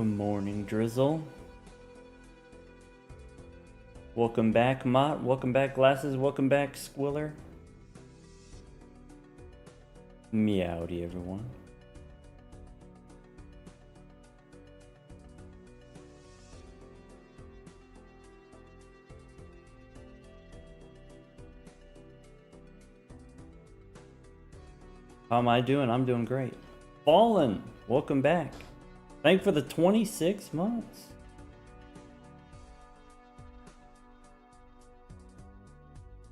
Good morning, Drizzle. Welcome back, Mott. Welcome back, Glasses. Welcome back, Squiller. Meowdy, everyone. How am I doing? I'm doing great. Fallen, welcome back. Thank you for the 26 months.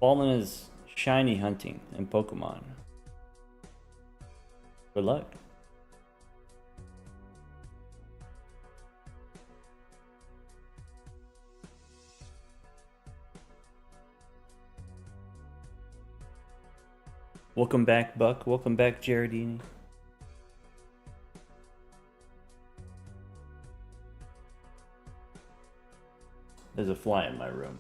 Fallen is shiny hunting in Pokemon. Good luck. Welcome back, Buck. Welcome back, Jaredini. There's a fly in my room.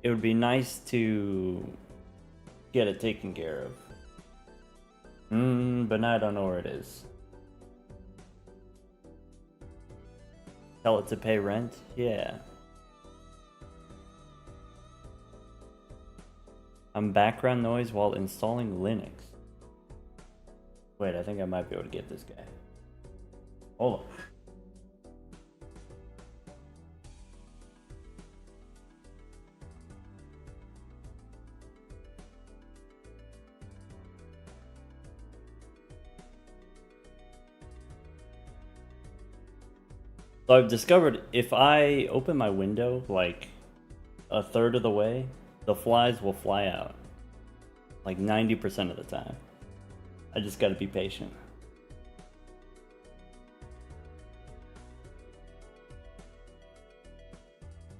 It would be nice to get it taken care of. But now I don't know where it is. Tell it to pay rent? Yeah. Background noise while installing Linux. Wait, I think I might be able to get this guy. Hold on. So I've discovered if I open my window like a third of the way, the flies will fly out. Like 90% of the time. I just gotta be patient.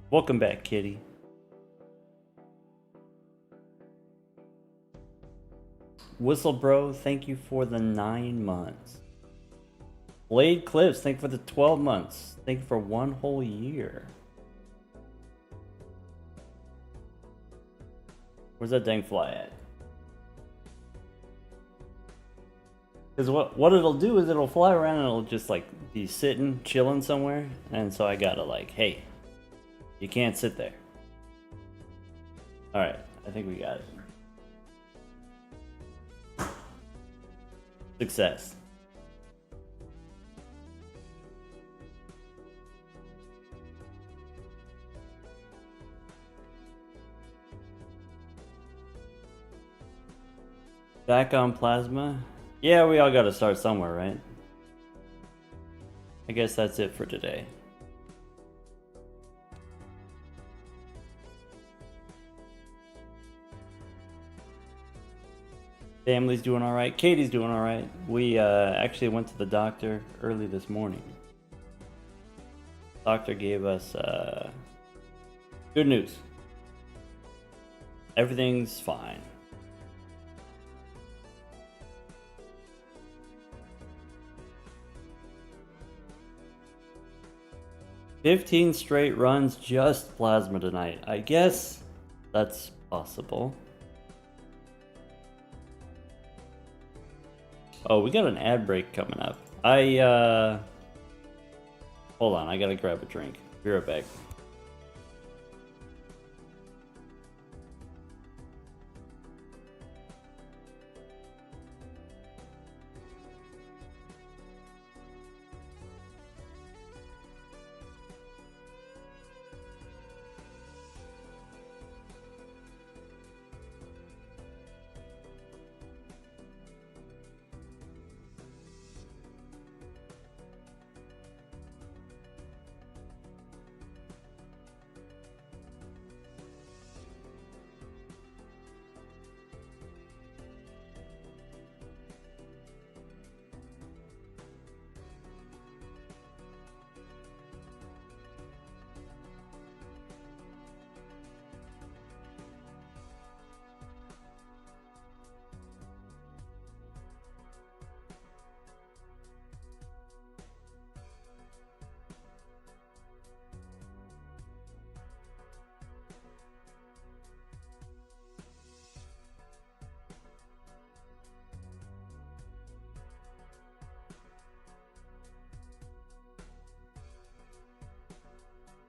Welcome back, kitty. Whistle Bro, thank you for the 9 months. Blade Clips, thank you for the 12 months. Thank you for 1 whole year. Where's that dang fly at? Because what it'll do is it'll fly around and it'll just like be sitting, chilling somewhere. And so I gotta like, hey, you can't sit there. Alright, I think we got it. Success. Back on Plasma? Yeah, we all gotta start somewhere, right? I guess that's it for today. Family's doing alright. Katie's doing alright. We actually went to the doctor early this morning. Doctor gave us good news. Everything's fine. "15 straight runs, just Plasma tonight." I guess that's possible. Oh, we got an ad break coming up. Hold on, I gotta grab a drink. Be right back.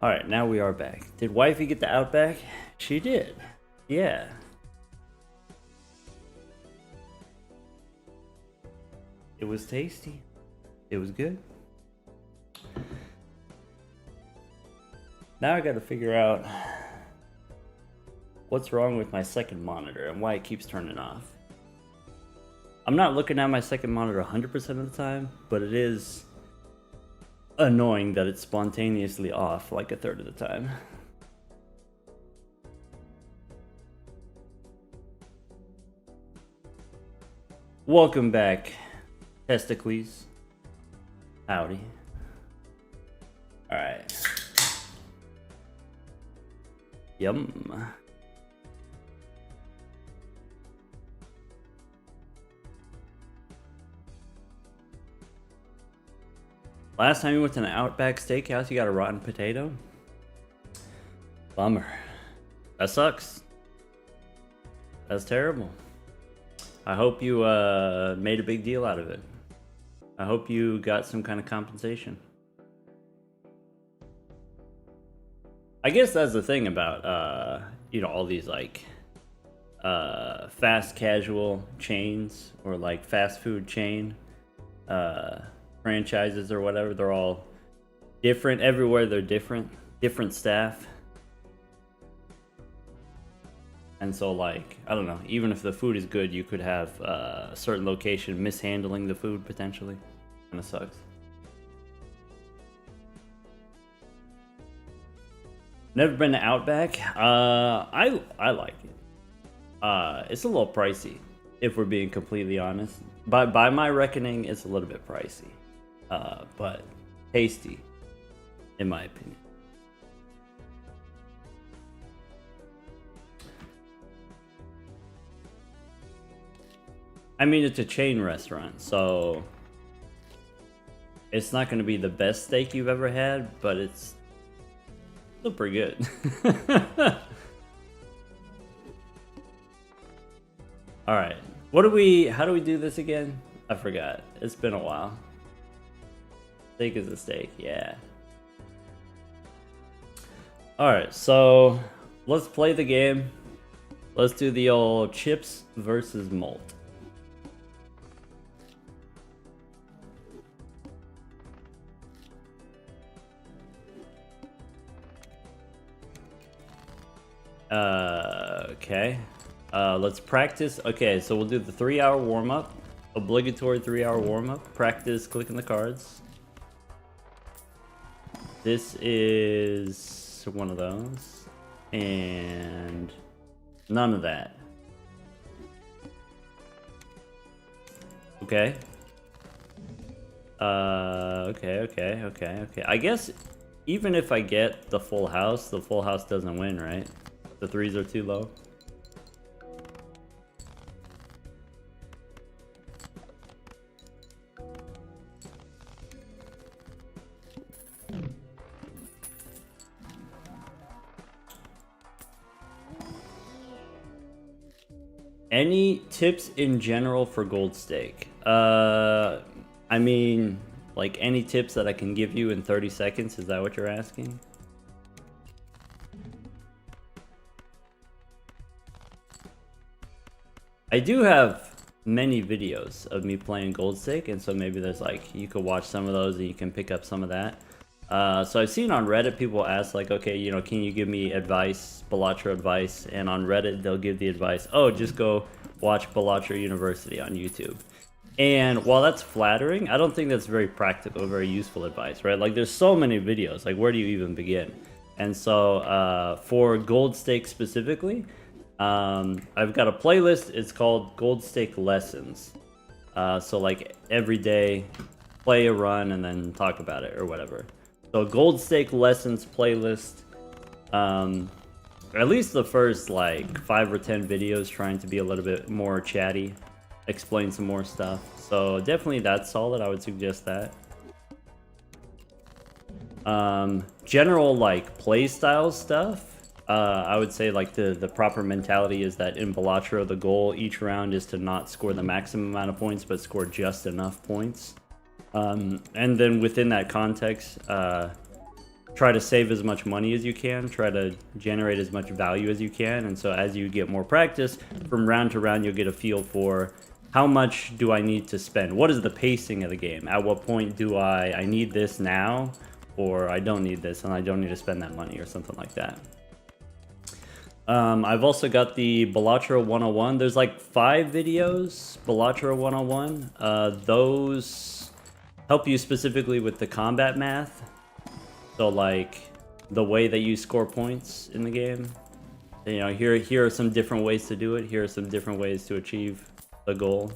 Alright, now we are back. Did wifey get the Outback? She did. Yeah. It was tasty. It was good. Now I gotta figure out what's wrong with my second monitor and why it keeps turning off. I'm not looking at my second monitor 100% of the time, but it is annoying that it's spontaneously off like a third of the time. Welcome back, Testicles. Howdy. Alright. Yum. Last time you went to an Outback Steakhouse, you got a rotten potato? Bummer. That sucks. That's terrible. I hope you made a big deal out of it. I hope you got some kind of compensation. I guess that's the thing about, you know, all these like fast casual chains or like fast food chain franchises or whatever. They're all different everywhere. They're different staff. And so, like, I don't know, even if the food is good, you could have a certain location mishandling the food potentially. Kind of sucks. Never been to Outback. I like it. It's a little pricey, if we're being completely honest. By my reckoning, it's a little bit pricey. But tasty, in my opinion. I mean, it's a chain restaurant, so it's not going to be the best steak you've ever had, but it's still pretty good. All right, how do we do this again? I forgot. It's been a while. Steak is a steak, yeah. All right, so let's play the game. Let's do the old chips versus malt. Okay. Let's practice. Okay, so we'll do the 3-hour warm-up. Obligatory 3-hour warm-up. Practice clicking the cards. This is one of those. And none of that. Okay. Okay. I guess even if I get the full house doesn't win, right? The threes are too low. Any tips in general for gold stake? I mean, like any tips that I can give you in 30 seconds, is that what you're asking? I do have many videos of me playing gold stake, and so maybe there's like, you could watch some of those and you can pick up some of that. So I've seen on Reddit people ask like, okay, you know, can you give me advice, Balatro advice? And on Reddit, they'll give the advice, oh, just go watch Balatro University on YouTube. And while that's flattering, I don't think that's very practical, very useful advice, right? Like there's so many videos, like where do you even begin? And so for gold stake specifically, I've got a playlist. It's called Gold Stake Lessons. So like every day, play a run and then talk about it or whatever. So Gold Stake Lessons playlist. At least the first like 5 or 10 videos trying to be a little bit more chatty, explain some more stuff. So definitely that's solid. I would suggest that. General like play style stuff. I would say like the proper mentality is that in Balatro, the goal each round is to not score the maximum amount of points, but score just enough points. And then within that context, try to save as much money as you can, try to generate as much value as you can, and so as you get more practice, from round to round you'll get a feel for how much do I need to spend? What is the pacing of the game? At what point do I need this now, or I don't need this and I don't need to spend that money or something like that. I've also got the Balatro 101. There's like 5 videos, Balatro 101. Those help you specifically with the combat math. So like the way that you score points in the game. You know, here are some different ways to do it. Here are some different ways to achieve the goal.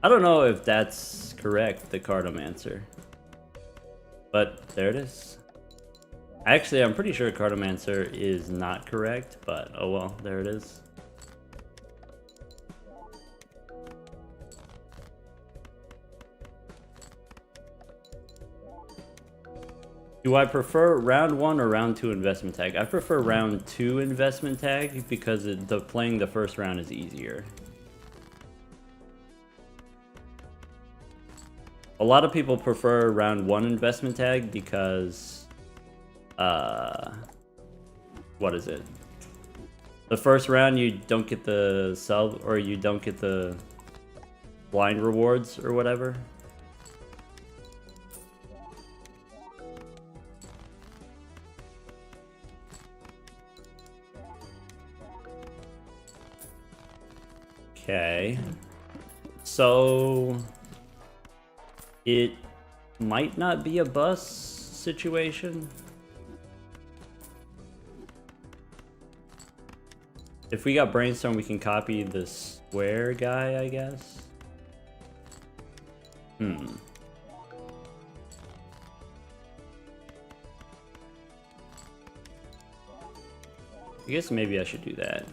I don't know if that's correct, the Cartomancer. But there it is. Actually, I'm pretty sure Cartomancer is not correct, but oh well, there it is. Do I prefer round 1 or round 2 investment tag? I prefer round 2 investment tag because playing the first round is easier. A lot of people prefer round 1 investment tag because, what is it? The first round you don't get the sub, or you don't get the blind rewards or whatever. Okay, so it might not be a bus situation. If we got brainstorm, we can copy the square guy, I guess. I guess maybe I should do that.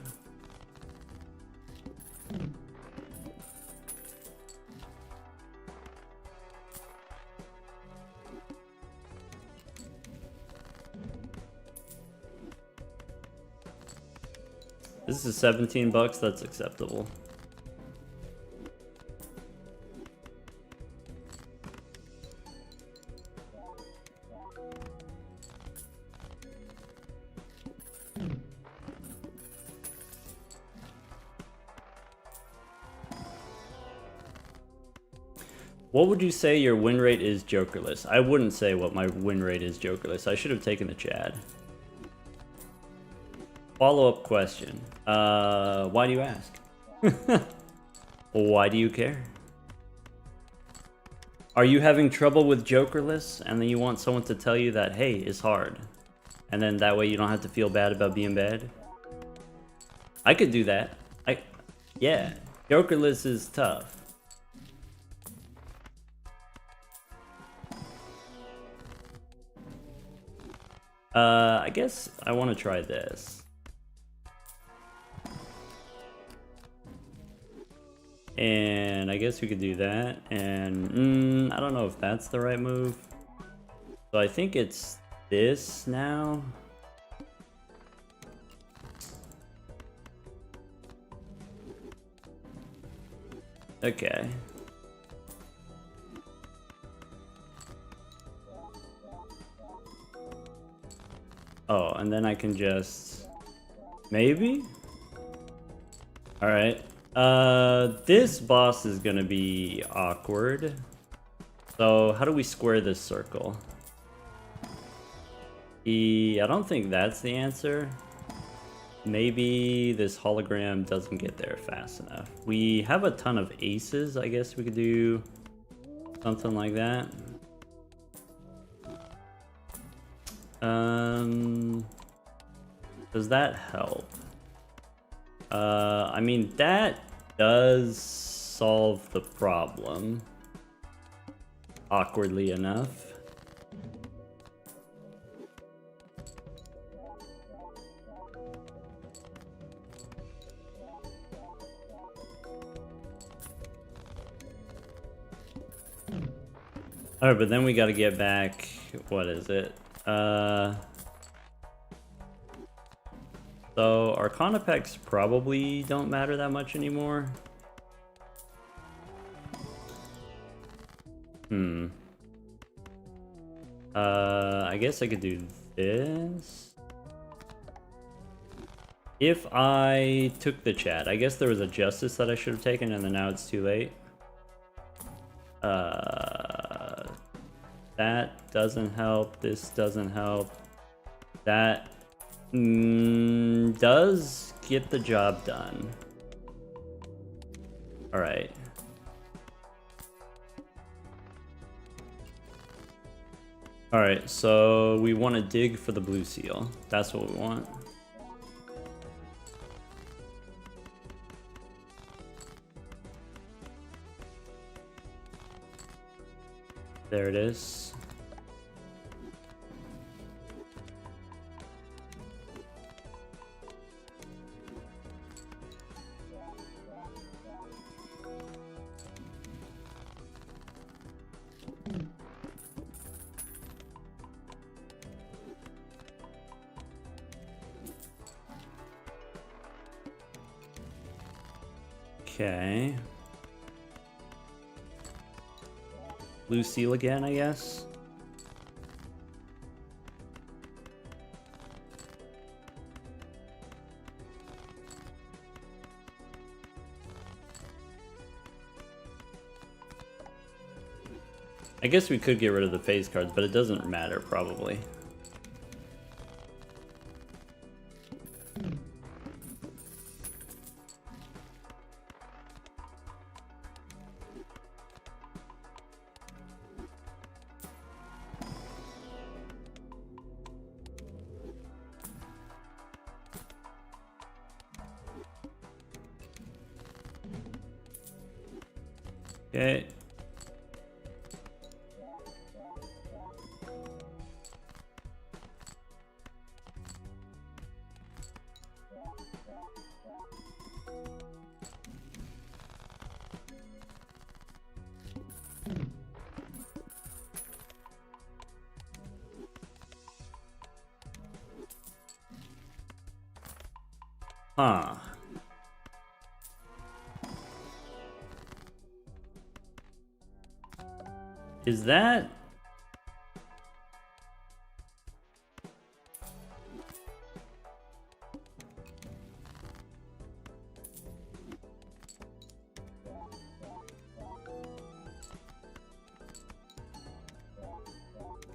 This is 17 bucks, that's acceptable. What would you say your win rate is jokerless? I wouldn't say what my win rate is jokerless. I should have taken the Chad. Follow-up question. Why do you ask? Why do you care? Are you having trouble with jokerless and then you want someone to tell you that, hey, it's hard? And then that way you don't have to feel bad about being bad? I could do that. Yeah, jokerless is tough. I guess I want to try this. And I guess we could do that. And I don't know if that's the right move. So I think it's this now. Okay. Oh, and then I can just... maybe? Alright. This boss is gonna be awkward. So, how do we square this circle? I don't think that's the answer. Maybe this hologram doesn't get there fast enough. We have a ton of aces. I guess we could do something like that. Does that help? I mean, that does solve the problem, awkwardly enough. Alright, but then we gotta get back, what is it? So Arcana packs probably don't matter that much anymore. I guess I could do this. If I took the chat, I guess there was a justice that I should have taken, and then now it's too late. That doesn't help. This doesn't help. That does get the job done. All right. All right, so we want to dig for the blue seal. That's what we want. There it is. Okay. Blue seal again, I guess. I guess we could get rid of the phase cards, but it doesn't matter, probably. Okay. Huh. Is that...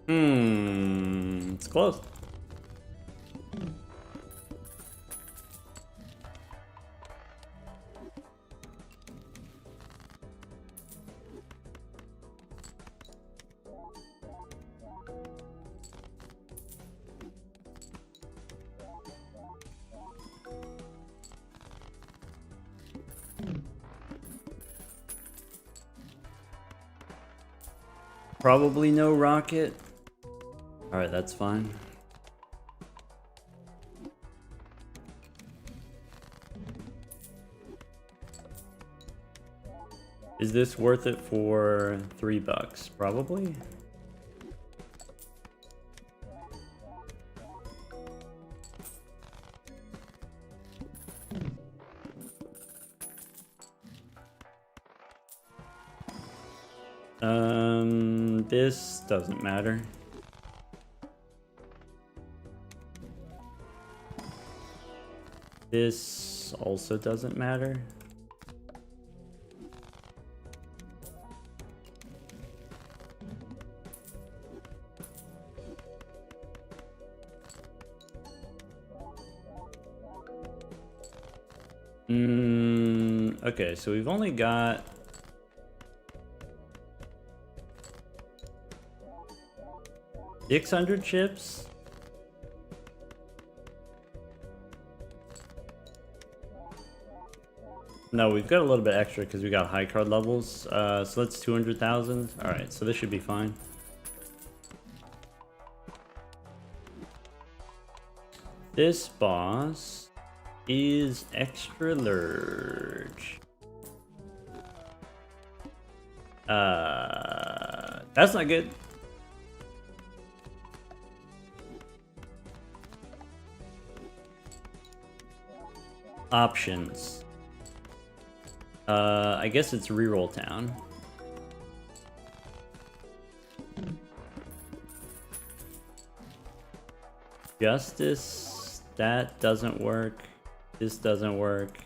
it's close. Probably no rocket. Alright, that's fine. Is this worth it for $3? Probably. This doesn't matter. This also doesn't matter. Okay, so we've only got... $600 chips? No, we've got a little bit extra because we got high card levels. So that's 200,000. Alright, so this should be fine. This boss is extra large. That's not good. Options. I guess it's reroll town. Justice, that doesn't work. This doesn't work.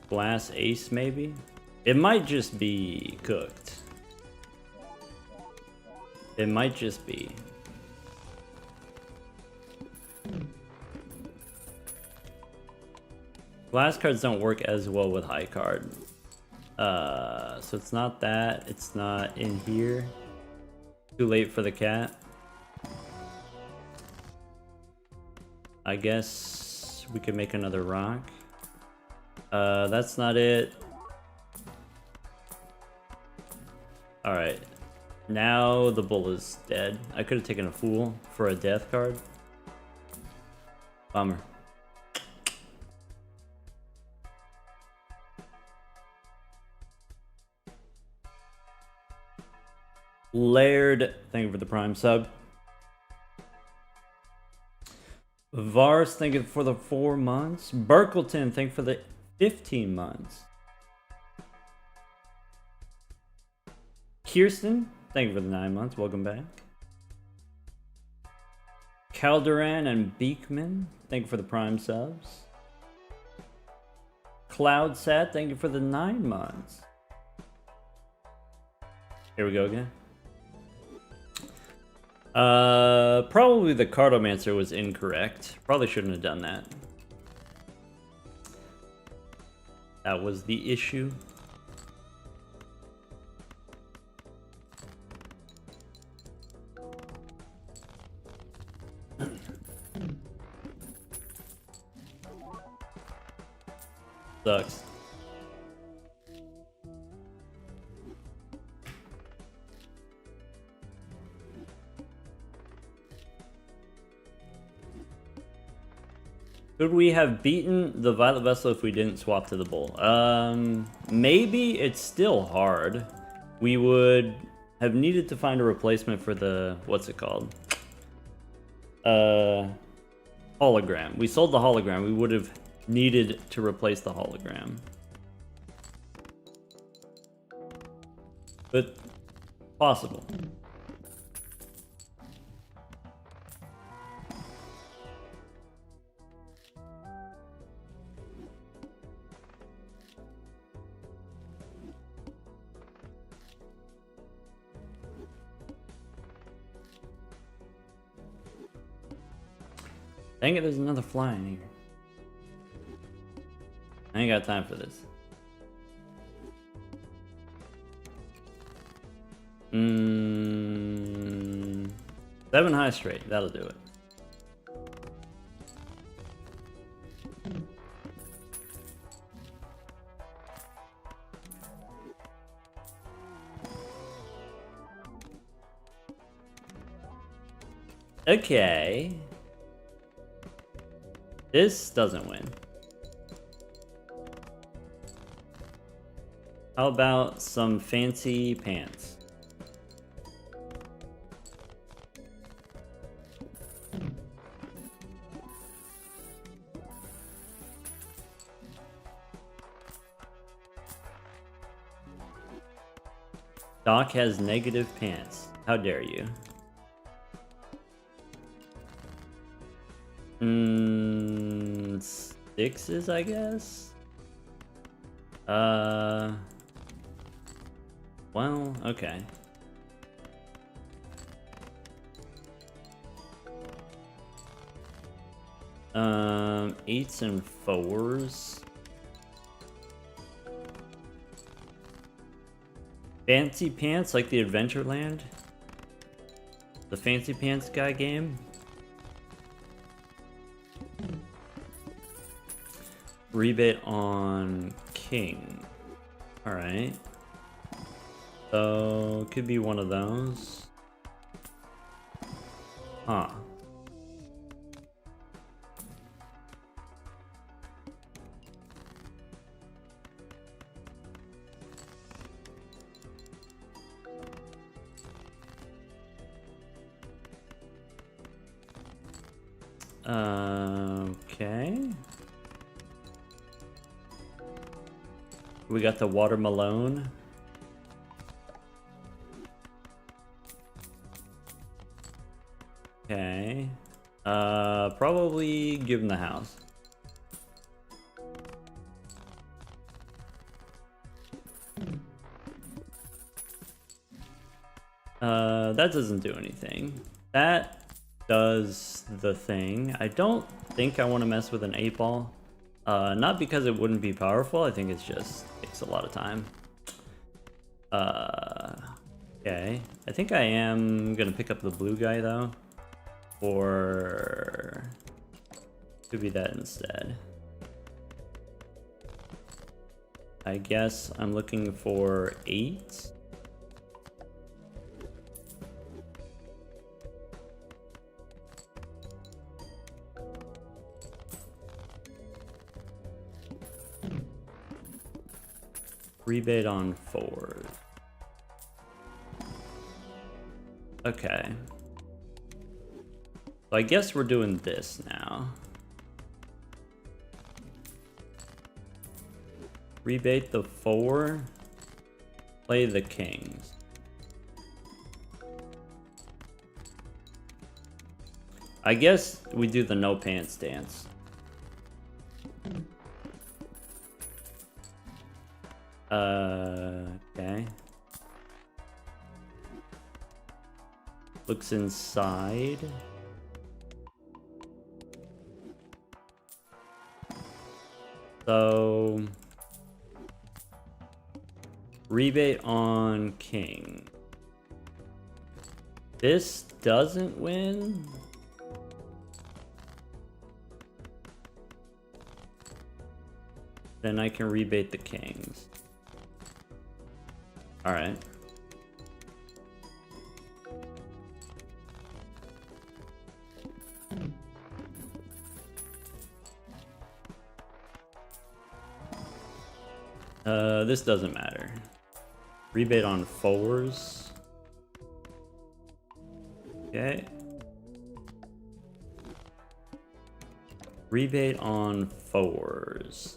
Glass ace, maybe? It might just be cooked. It might just be. Glass cards don't work as well with high card. So it's not that. It's not in here. Too late for the cat. I guess we could make another rock. That's not it. Alright. Now the bull is dead. I could have taken a fool for a death card. Bummer. Laird, thank you for the prime sub. Vars, thank you for the 4 months. Burkleton, thank you for the 15 months. Kirsten, thank you for the 9 months. Welcome back. Calderan and Beekman, thank you for the prime subs. Cloudsat, thank you for the 9 months. Here we go again. Probably the Cartomancer was incorrect. Probably shouldn't have done that. That was the issue. Sucks. Could we have beaten the Violet Vessel if we didn't swap to the Bull? Maybe. It's still hard. We would have needed to find a replacement for the, what's it called? Hologram. We sold the hologram. We would have needed to replace the hologram. But possible. Dang it, there's another fly in here. I ain't got time for this. 7 high straight, that'll do it. Okay. This doesn't win. How about some fancy pants? Doc has negative pants. How dare you? Sixes, I guess? Well, okay. Eights and fours. Fancy pants, like the Adventureland? The Fancy Pants guy game? Rebate on king. Alright. So, could be one of those. Huh. Okay. We got the watermelon. Okay. Probably give him the house. That doesn't do anything. That does the thing. I don't think I want to mess with an 8-ball. Not because it wouldn't be powerful, I think it's just takes a lot of time. Okay. I think I am gonna pick up the blue guy though. Or could be that instead. I guess I'm looking for 8. Rebate on 4. Okay. So I guess we're doing this now. Rebate the 4. Play the kings. I guess we do the no pants dance. Okay. Looks inside. So rebate on king. This doesn't win. Then I can rebate the kings. All right. This doesn't matter. Rebate on 4s. Okay. Rebate on 4s.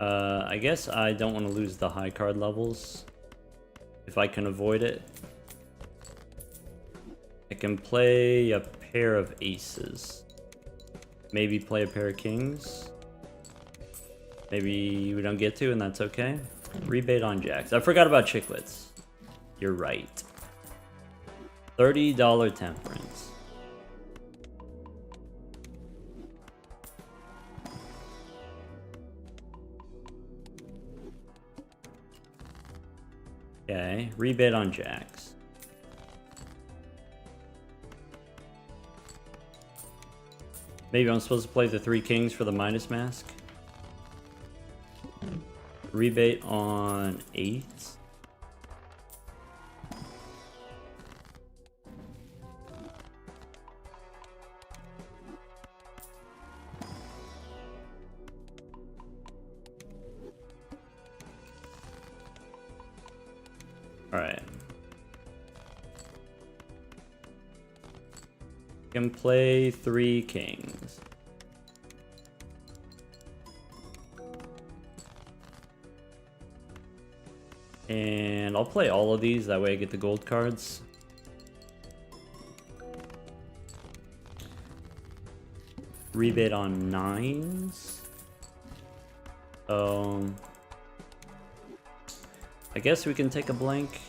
I guess I don't want to lose the high card levels if I can avoid it. I can play a pair of aces. Maybe play a pair of kings. Maybe we don't get to, and that's okay. Rebate on jacks. I forgot about chiclets. You're right. $30 temperance. Okay, rebate on jacks. Maybe I'm supposed to play the 3 kings for the minus mask. Rebate on 8s. Alright. Can play 3 kings. And I'll play all of these, that way I get the gold cards. Rebate on 9s. I guess we can take a blank.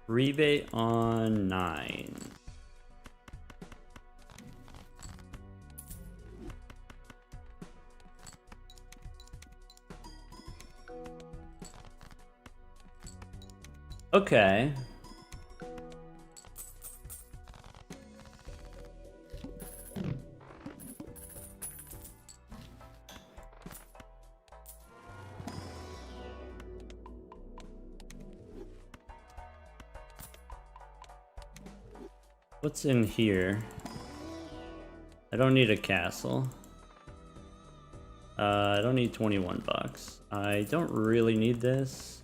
Rebate on 9. Okay. What's in here? I don't need a castle. I don't need 21 bucks. I don't really need this.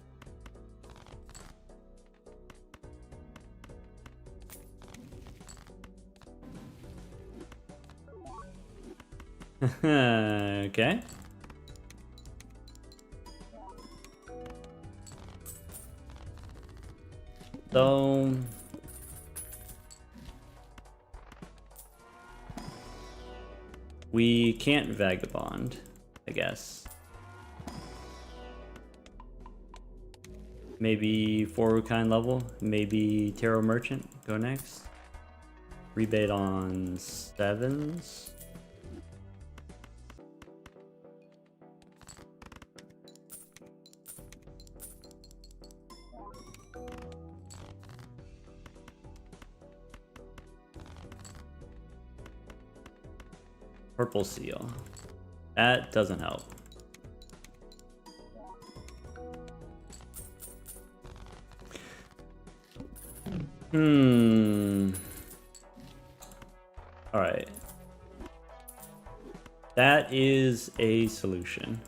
Okay. So we can't vagabond, I guess. Maybe forward kind level, maybe tarot merchant go next. Rebate on 7s. Purple seal. That doesn't help. Alright. That is a solution.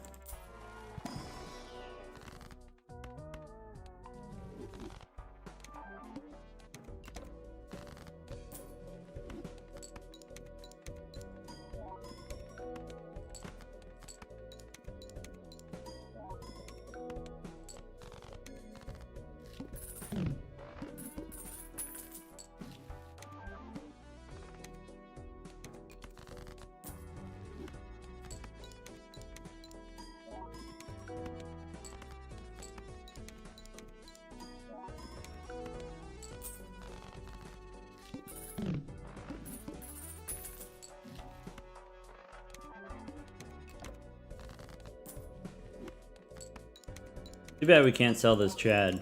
Too bad we can't sell this Chad.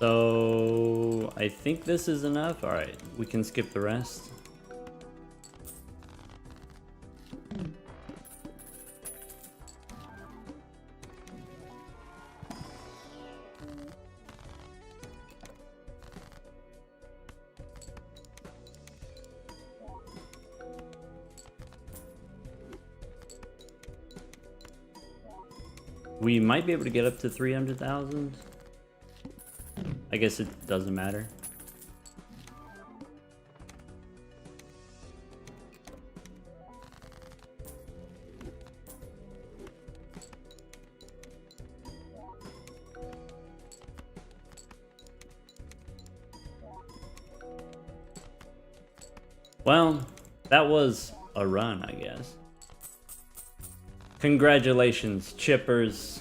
So I think this is enough. All right, we can skip the rest. We might be able to get up to 300,000. I guess it doesn't matter. Well, that was a run, I guess. Congratulations, chippers.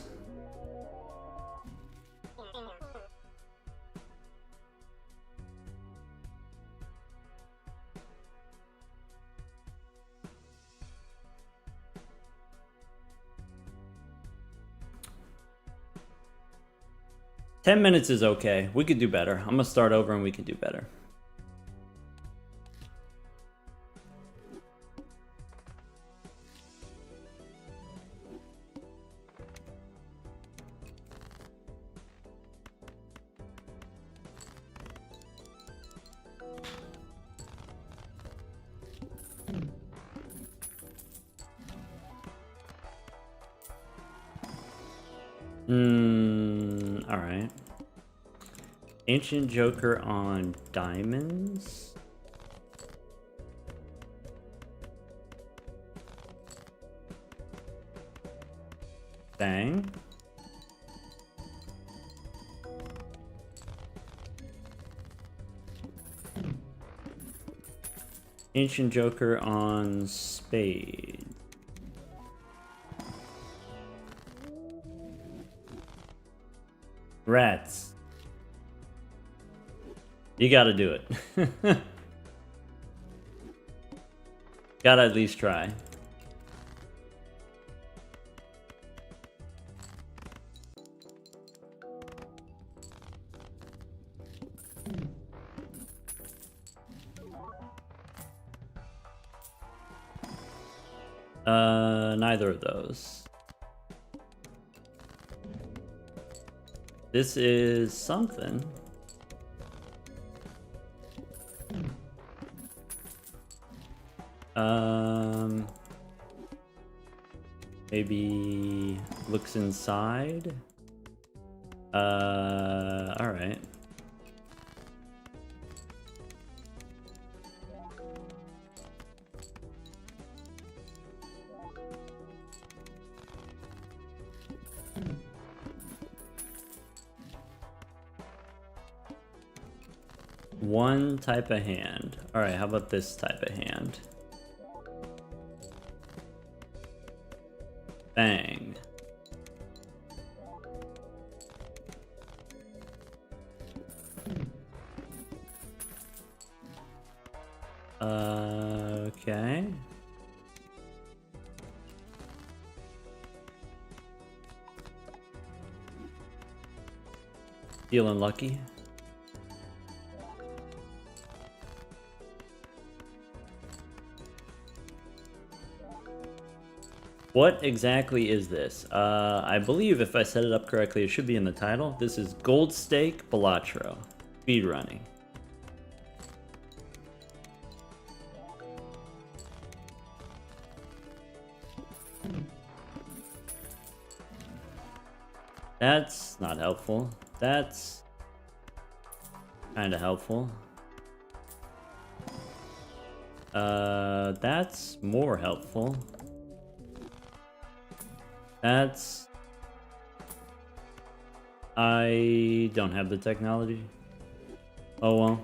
Ten minutes is okay. We could do better. I'm gonna start over and we can do better. All right. Ancient Joker on diamonds. Bang. Ancient Joker on spade. Rats. You gotta do it. Gotta at least try. Neither of those. This is something. Maybe looks inside. All right. One type of hand. All right, how about this type of hand? Bang. Okay. Feeling lucky. What exactly is this? I believe if I set it up correctly, it should be in the title. This is Gold Stake Balatro. Speedrunning. That's not helpful. That's kind of helpful. That's more helpful. That's... I don't have the technology. Oh well.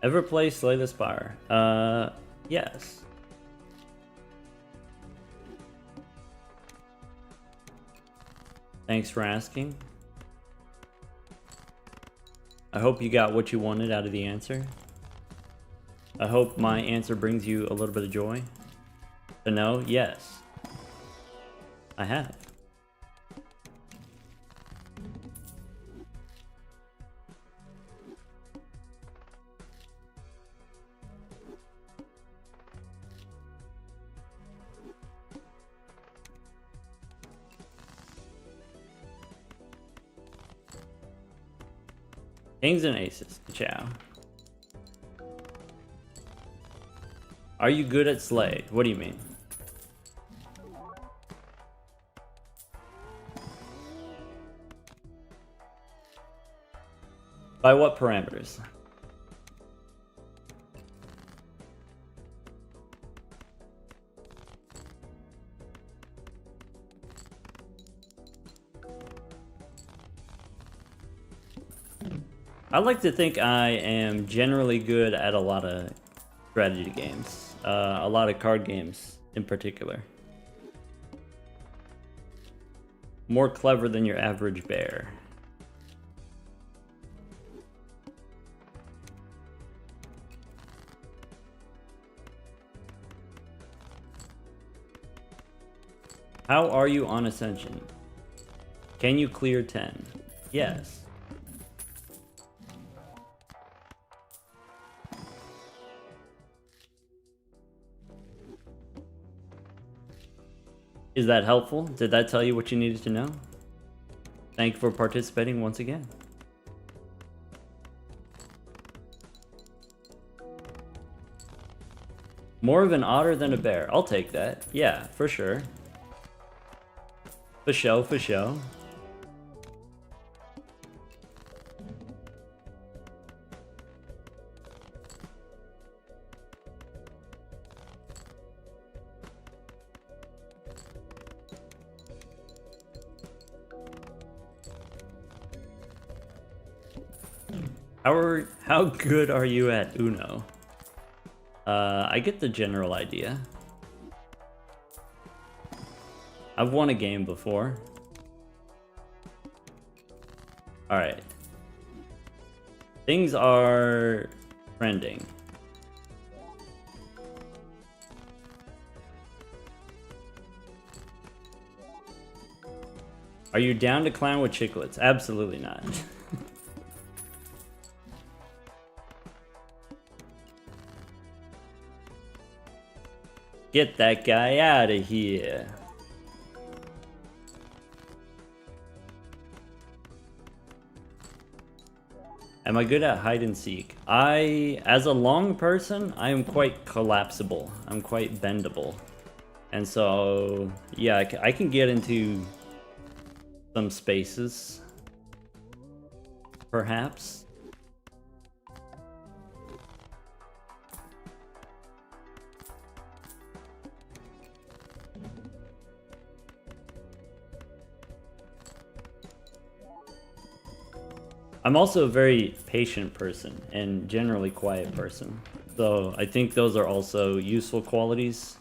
Ever play Slay the Spire? Yes. Thanks for asking. I hope you got what you wanted out of the answer. I hope my answer brings you a little bit of joy. To know, yes, I have. Kings and aces. Ciao. Are you good at Slay? What do you mean? By what parameters? I like to think I am generally good at a lot of strategy games, a lot of card games in particular. More clever than your average bear. How are you on Ascension? Can you clear 10? Yes. Is that helpful? Did that tell you what you needed to know? Thank you for participating once again. More of an otter than a bear. I'll take that. Yeah, for sure. For show, for show. How good are you at Uno? I get the general idea. I've won a game before. Alright. Things are Trending. Are you down to clown with chiclets? Absolutely not. Get that guy out of here. Am I good at hide and seek? As a long person, I am quite collapsible. I'm quite bendable. And so, yeah, I can get into some spaces, perhaps. I'm also a very patient person and generally quiet person. So I think those are also useful qualities.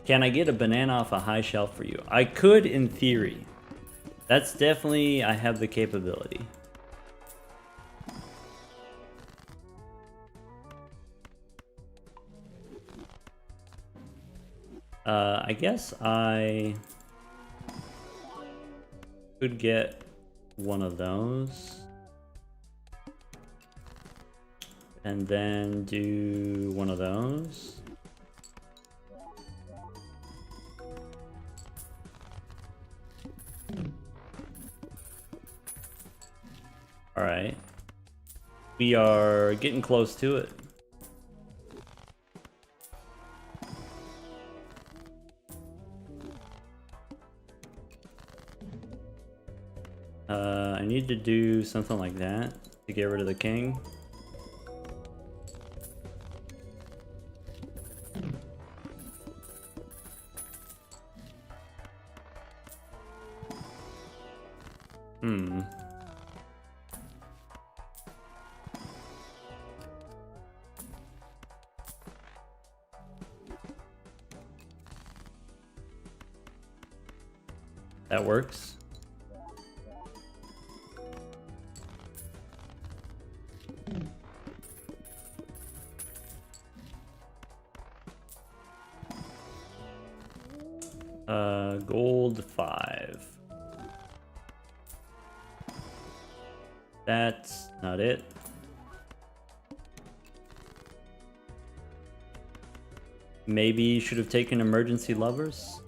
Can I get a banana off a high shelf for you? I could in theory. That's definitely, I have the capability. I guess I could get one of those. And then do one of those. Alright. We are getting close to it. I need to do something like that to get rid of the king. That works. Gold 5. That's not it. Maybe you should have taken emergency lovers.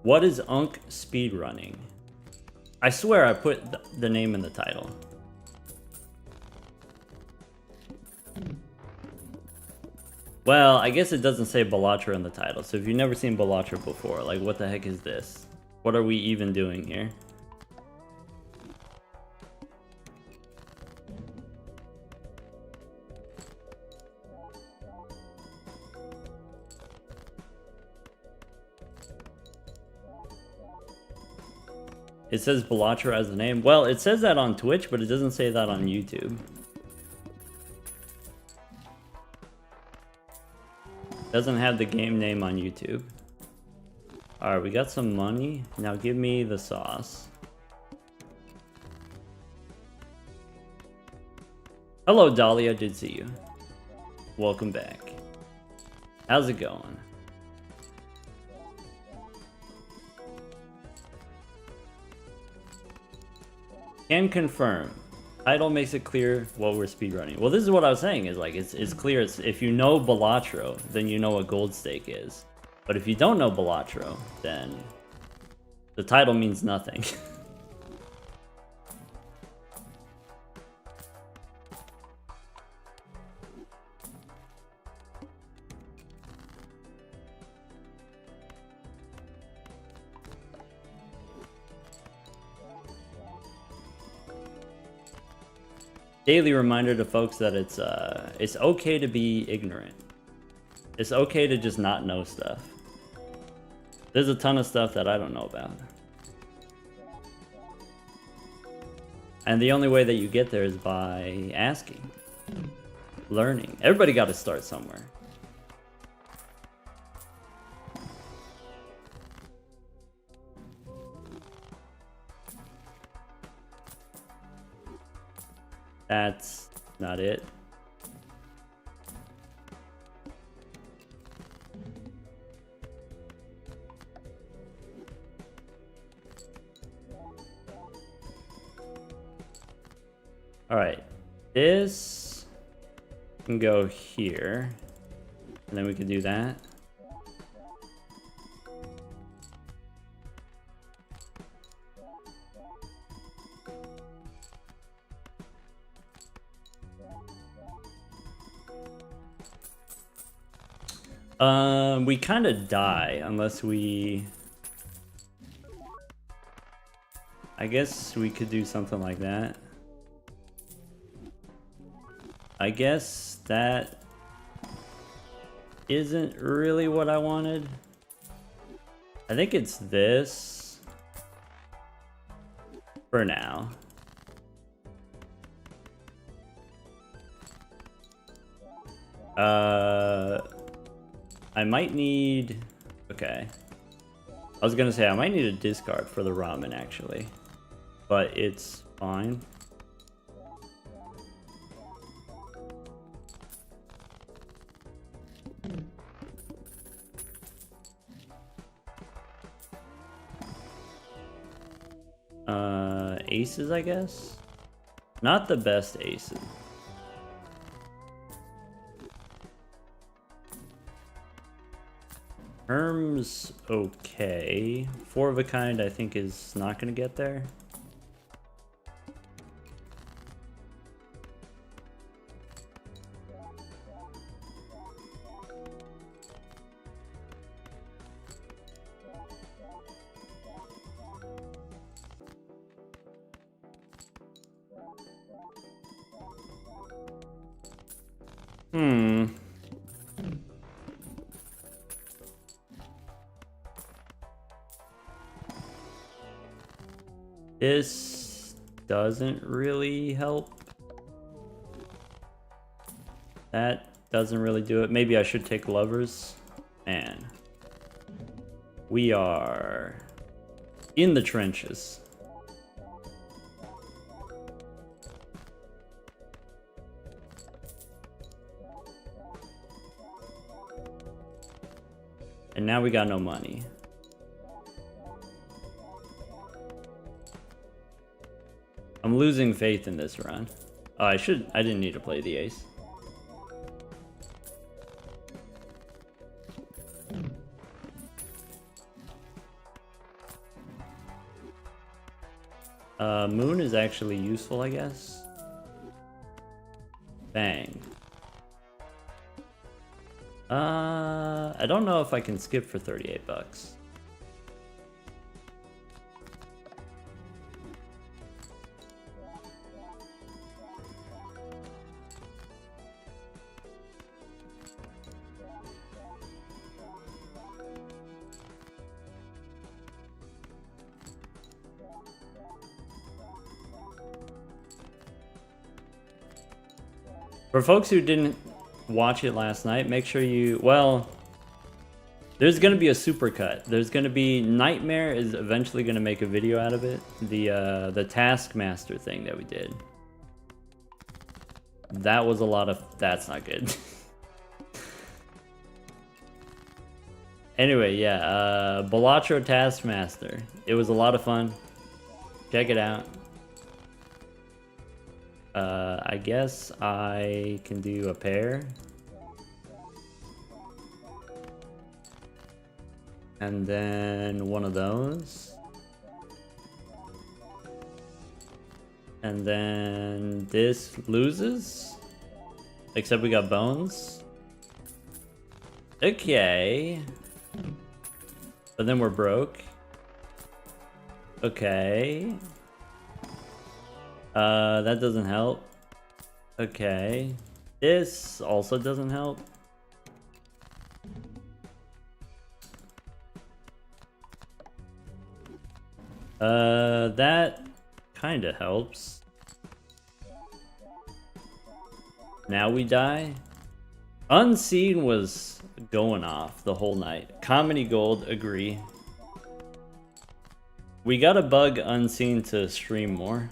What is Unk speedrunning? I swear I put the name in the title. Well, I guess it doesn't say Balatro in the title, so if you've never seen Balatro before, like, what the heck is this? What are we even doing here? It says Balatro as the name. Well, it says that on Twitch, but it doesn't say that on YouTube. Doesn't have the game name on YouTube. Alright, we got some money. Now give me the sauce. Hello, Dahlia. Did see you. Welcome back. How's it going? Can confirm. Title makes it clear what we're speedrunning. Well, this is what I was saying, is like, it's clear. If you know Balatro, then you know what gold stake is. But if you don't know Balatro, then the title means nothing. Daily reminder to folks that it's okay to be ignorant. It's okay to just not know stuff. There's a ton of stuff that I don't know about. And the only way that you get there is by asking. Learning. Everybody got to start somewhere. That's not it. All right, this can go here, and then we can do that. We kind of die unless we... I guess we could do something like that. I guess that isn't really what I wanted. I think it's this for now. I might need... Okay. I was gonna say I might need a discard for the ramen actually, but it's fine. Aces, I guess? Not the best aces. Herm's okay. Four of a kind, I think, is not gonna get there. This doesn't really help. That doesn't really do it. Maybe I should take lovers. Man. We are in the trenches. And now we got no money. I'm losing faith in this run. Oh, I didn't need to play the ace. Moon is actually useful, I guess. Bang. I don't know if I can skip for 38 bucks. For folks who didn't watch it last night, make sure you... Well, there's going to be a supercut. There's going to be... Nightmare is eventually going to make a video out of it. The Taskmaster thing that we did. That was a lot of... That's not good. Anyway, yeah. Balatro Taskmaster. It was a lot of fun. Check it out. I guess I can do a pair. And then one of those. And then this loses. Except we got bones. Okay. But then we're broke. Okay. That doesn't help. Okay. This also doesn't help. That kinda helps. Now we die. Unseen was going off the whole night. Comedy Gold, agree. We gotta bug Unseen to stream more.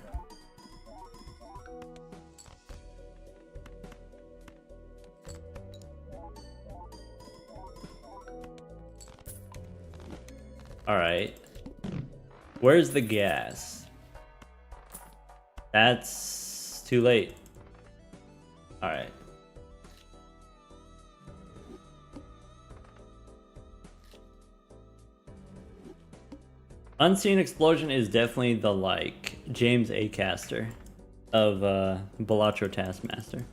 Alright. Where's the gas? That's too late. Alright. Unseen Explosion is definitely the, like, James A. Caster of Balatro Taskmaster.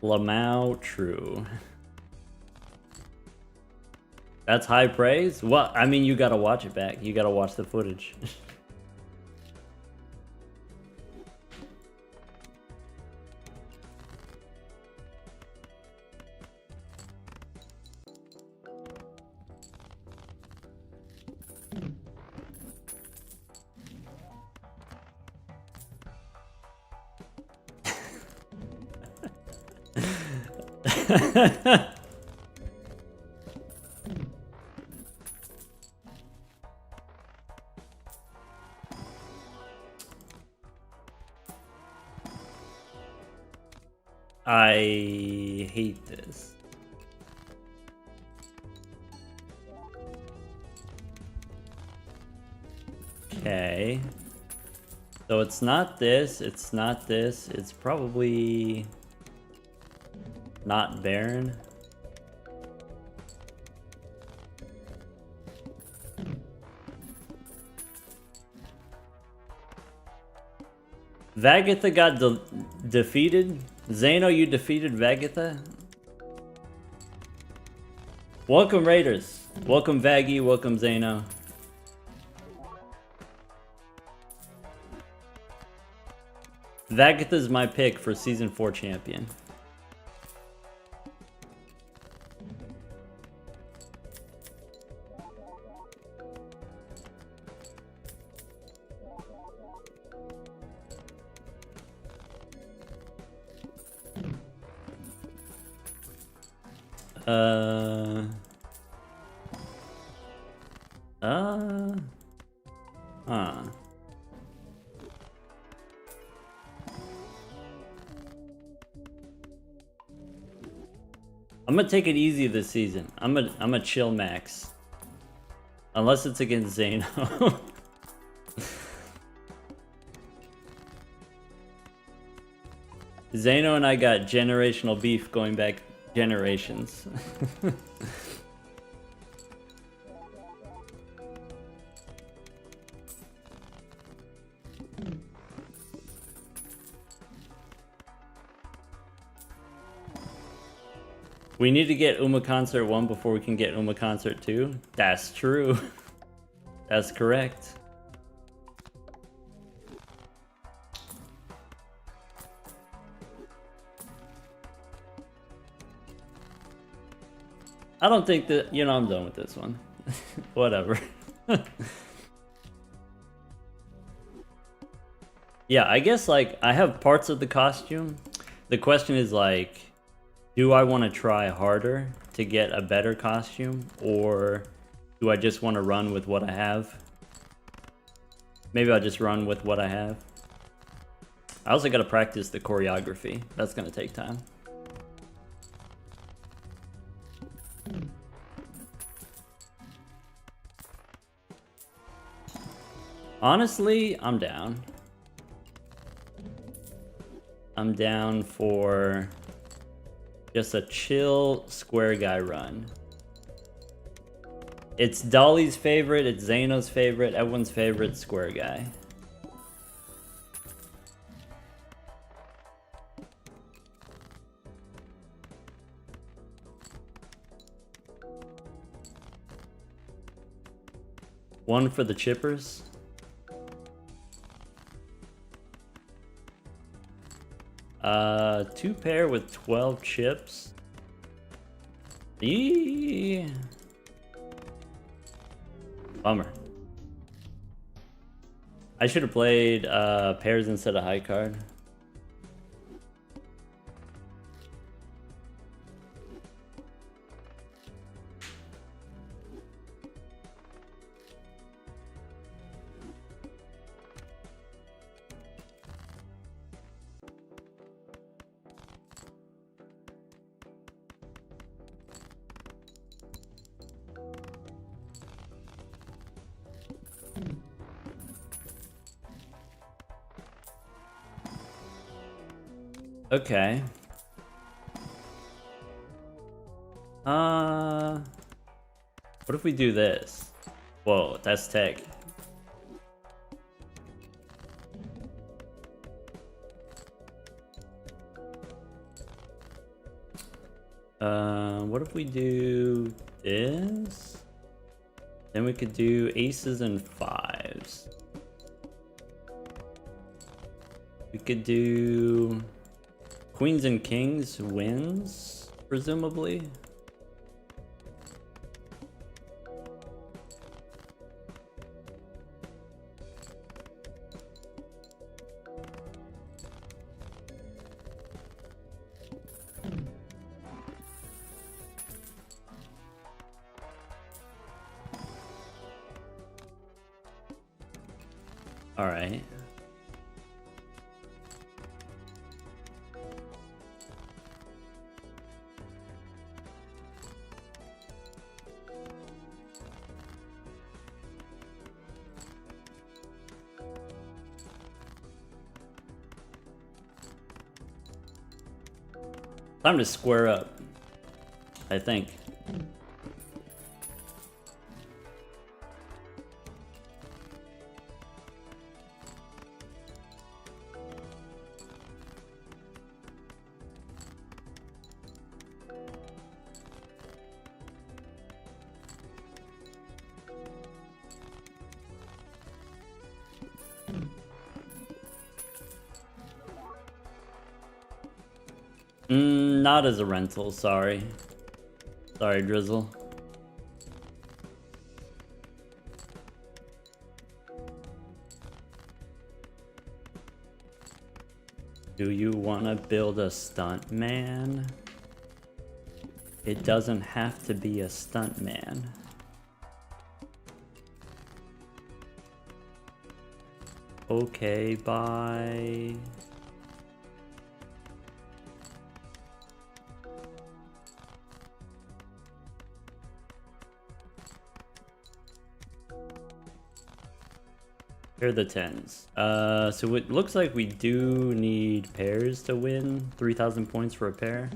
Lamau True. That's high praise? Well, I mean, you gotta watch it back. You gotta watch the footage. I hate this. Okay. So it's not this, it's not this, it's probably not Baron. Vagatha got defeated. Zano, you defeated Vagatha. Welcome Raiders. Welcome Vaggy, welcome Zano. Vagatha's my pick for Season 4 champion. I'm gonna take it easy this season. I'm a chill max. Unless it's against Zano. Zano and I got generational beef going back generations. We need to get Uma Concert 1 before we can get Uma Concert 2. That's true. That's correct. I don't think that, you know, I'm done with this one. Whatever. Yeah, I guess, like, I have parts of the costume. The question is, like, do I want to try harder to get a better costume, or do I just want to run with what I have? Maybe I'll just run with what I have. I also got to practice the choreography. That's going to take time. Honestly, I'm down. I'm down for just a chill square guy run. It's Dolly's favorite, it's Zano's favorite, everyone's favorite square guy. One for the chippers. Two pair with 12 chips. Eee. Bummer. I should have played pairs instead of high card. Okay. What if we do this? Whoa, that's tech. What if we do this? Then we could do aces and fives. We could do queens and kings wins, presumably. All right. Time to square up, I think. Not as a rental, sorry. Sorry, Drizzle. Do you want to build a stunt man? It doesn't have to be a stunt man. Okay, bye. Here are the tens. So it looks like we do need pairs to win. 3,000 points for a pair.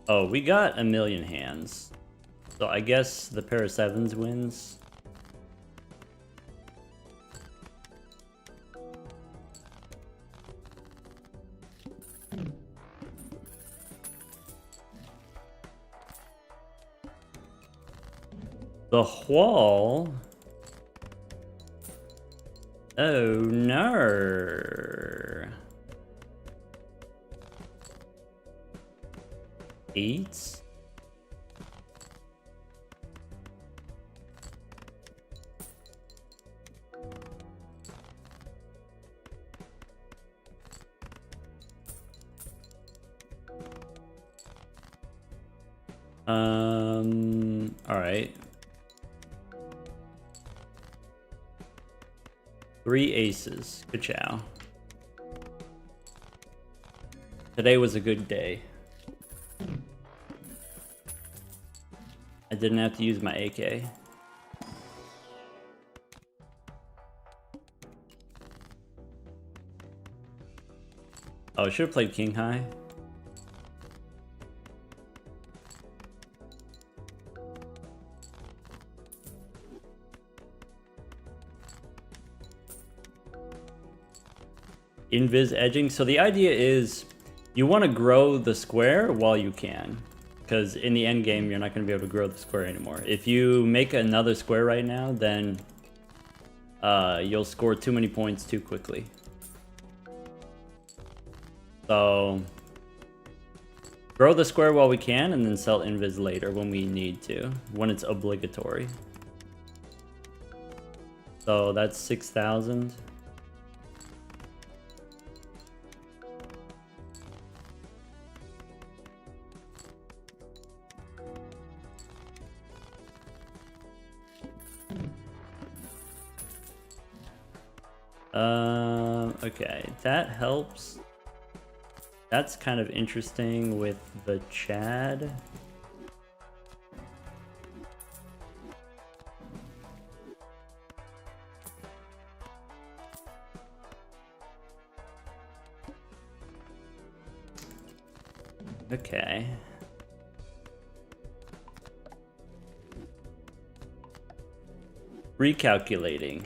Oh, we got a million hands. So I guess the pair of sevens wins. The wall. Oh no. Eights. All right. 3 aces. Good chow. Today was a good day. I didn't have to use my AK. Oh, I should have played king high. invis edging. So the idea is you want to grow the square while you can, because in the end game you're not going to be able to grow the square anymore. If you make another square right now, then you'll score too many points too quickly. So grow the square while we can, and then sell invis later when we need to, when it's obligatory. So that's 6,000. Okay, that helps. That's kind of interesting with the Chad. Okay. Recalculating.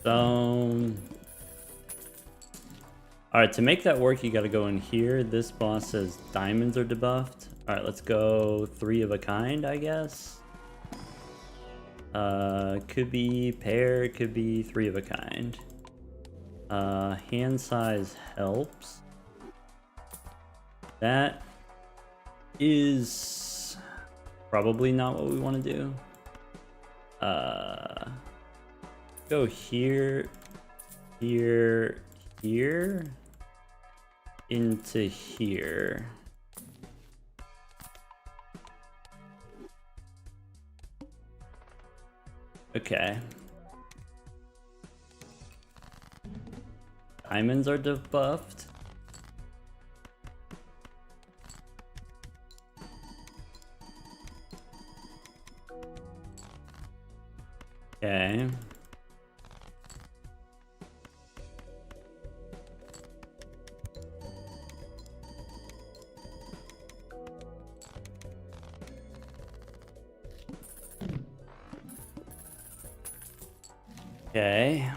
So, alright, to make that work, you gotta go in here. This boss says diamonds are debuffed. Alright, let's go 3 of a kind, I guess. Could be pair, could be 3 of a kind. Hand size helps. That is probably not what we want to do. Go here, here, here, into here. Okay. Diamonds are debuffed. Okay. Okay.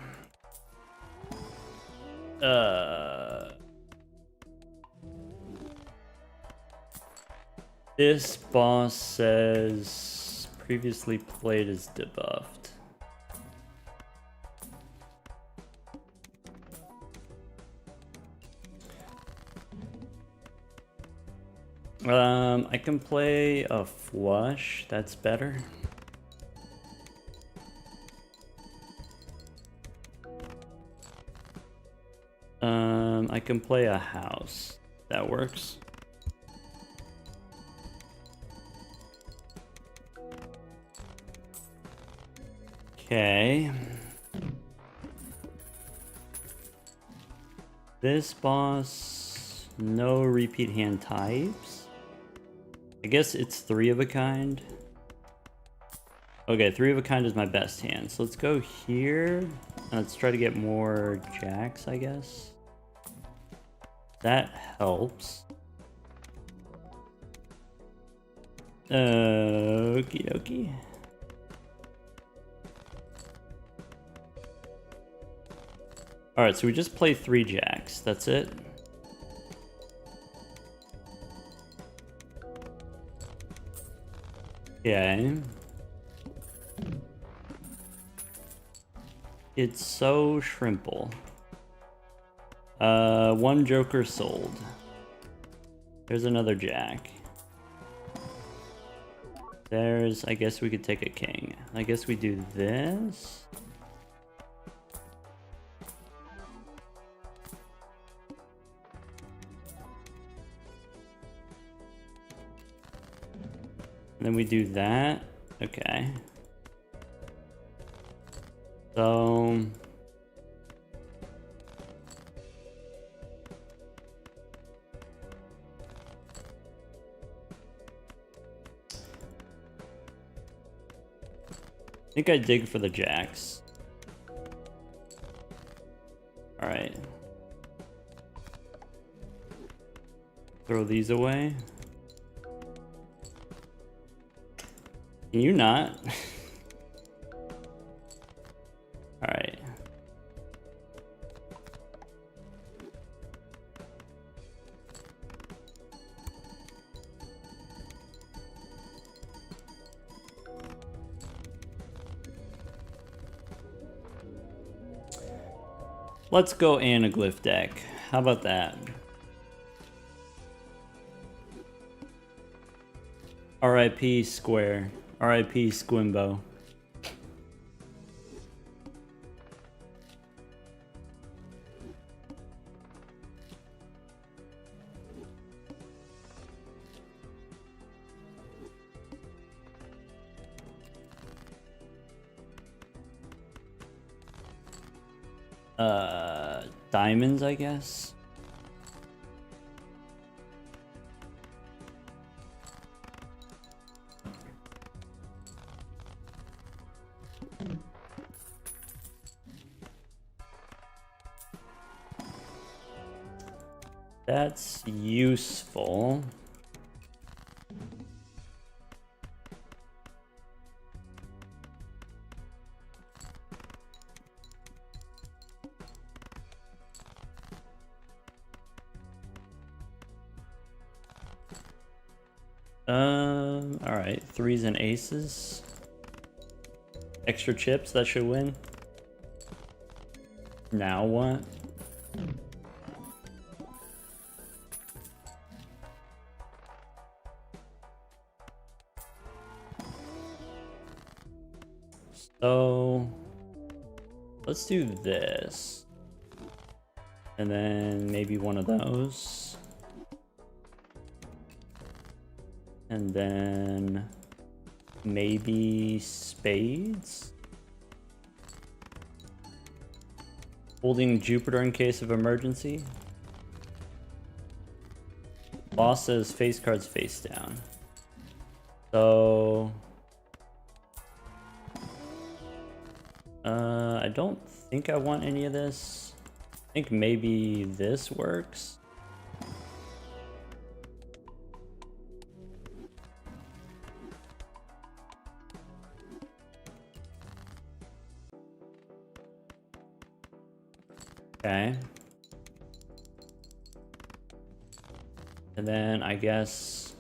This boss says previously played is debuffed. I can play a flush, that's better. I can play a house. That works. Okay. This boss, no repeat hand types. I guess it's 3 of a kind. Okay, 3 of a kind is my best hand. So let's go here. Let's try to get more jacks, I guess. That helps. Okie dokie. Alright, so we just play 3 jacks. That's it. Okay. It's so shrimple. 1 joker sold. There's another jack. There's, I guess we could take a king. I guess we do this. And then we do that. Okay. So I think I dig for the jacks. Alright. Throw these away. Can you not? Alright. Let's go anaglyph deck. How about that? RIP Square. RIP Squimbo. Diamonds, I guess. That's useful. All right, threes and aces. Extra chips, that should win. Now what? So let's do this. And then maybe one of those. And then maybe spades. Holding Jupiter in case of emergency. Boss says face cards face down. So I don't think I want any of this. I think maybe this works. Okay. And then I guess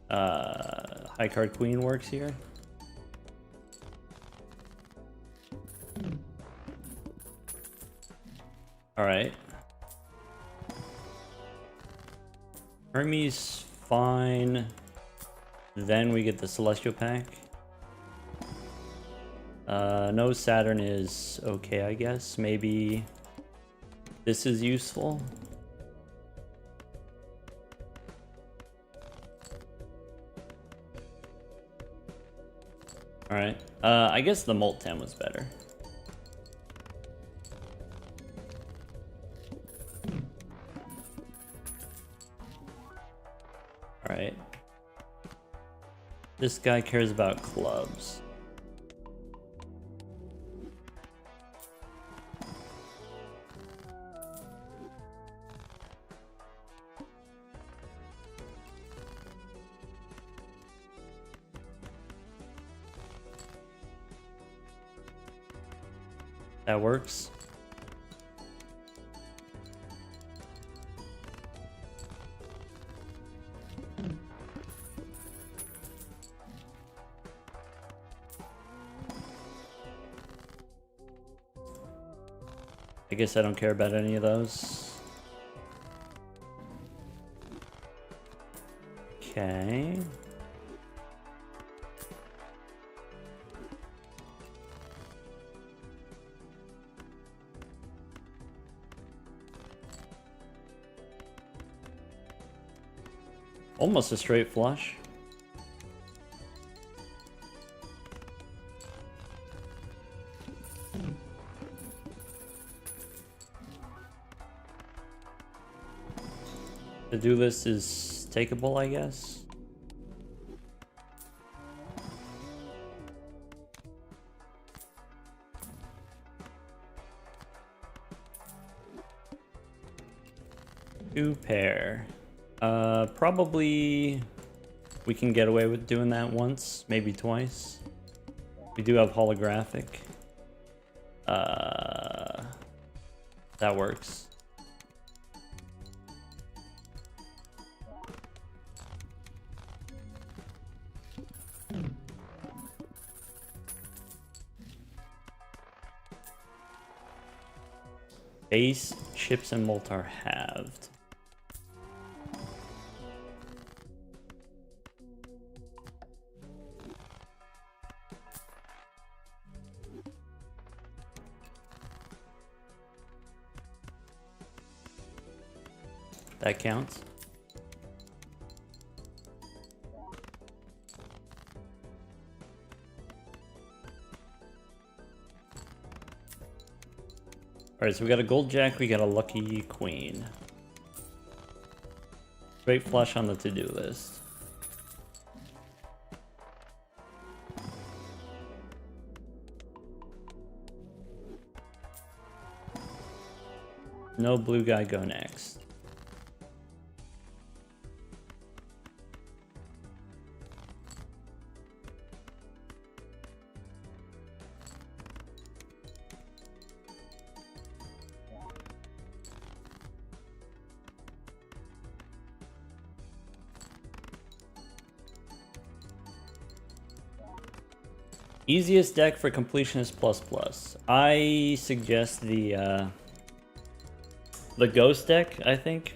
high card queen works here. All right. Hermes fine. Then we get the celestial pack. No Saturn is okay, I guess. Maybe this is useful. All right. I guess the Molt 10 was better. All right. This guy cares about clubs. That works. I guess I don't care about any of those. Okay. Almost a straight flush. The do list is takeable, I guess. 2 pair. Probably we can get away with doing that once, maybe twice. We do have holographic. That works. Base, chips, and molt are halved. That counts. Alright, so we got a gold jack, we got a lucky queen. Straight flush on the to-do list. No blue guy, go next. Easiest deck for completionist plus. I suggest the ghost deck, I think.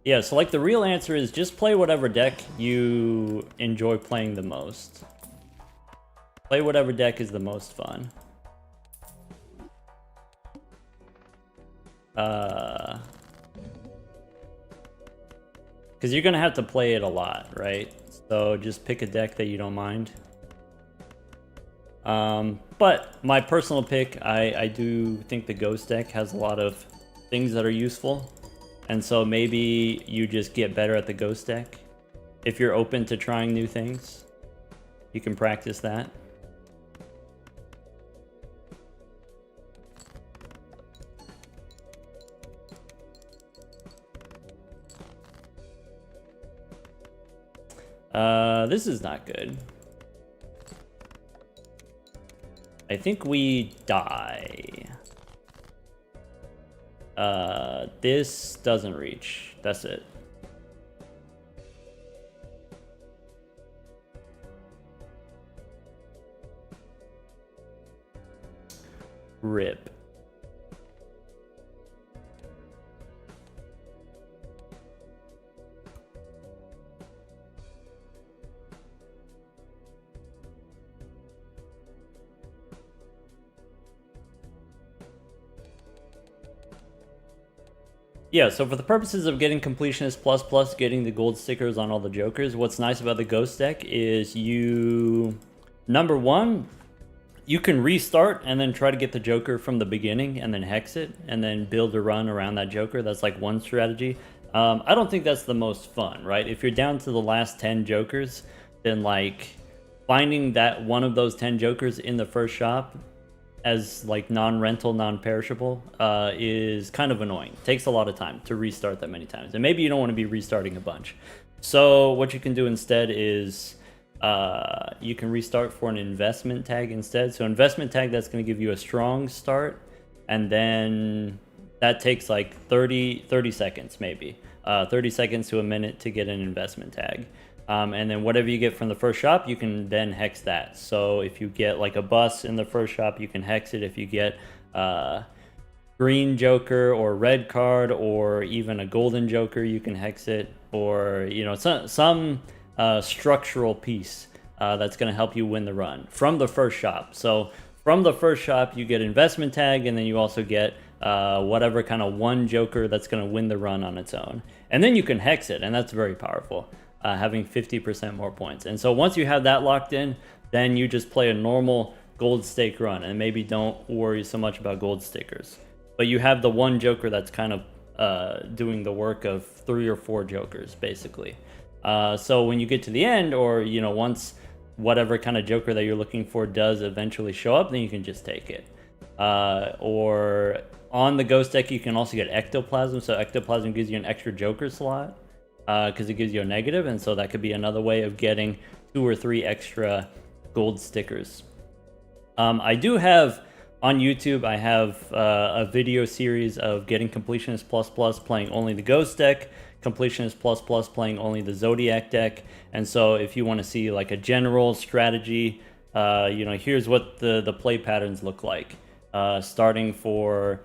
Yeah, so like the real answer is just play whatever deck you enjoy playing the most. Play whatever deck is the most fun. Because you're gonna have to play it a lot, right? So just pick a deck that you don't mind. But my personal pick, I do think the ghost deck has a lot of things that are useful. And so maybe you just get better at the ghost deck. If you're open to trying new things, you can practice that. This is not good. I think we die. This doesn't reach. That's it. Rip. Yeah, so for the purposes of getting completionist plus getting the gold stickers on all the jokers, what's nice about the ghost deck is you, number one, you can restart and then try to get the joker from the beginning and then hex it and then build a run around that joker. That's like one strategy. I don't think that's the most fun, right? If you're down to the last 10 jokers, then like finding that one of those 10 jokers in the first shop as like non-rental, non-perishable is kind of annoying. It takes a lot of time to restart that many times, and maybe you don't want to be restarting a bunch. So what you can do instead is you can restart for an investment tag instead. So investment tag, that's going to give you a strong start, and then that takes like 30 seconds maybe. 30 seconds to a minute to get an investment tag. And then whatever you get from the first shop, you can then hex that. So if you get like a bus in the first shop, you can hex it. If you get green joker or red card or even a golden joker, you can hex it. Or, you know, some structural piece that's going to help you win the run from the first shop. So from the first shop, you get investment tag, and then you also get whatever kind of one joker that's going to win the run on its own. And then you can hex it, and that's very powerful. Having 50% more points. And so once you have that locked in, then you just play a normal gold stake run and maybe don't worry so much about gold stickers. But you have the one joker that's kind of doing the work of 3 or 4 jokers, basically. So when you get to the end, or once whatever kind of Joker that you're looking for does eventually show up, then you can just take it. Or on the Ghost deck, you can also get Ectoplasm. So Ectoplasm gives you an extra Joker slot because it gives you a negative, and so that could be another way of getting 2 or 3 extra gold stickers. I do have on YouTube, I have a video series of getting Completionist Plus playing only the Ghost deck, Completionist Plus playing only the Zodiac deck. And so if you want to see like a general strategy, here's what the play patterns look like. Starting for,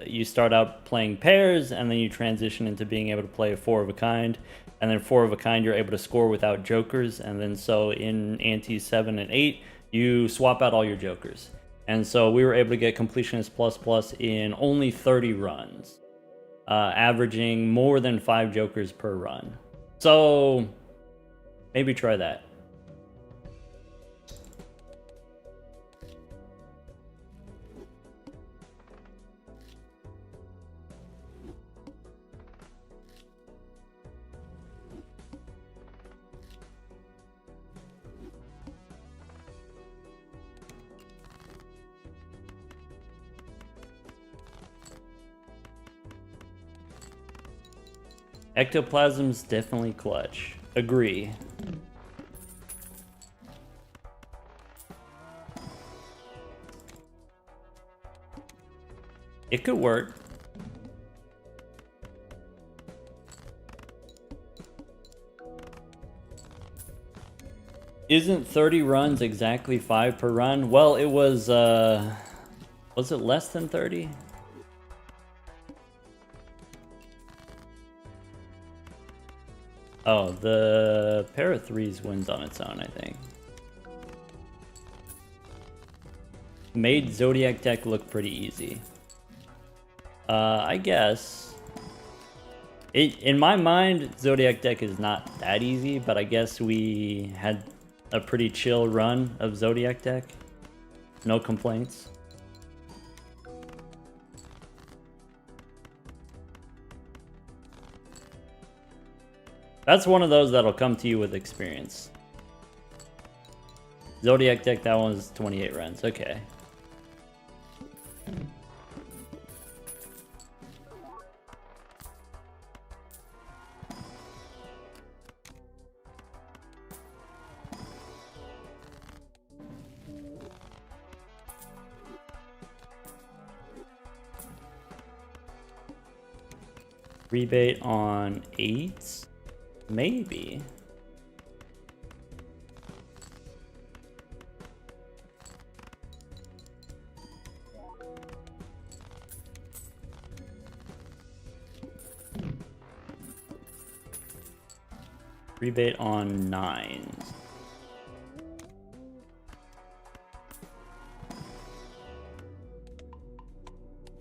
you start out playing pairs, and then you transition into being able to play a 4 of a kind. And then 4 of a kind, you're able to score without Jokers. And then so in ante 7 and 8, you swap out all your Jokers. And so we were able to get Completionist Plus in only 30 runs, averaging more than 5 Jokers per run. So maybe try that. Ectoplasm's definitely clutch. Agree. It could work. Isn't 30 runs exactly 5 per run? Well, it was it less than 30? Oh, the pair of 3s wins on its own, I think. Made Zodiac deck look pretty easy. I guess. In my mind, Zodiac deck is not that easy, but I guess we had a pretty chill run of Zodiac deck. No complaints. That's one of those that'll come to you with experience. Zodiac deck, that one was 28 runs. Okay. Rebate on 8s? Maybe. Rebate on 9s.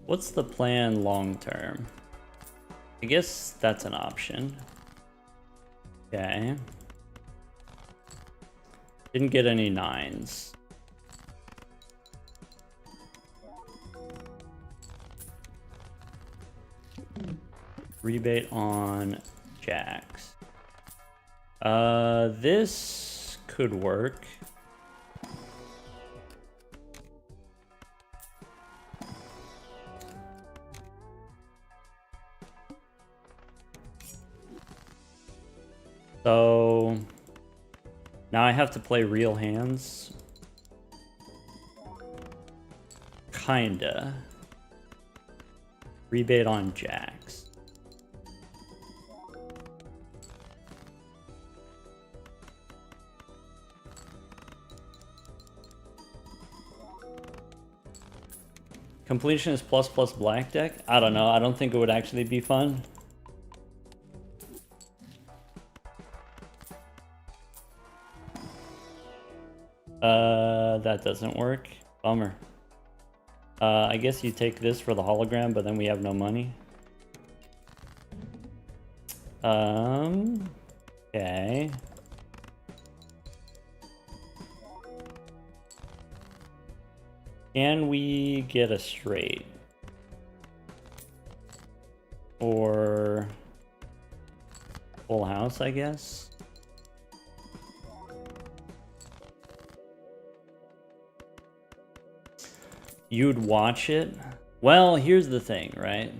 What's the plan long term? I guess that's an option. Okay. Didn't get any 9s. Rebate on jacks. This could work. So now I have to play real hands. Kinda. Rebate on jacks. Completionist plus black deck? I don't know. I don't think it would actually be fun. That doesn't work. Bummer. I guess you take this for the hologram, but then we have no money. Okay. Can we get a straight? Or full house? mouse, I guess. You'd watch it? Well, here's the thing, right?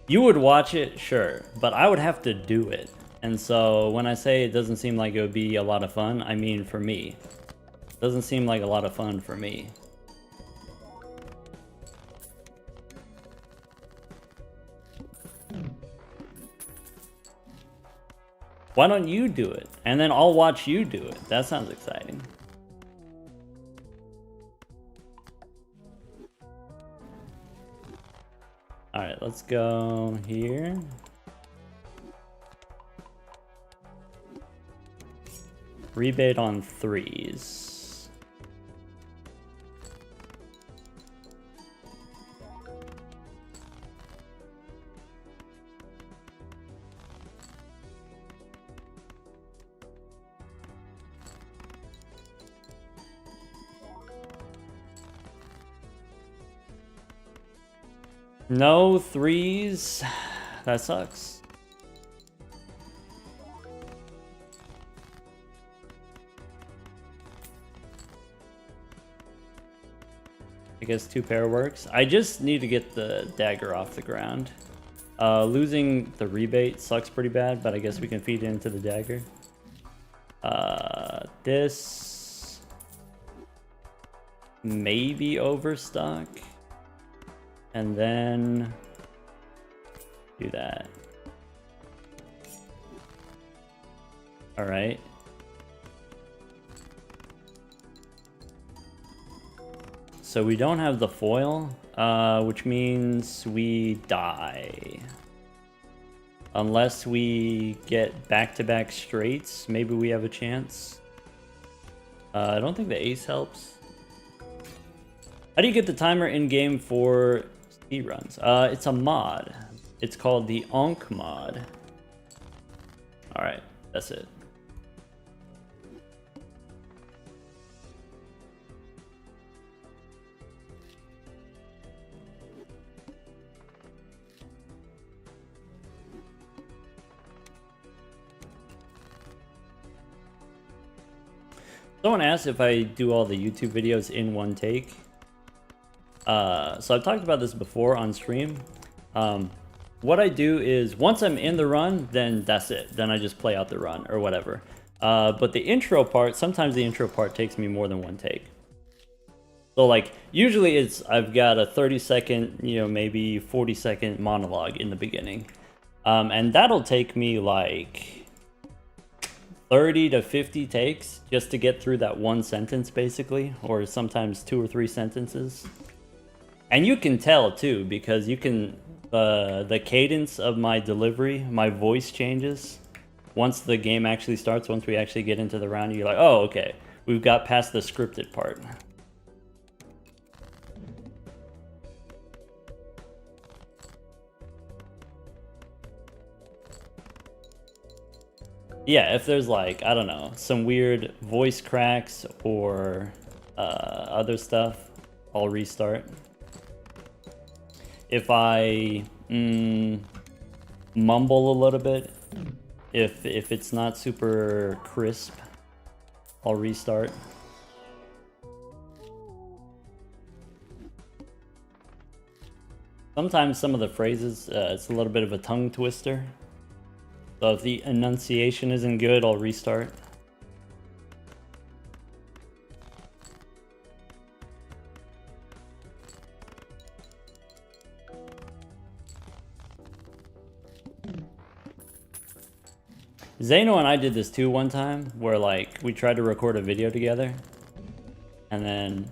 You would watch it, sure, but I would have to do it. And so when I say it doesn't seem like it would be a lot of fun, I mean for me. It doesn't seem like a lot of fun for me. Why don't you do it? And then I'll watch you do it. That sounds exciting. All right, let's go here. Rebate on 3s. No 3s. That sucks. I guess 2 pair works. I just need to get the dagger off the ground. Losing the rebate sucks pretty bad, but I guess we can feed it into the dagger. This maybe overstock. And then do that. All right. So we don't have the foil, which means we die. Unless we get back-to-back straights, maybe we have a chance. I don't think the ace helps. How do you get the timer in-game for speedruns? It's a mod. It's called the Onk mod. Alright, that's it. Someone asked if I do all the YouTube videos in one take. So I've talked about this before on stream. What I do is once I'm in the run, then that's it. Then I just play out the run or whatever. But the intro part, sometimes the intro part takes me more than one take. So like usually I've got a 30-second, maybe 40-second monologue in the beginning. And that'll take me like 30 to 50 takes just to get through that one sentence basically, or sometimes 2 or 3 sentences. And you can tell too, because you can, the cadence of my delivery, my voice changes. Once the game actually starts, once we actually get into the round, you're like, oh, okay, we've got past the scripted part. Yeah, if there's like, I don't know, some weird voice cracks or other stuff, I'll restart. If I mumble a little bit, if it's not super crisp, I'll restart. Sometimes some of the phrases, it's a little bit of a tongue twister. So if the enunciation isn't good, I'll restart. Zeno and I did this too one time, where like we tried to record a video together, and then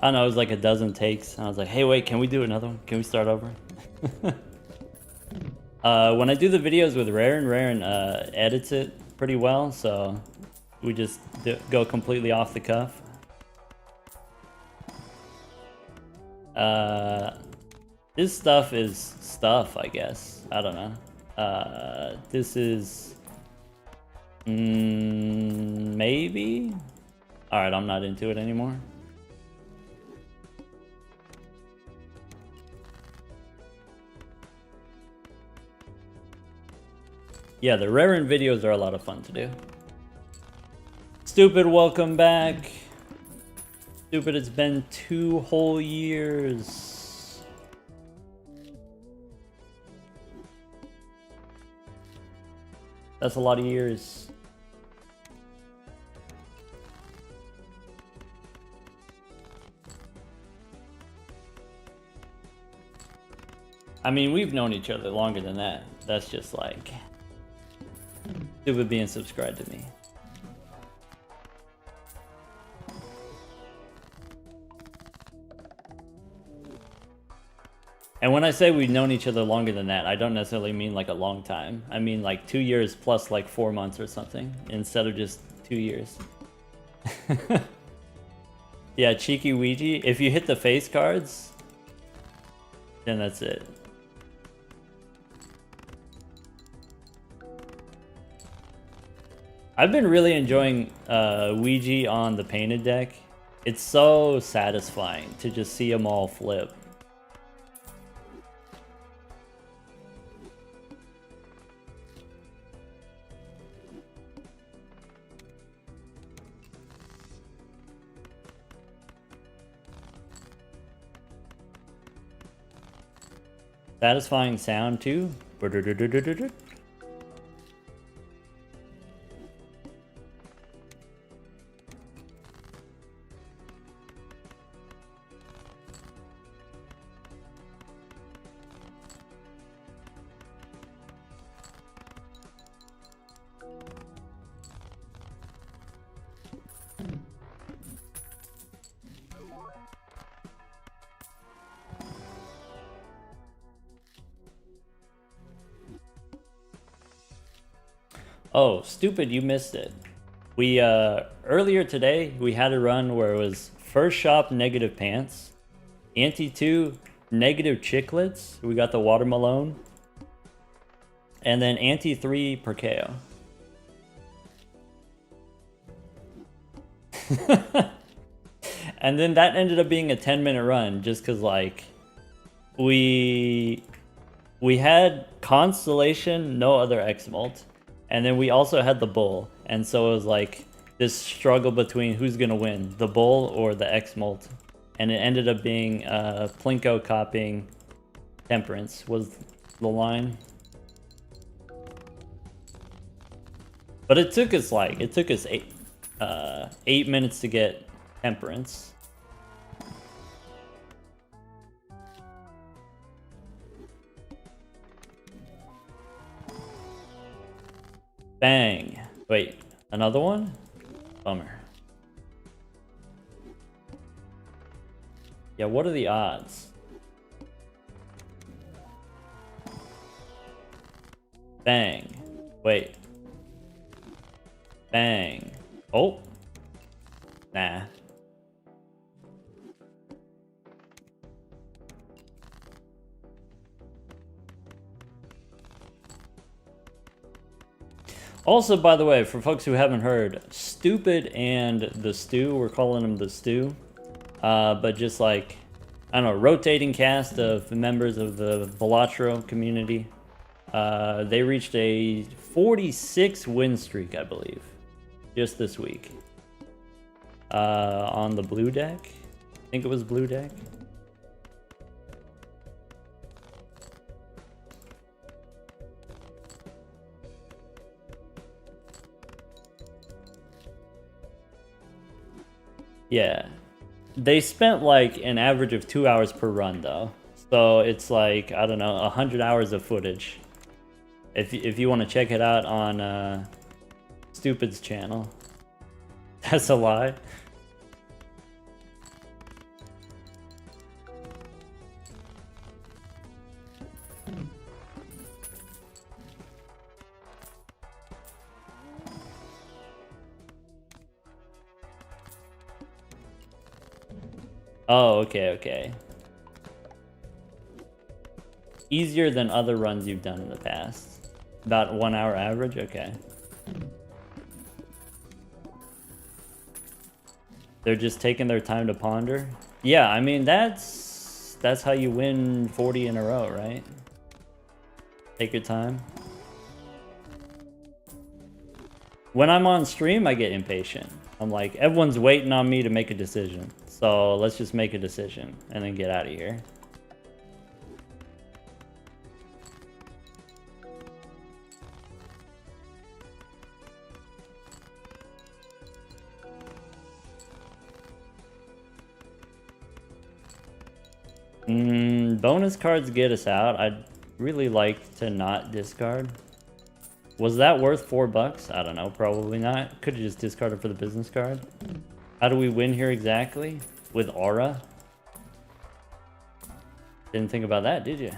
I don't know, it was like a dozen takes, and I was like, hey wait, can we do another one? Can we start over? When I do the videos with Raren edits it pretty well, so we just go completely off the cuff. This stuff is stuff, I guess. I don't know. This is maybe? Alright, I'm not into it anymore. Yeah, the Raren videos are a lot of fun to do. Stupid, welcome back. Stupid, it's been 2 whole years. That's a lot of years. I mean, we've known each other longer than that. That's just like Stupid being subscribed to me. And when I say we've known each other longer than that, I don't necessarily mean like a long time. I mean like 2 years plus like 4 months or something, instead of just 2 years. Yeah, cheeky Ouija. If you hit the face cards, then that's it. I've been really enjoying Ouija on the painted deck. It's so satisfying to just see them all flip. Satisfying sound too. Oh, stupid, you missed it. We, earlier today, we had a run where it was first shop negative pants, ante 2 negative chiclets, we got the watermelon, and then ante 3 perkeo. And then that ended up being a 10-minute run just because, like, we had Constellation, no other X-Molt. And then we also had the bull, and so it was like this struggle between who's gonna win, the bull or the X-Molt. And it ended up being Plinko copying Temperance was the line. But it took us like, 8 minutes to get Temperance. Bang. Wait, another one? Bummer. Yeah, what are the odds? Bang. Wait. Bang. Oh. Nah. Also, by the way, for folks who haven't heard, Stupid and the Stew, we're calling him the Stew, but just like, I don't know, rotating cast of members of the Velatro community. They reached a 46 win streak, I believe, just this week. On the blue deck? I think it was blue deck. Yeah, they spent like an average of 2 hours per run though, so it's like, I don't know, 100 hours of footage. If you want to check it out on Stupid's channel. That's a lie. Oh, okay, okay. Easier than other runs you've done in the past. About 1 hour average? Okay. They're just taking their time to ponder? Yeah, I mean, that's how you win 40 in a row, right? Take your time. When I'm on stream, I get impatient. I'm like, everyone's waiting on me to make a decision. So let's just make a decision and then get out of here. Bonus cards get us out. I'd really like to not discard. Was that worth $4? I don't know. Probably not. Could have just discarded for the business card. How do we win here exactly? With Aura? Didn't think about that, did you?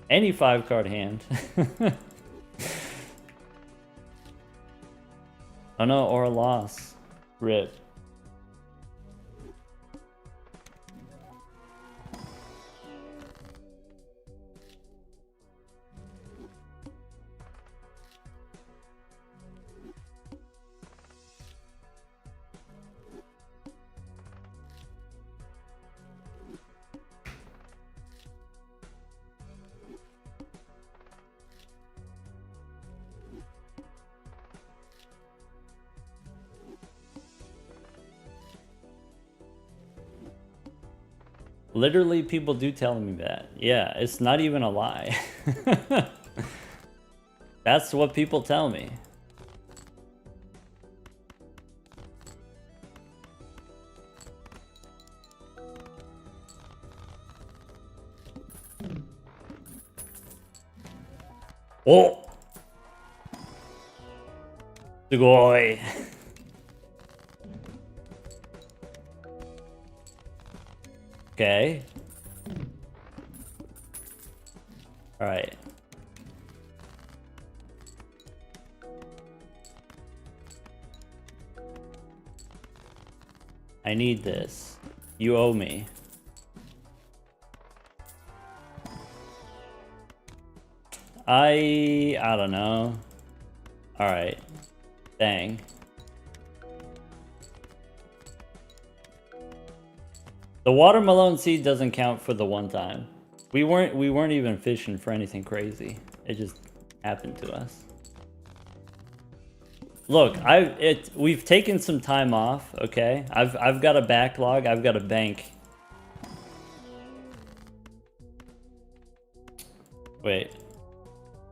Any 5-card hand. Oh no, Aura loss. Rip. Literally, people do tell me that. Yeah, it's not even a lie. That's what people tell me. Oh! Sugoi. Okay. All right. I need this. You owe me. I don't know. All right. Dang. The watermelon seed doesn't count for the one time. We weren't even fishing for anything crazy. It just happened to us. Look, we've taken some time off, okay? I've got a backlog, I've got a bank. Wait.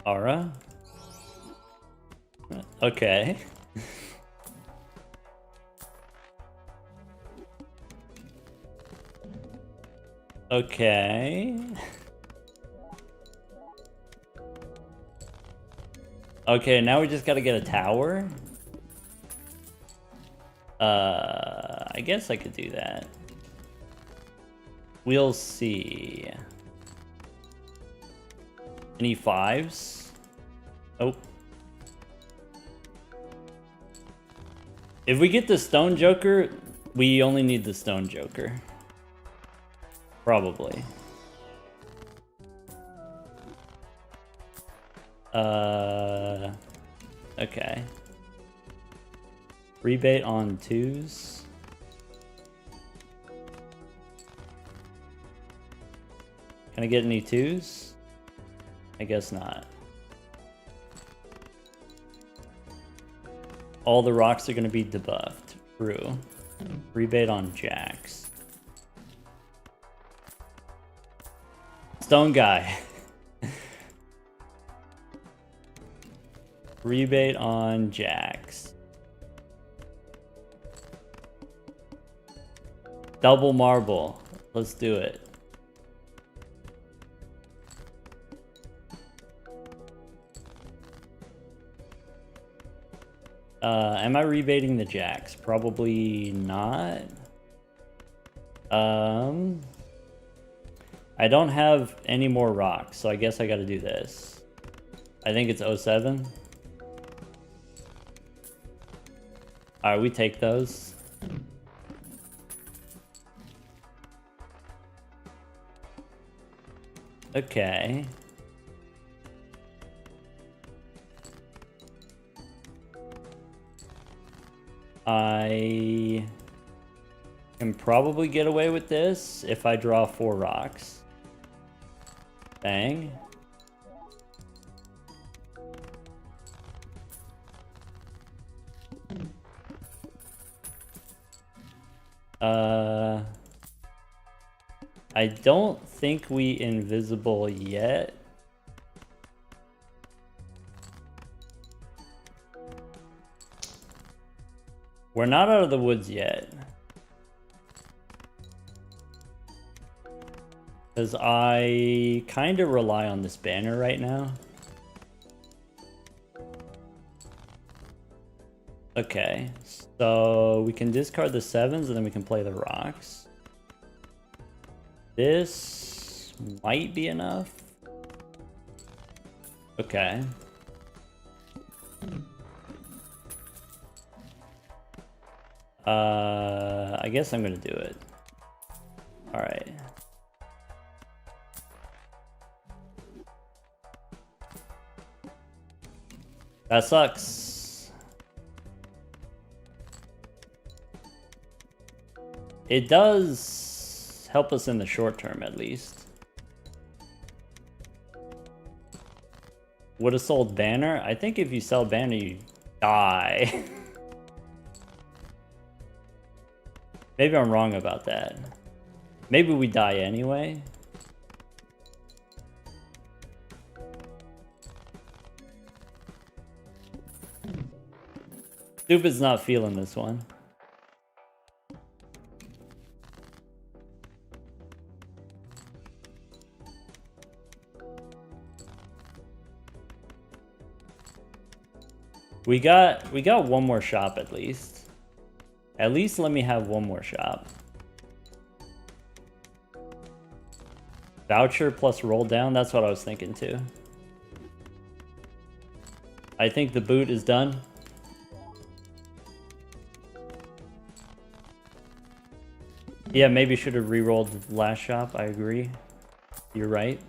Aura? Okay. Okay. Okay, now we just gotta get a tower. I guess I could do that. We'll see. Any 5s? Oh. If we get the Stone Joker, we only need the Stone Joker. Probably. Okay. Rebate on 2s. Can I get any 2s? I guess not. All the rocks are going to be debuffed. True. Rebate on jacks. Stone guy. Rebate on jacks. Double marble. Let's do it. Am I rebating the jacks? Probably not. I don't have any more rocks, so I guess I gotta do this. I think it's 07. Alright, we take those. Okay. I can probably get away with this if I draw 4 rocks. Bang. I don't think we invisible yet. We're not out of the woods yet. Because I kind of rely on this banner right now. Okay, so we can discard the 7s and then we can play the rocks. This might be enough. Okay. I guess I'm gonna do it. All right. That sucks. It does help us in the short term, at least. Would have sold banner? I think if you sell banner, you die. Maybe I'm wrong about that. Maybe we die anyway. Stupid's not feeling this one. We got one more shop at least. At least let me have one more shop. Voucher plus roll down, that's what I was thinking too. I think the boot is done. Yeah, maybe should have re-rolled the last shop, I agree. You're right.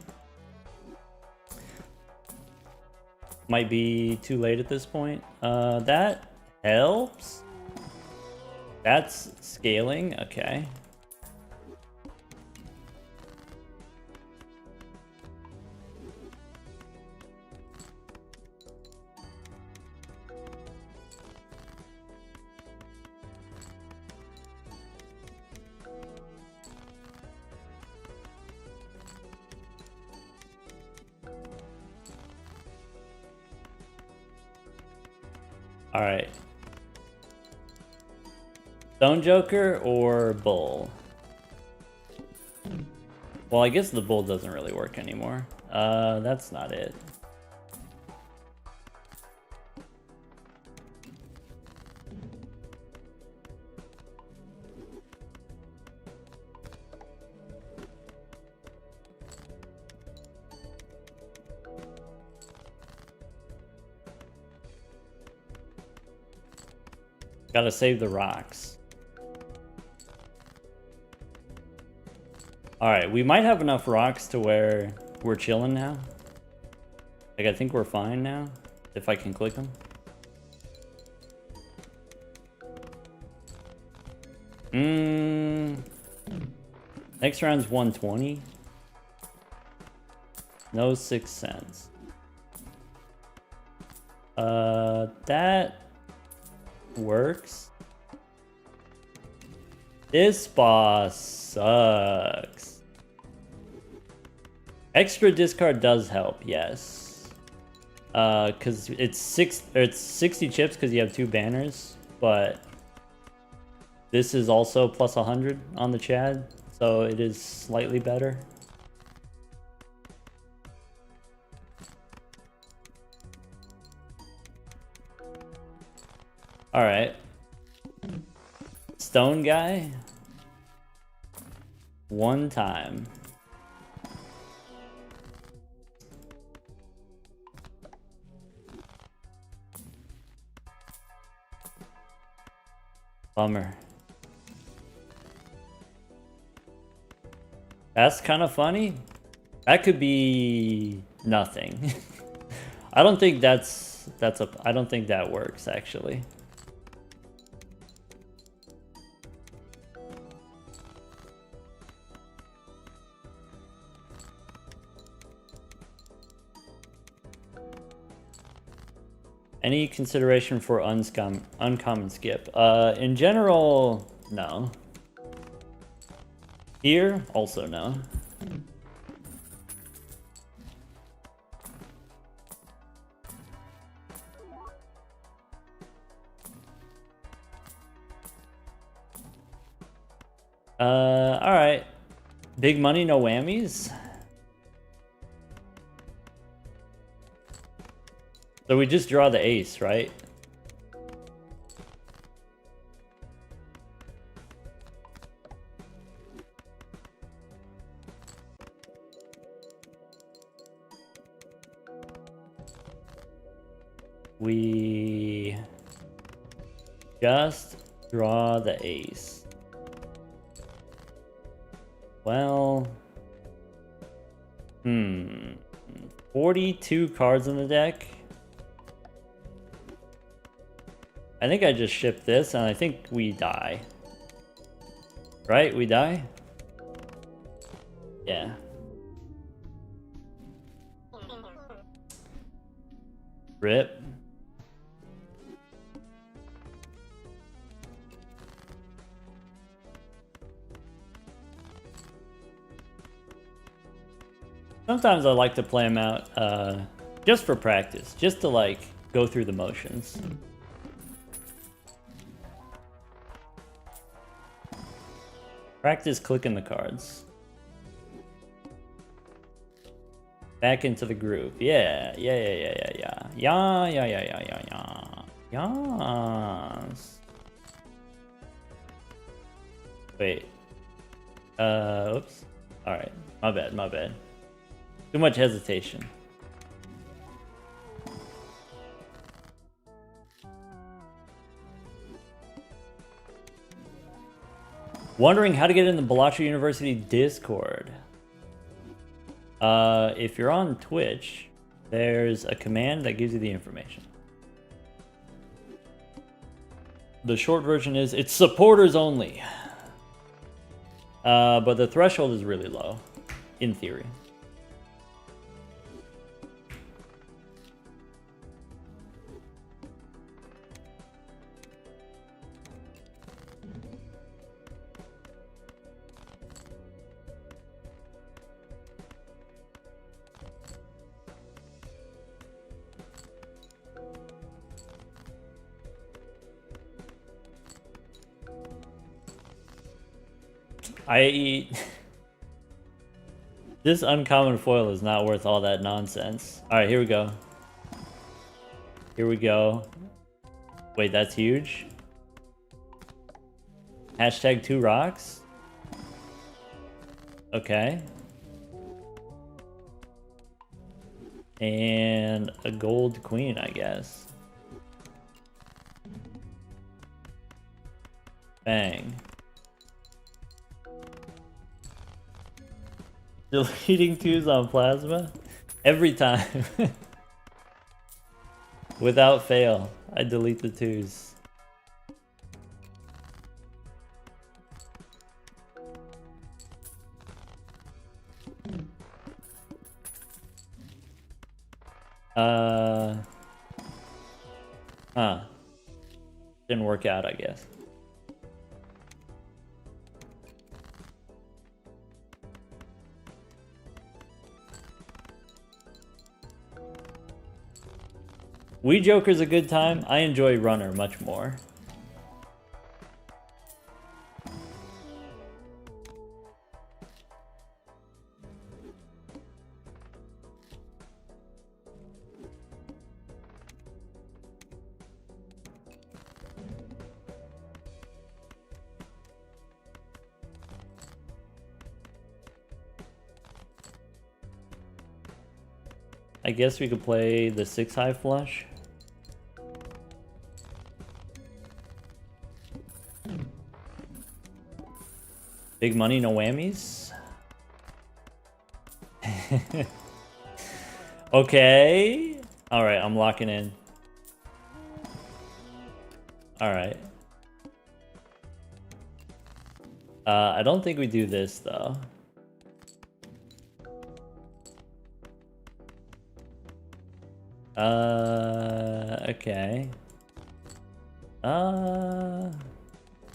Might be too late at this point. That helps. That's scaling, okay. All right. Stone Joker or Bull? Well, I guess the Bull doesn't really work anymore. That's not it. Gotta save the rocks. Alright, we might have enough rocks to where we're chilling now. Like, I think we're fine now, if I can click them. Next round's 120. No 6 cents. That works. This boss sucks. Extra discard does help, yes. Cause it's 60 chips because you have 2 banners, but this is also plus 100 on the Chad, so it is slightly better. All right. Stone guy. One time. Bummer. That's kind of funny. That could be nothing. I don't think I don't think that works actually. Any consideration for uncommon skip? In general, no. Here, also no. Alright. Big money, no whammies. So we just draw the ace, right? We just draw the ace. Well, 42 cards in the deck. I think I just shipped this, and I think we die. Right? We die? Yeah. Rip. Sometimes I like to play them out just for practice, just to like go through the motions. Practice clicking the cards. Back into the groove. Yeah. Yes. Wait. Oops. Alright. My bad. Too much hesitation. Wondering how to get in the Bellaccio University Discord. If you're on Twitch, there's a command that gives you the information. The short version is it's supporters only. But the threshold is really low, in theory. This uncommon foil is not worth all that nonsense. Alright, here we go. Wait, that's huge? Hashtag 2 rocks? Okay. And a gold queen, I guess. Bang. Deleting 2s on plasma? Every time. Without fail, I delete the 2s. Didn't work out, I guess. Wii Joker's a good time. I enjoy Runner much more. I guess we could play the 6 high flush. Big money, no whammies. Okay. Alright, I'm locking in. Alright. I don't think we do this though. Okay.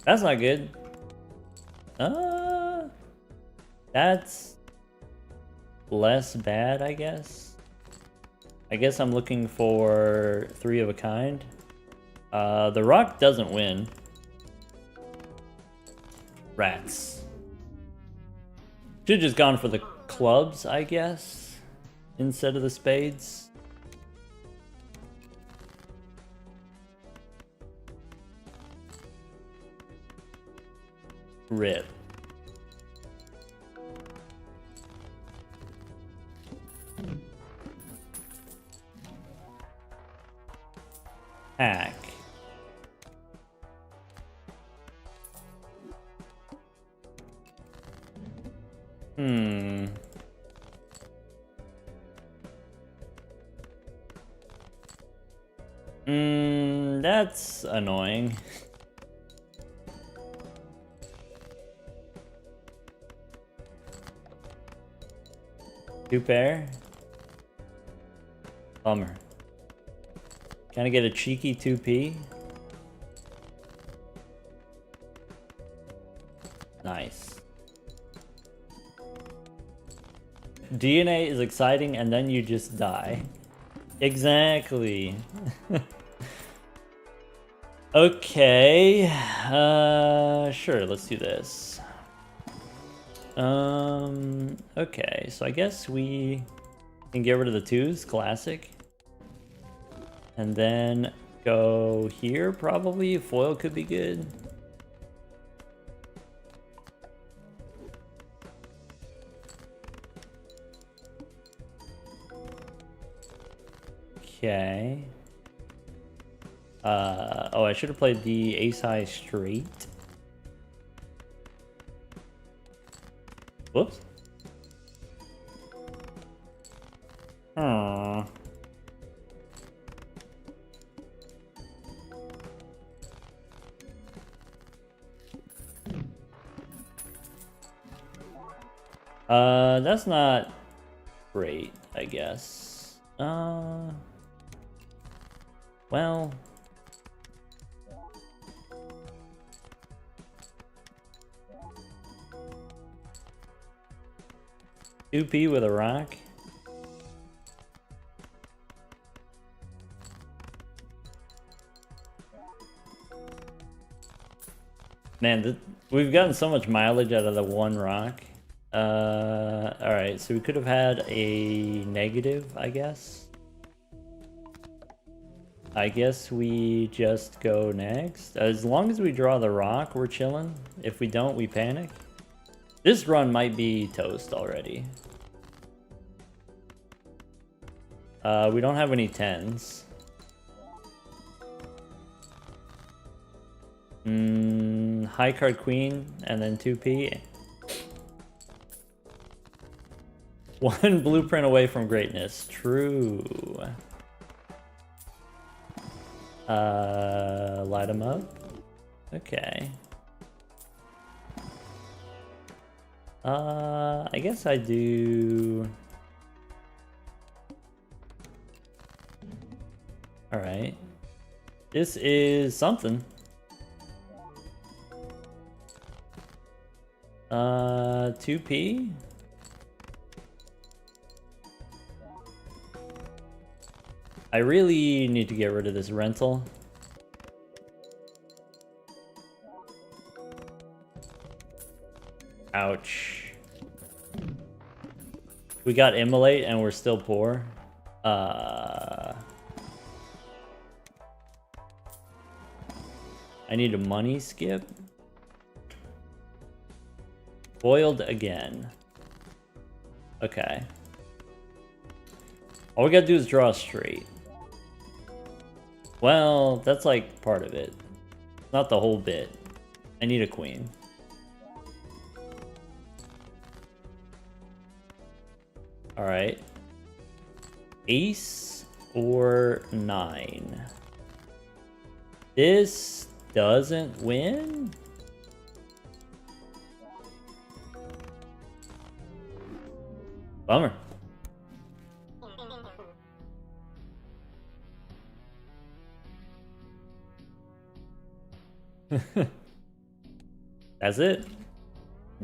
That's not good. That's less bad, I guess. I guess I'm looking for 3 of a kind. The rock doesn't win. Rats. Should've just gone for the clubs, I guess, instead of the spades. Rip. Hack. That's annoying. Two pair? Bummer. Can I get a cheeky 2p? Nice. DNA is exciting and then you just die. Exactly. Okay. Sure, let's do this. Okay, so I guess we can get rid of the 2s, classic. And then go here, probably. Foil could be good. Okay. Oh, I should have played the ace high straight. Whoops. That's not great, I guess. Well... 2p with a rock. Man, we've gotten so much mileage out of the 1 rock. Alright, so we could have had a negative, I guess. I guess we just go next. As long as we draw the rock, we're chilling. If we don't, we panic. This run might be toast already. We don't have any 10s. High card queen, and then 2p. 1 blueprint away from greatness. True. Light them up. Okay. I guess I do... Alright. This is something. 2p? I really need to get rid of this rental. Ouch. We got immolate and we're still poor. I need a money skip. Boiled again. Okay. All we gotta do is draw a straight. Well, that's like part of it. Not the whole bit. I need a queen. Alright. Ace or 9? This doesn't win? Bummer. That's it.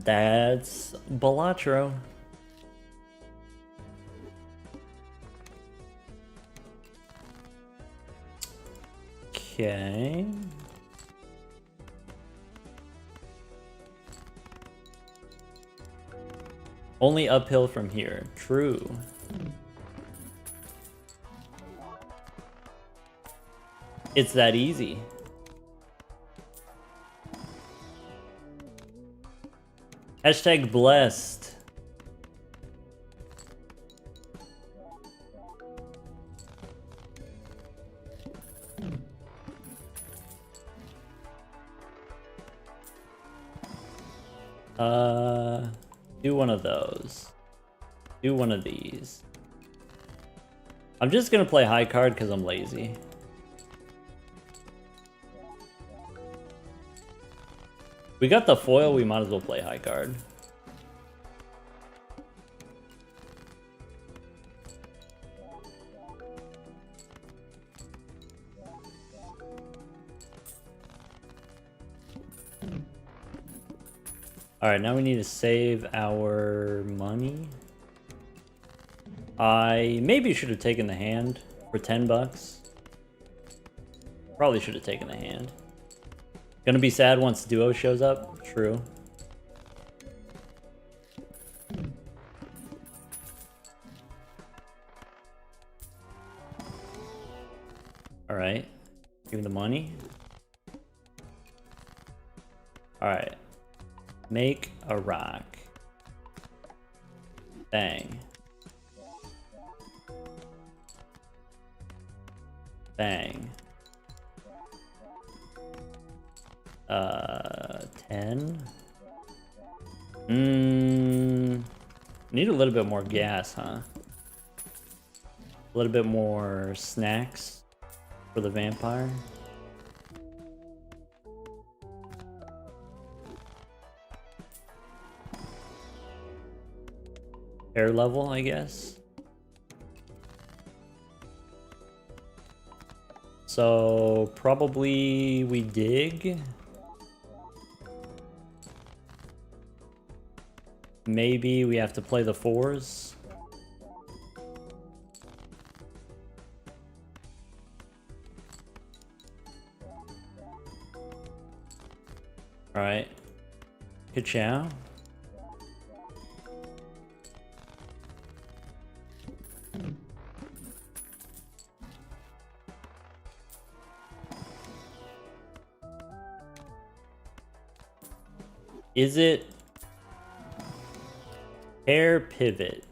That's Balatro. Okay. Only uphill from here. True. It's that easy. Hashtag blessed. Do one of those. Do one of these. I'm just gonna play high card because I'm lazy. We got the foil, we might as well play high card. Alright, now we need to save our money. I maybe should have taken the hand for 10 bucks. Probably should have taken the hand. Gonna be sad once duo shows up. True. Alright. Give me the money. Alright. Make a rock. Bang. Bang. 10. Need a little bit more gas, huh? A little bit more snacks for the vampire. Air level, I guess. So probably we dig. Maybe we have to play the 4s. All right. Ka-chow. Is it air pivot?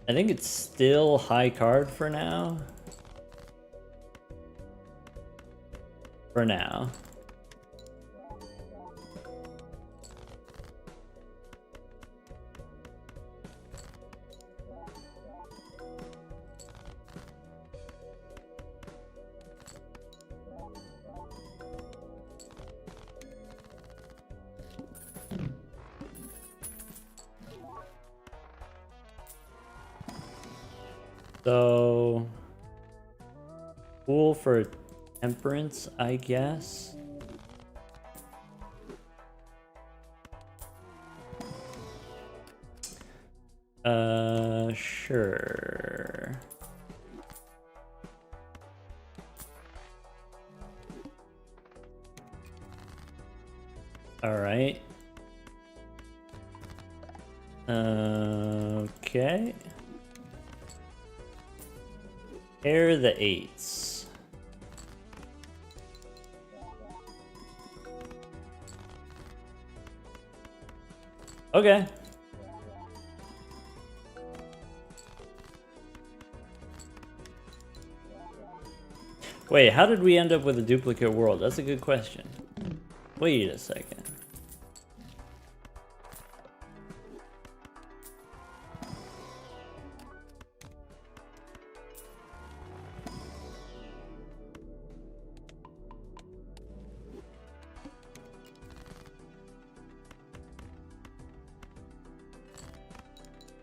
I think it's still high card for now. For now. So, cool for temperance, I guess. Sure. All right. Okay. Air the 8s. Okay. Wait, how did we end up with a duplicate world? That's a good question. Wait a second.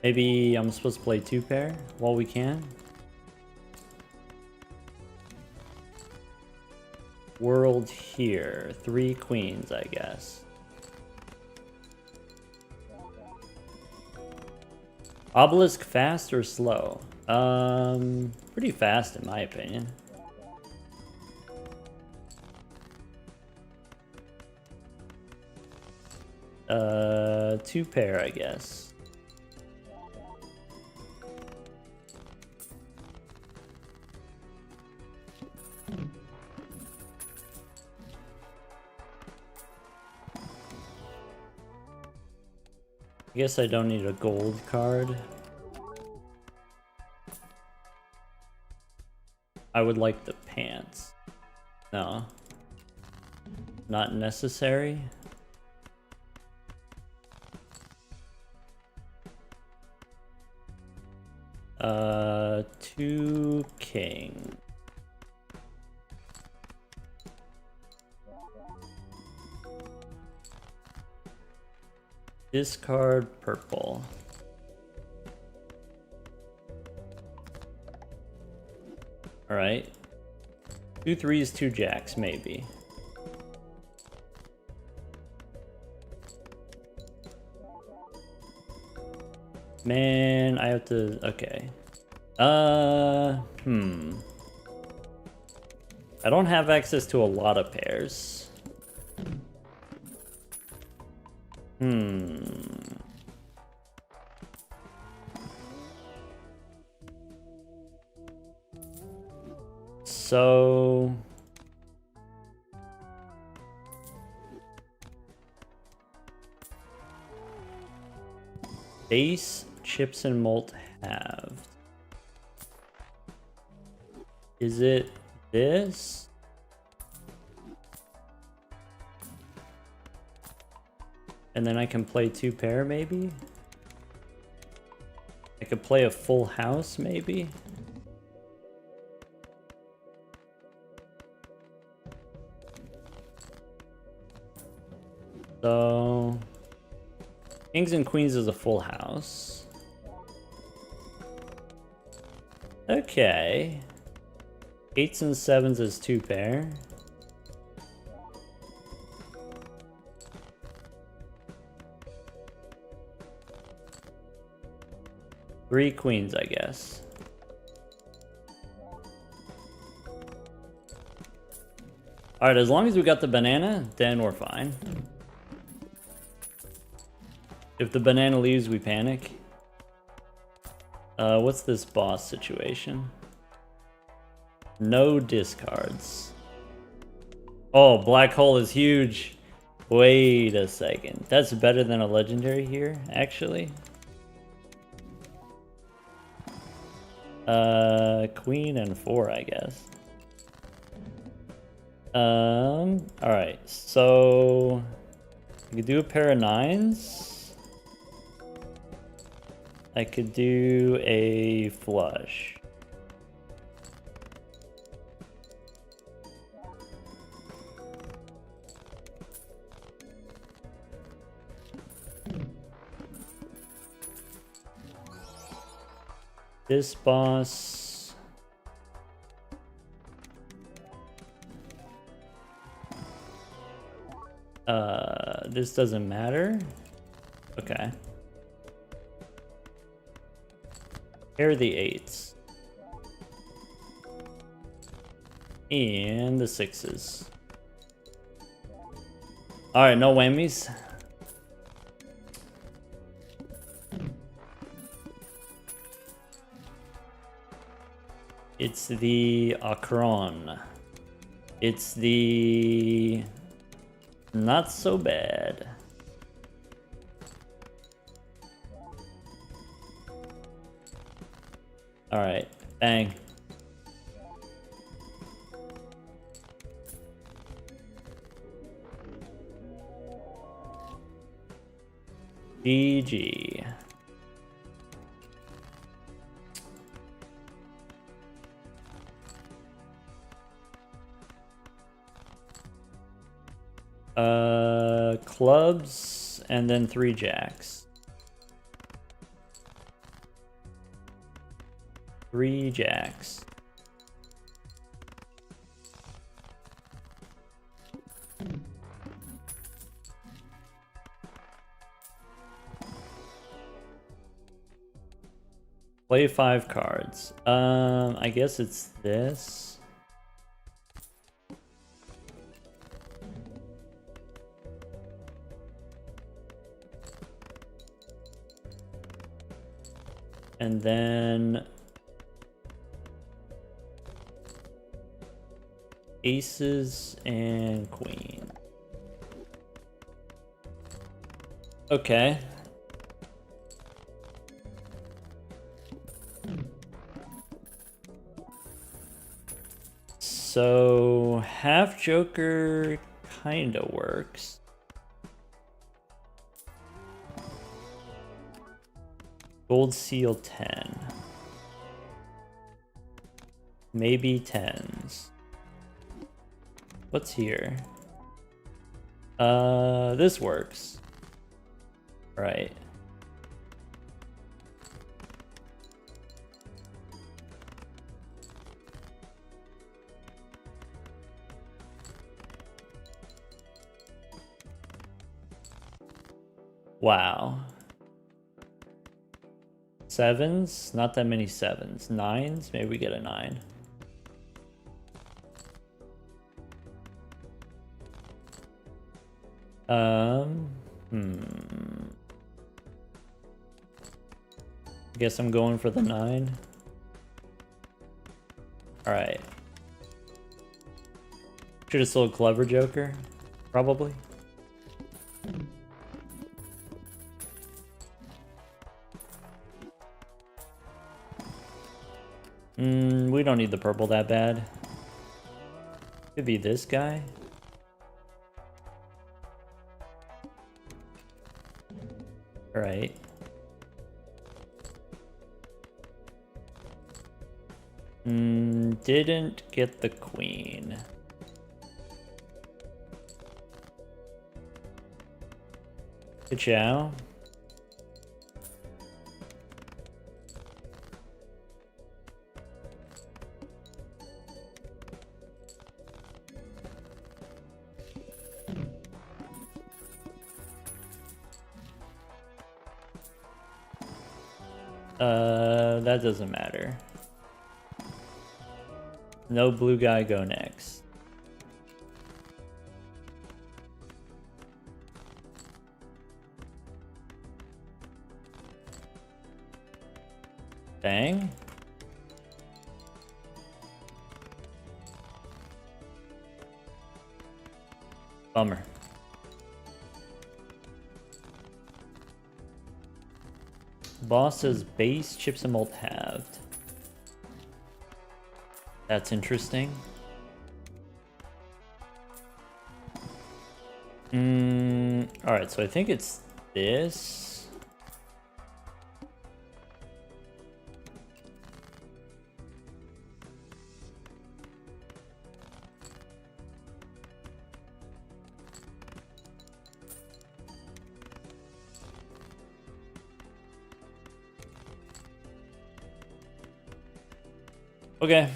Maybe I'm supposed to play 2 pair while we can. World here. 3 queens, I guess. Obelisk fast or slow? Pretty fast in my opinion. Two pair, I guess. I guess I don't need a gold card. I would like the pants. No. Not necessary. Two king. Discard purple. Alright. 2 threes, 2 jacks, maybe. Man, I have to... Okay. I don't have access to a lot of pairs. So... Base, chips, and malt halved. Is it this? And then I can play 2 pair, maybe? I could play a full house, maybe? So... Kings and queens is a full house. Okay. 8s and 7s is 2 pair. Three queens, I guess. Alright, as long as we got the banana, then we're fine. If the banana leaves, we panic. What's this boss situation? No discards. Oh, black hole is huge. Wait a second. That's better than a legendary here, actually. Queen and 4, I guess. Alright, so... We could do a pair of 9s. I could do a flush. This boss... this doesn't matter? Okay. Here are the 8s. And the 6s. Alright, no whammies. It's the Akron. It's the... Not so bad. Alright, bang. GG. Clubs, and then 3 jacks. 3 jacks. Play 5 cards. I guess it's this. And then aces and queen. Okay. So half joker kinda works. Gold seal 10. Maybe 10s. What's here? This works. Right. Wow. 7s? Not that many 7s. 9s? Maybe we get a 9. I guess I'm going for the 9. Alright. Should have sold Clever Joker, probably. We don't need the purple that bad. Could be this guy. Alright. Didn't get the queen. Good chow. That doesn't matter. No blue guy, go next. Bang. Bummer. Boss says base, chips and malt halved. That's interesting. Alright, so I think it's this. Okay.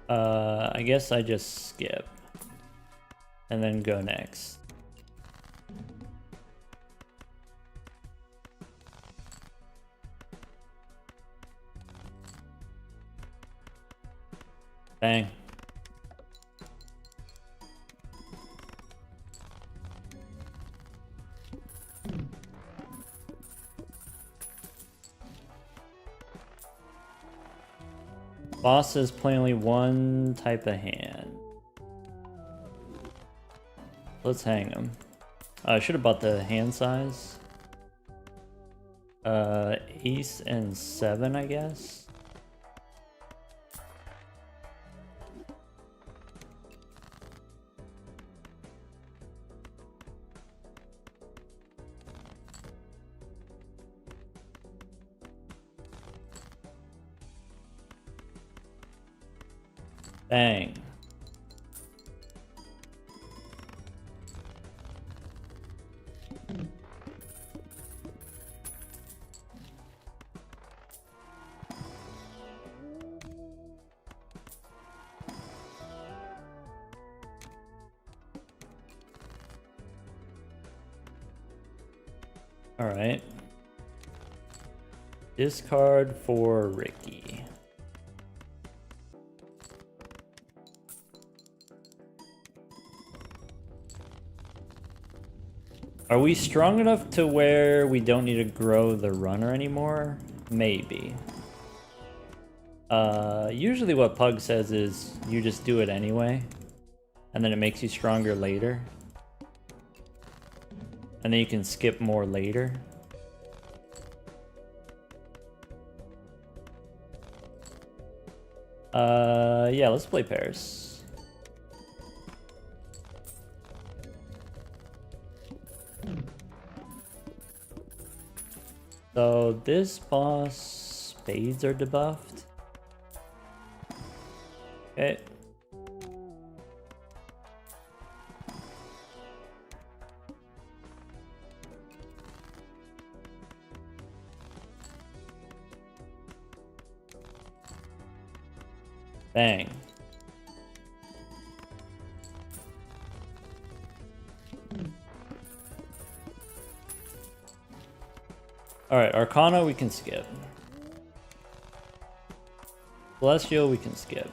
I guess I just skip and then go next. Bang. Bosses play only one type of hand. Let's hang them. I should have bought the hand size. Ace and 7, I guess. Bang. All right. Discard for Ricky. Are we strong enough to where we don't need to grow the runner anymore? Maybe. Usually what Pug says is you just do it anyway, and then it makes you stronger later. And then you can skip more later. Yeah, let's play pairs. So this boss, spades are debuffed. Okay. Bang. Alright, Arcana we can skip. Celestial we can skip.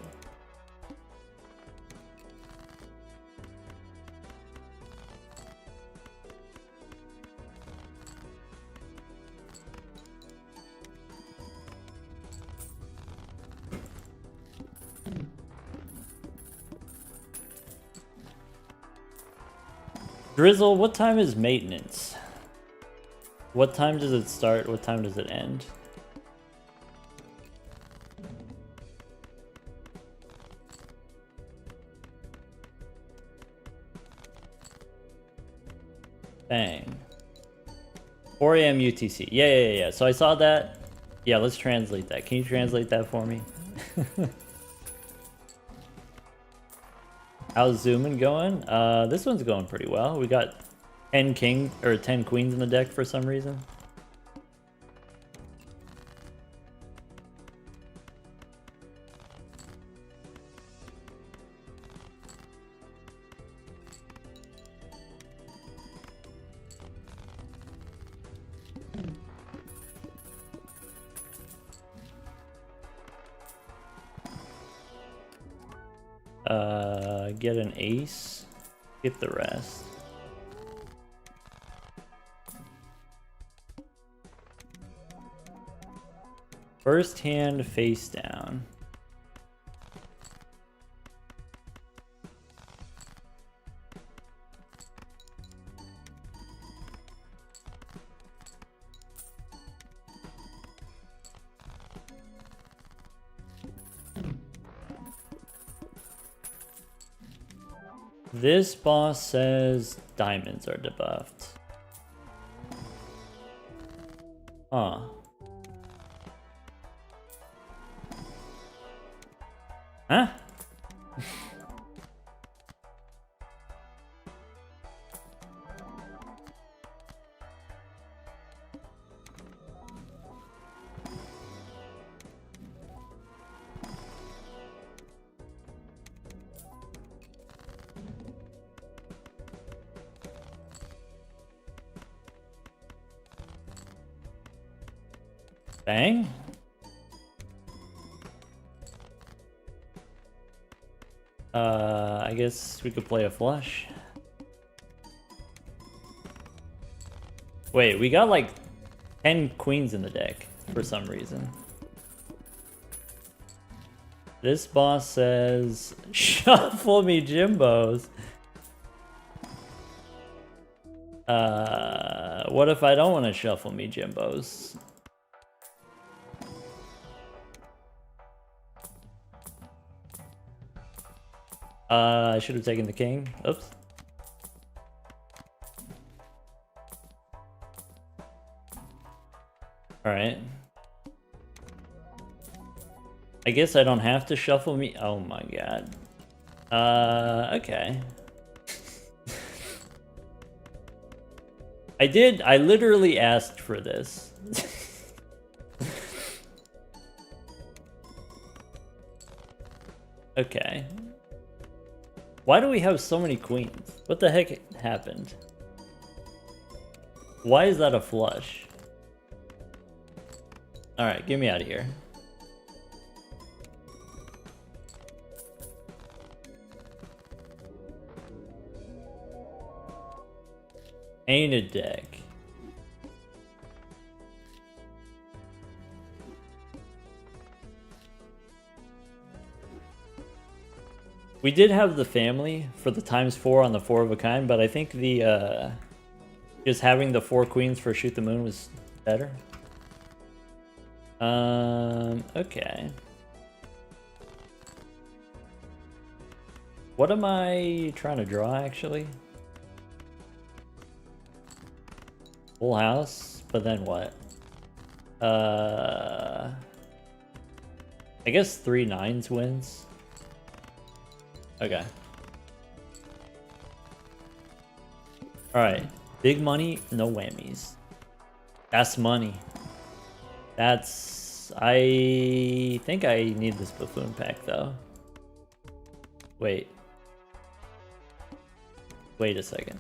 Drizzle, what time is maintenance? What time does it start? What time does it end? Bang. 4 a.m. UTC. Yeah. So I saw that. Yeah, let's translate that. Can you translate that for me? How's zooming going? This one's going pretty well. We got 10 king or 10 queens in the deck for some reason. Get an ace, get the rest. First hand face down. This boss says diamonds are debuffed. Huh. Huh? Bang. I guess we could play a flush. Wait, we got like 10 queens in the deck for some reason. This boss says, shuffle me Jimbos. What if I don't want to shuffle me Jimbos? I should have taken the king. Oops. All right. I guess I don't have to shuffle me. Oh my god. Okay. I literally asked for this. Okay. Why do we have so many queens? What the heck happened? Why is that a flush? Alright, get me out of here. Ain't a deck. We did have the family for the ×4 on the 4 of a kind, but I think the just having the 4 queens for Shoot the Moon was better. Okay. What am I trying to draw actually? Full house, but then what? I guess 3 9s wins. Okay. Alright. Big money, no whammies. That's money. That's... I think I need this buffoon pack though. Wait. Wait a second.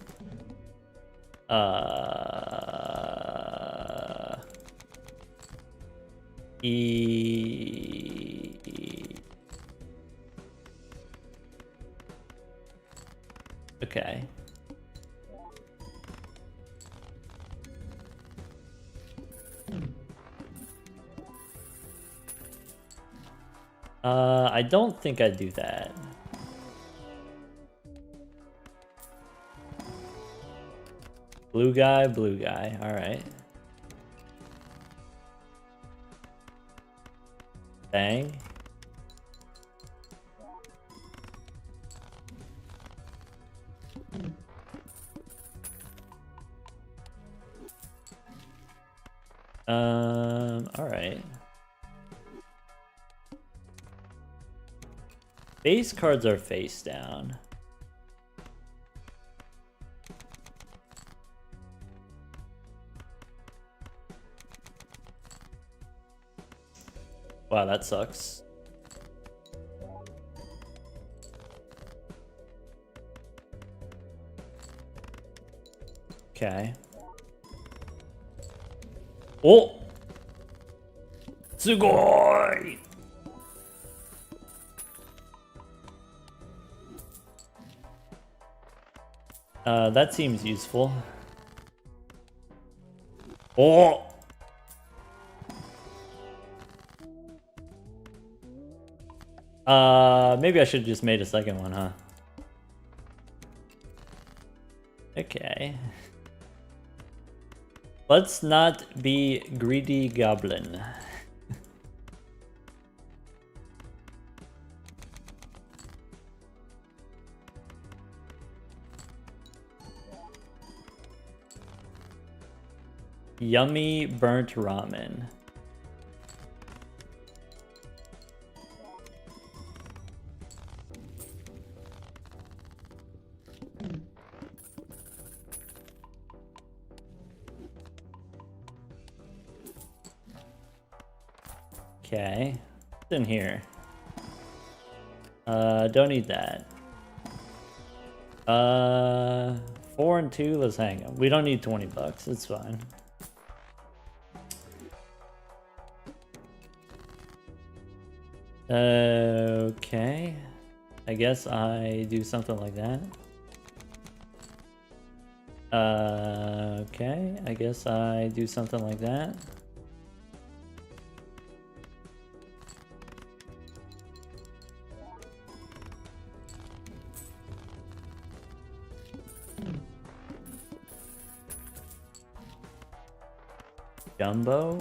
Okay. I don't think I'd do that. Blue guy, alright. Bang. Alright. Base cards are face down. Wow, that sucks. Okay. Oh! Sugoi! That seems useful. Oh! Maybe I should have just made a second one, huh? Okay. Let's not be greedy goblin. Yummy burnt ramen. Okay, what's in here? Don't need that. 4 and 2, let's hang them. We don't need 20 bucks, it's fine. Okay, I guess I do something like that. Okay, I guess I do something like that. Jumbo?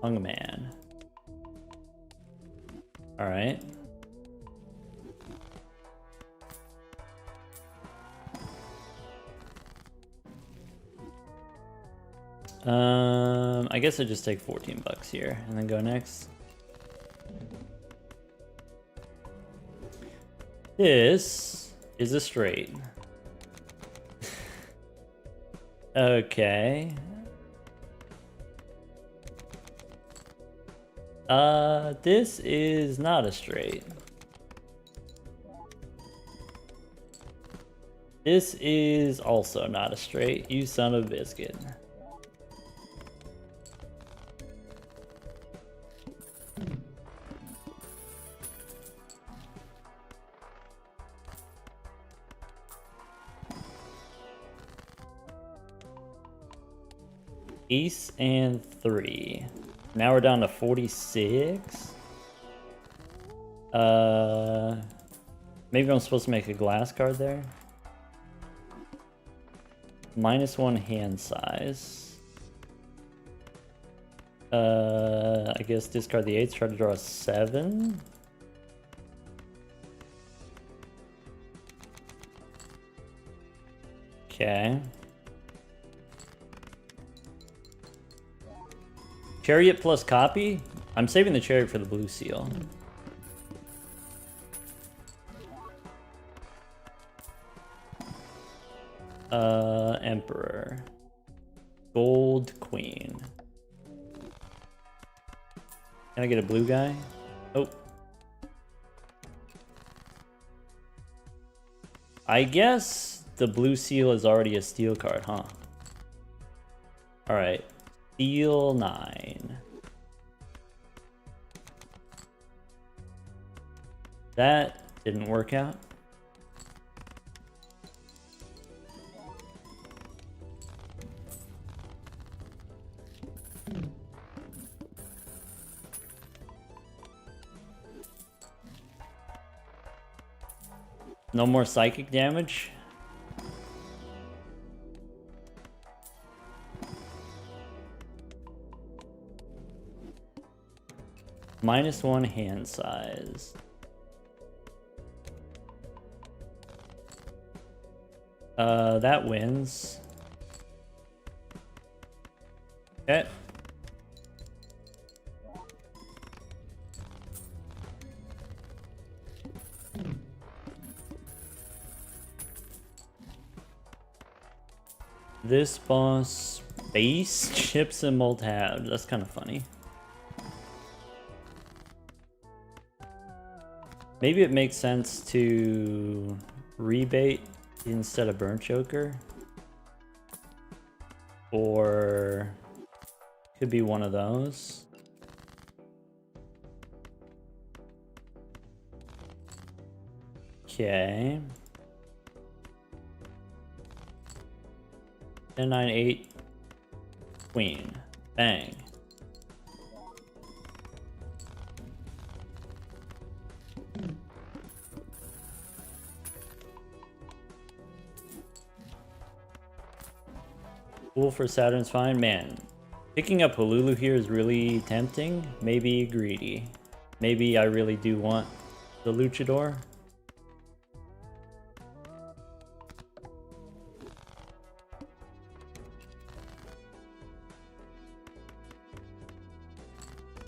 Hungman. Alright. I guess I just take 14 bucks here and then go next. This is a straight. Okay. This is not a straight. This is also not a straight, you son of a biscuit. Ace and 3. Now we're down to 46. Maybe I'm supposed to make a glass card there. -1 hand size. I guess discard the 8s, try to draw a 7. Okay. Chariot plus copy? I'm saving the chariot for the blue seal. Emperor. Gold queen. Can I get a blue guy? Oh. I guess the blue seal is already a steel card, huh? Alright. Steel 9. That didn't work out. No more psychic damage. -1 hand size. That wins. Okay. This boss base chips and multi-tab. That's kind of funny. Maybe it makes sense to rebate instead of burnt choker. Or could be one of those. Okay. 10, 9, 8, queen. Bang. Cool for Saturn's fine. Man, picking up Hululu here is really tempting. Maybe greedy. Maybe I really do want the Luchador.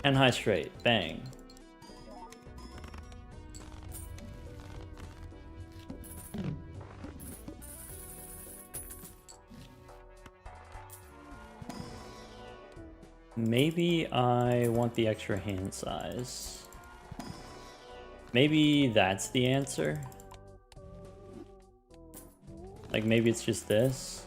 And high straight. Bang. Maybe I want the extra hand size. Maybe that's the answer. Like maybe it's just this.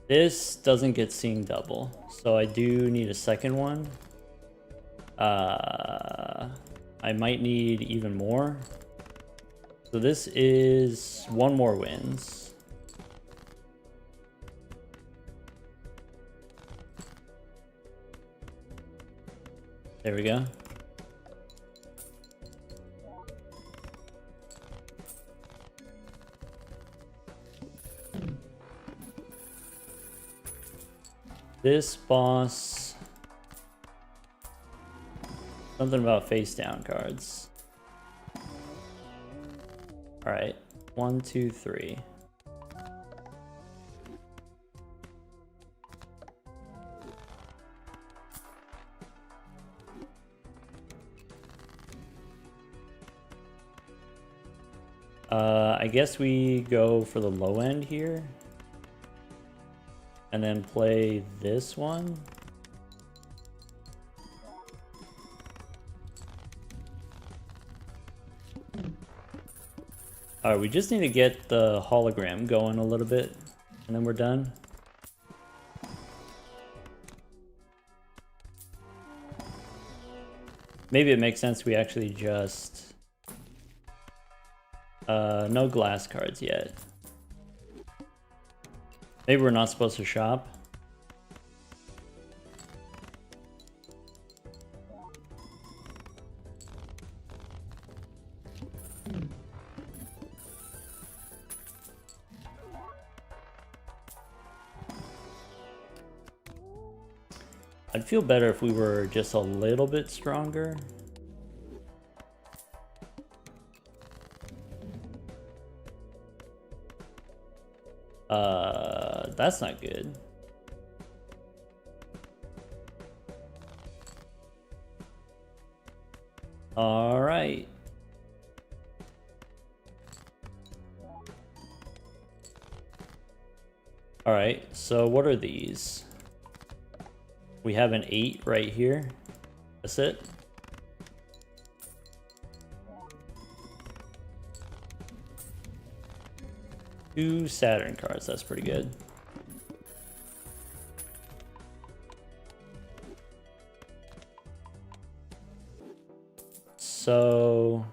This doesn't get seen double, so I do need a second one. I might need even more. So this is one more wins. There we go. This boss Something about face down cards. Alright. 1, 2, 3. I guess we go for the low end here. And then play this one. Alright, we just need to get the hologram going a little bit, and then we're done. Maybe it makes sense we actually just... no glass cards yet. Maybe we're not supposed to shop. I'd feel better if we were just a little bit stronger. That's not good. All right. All right, so what are these? We have an 8 right here. That's it. Two Saturn cards, that's pretty good. So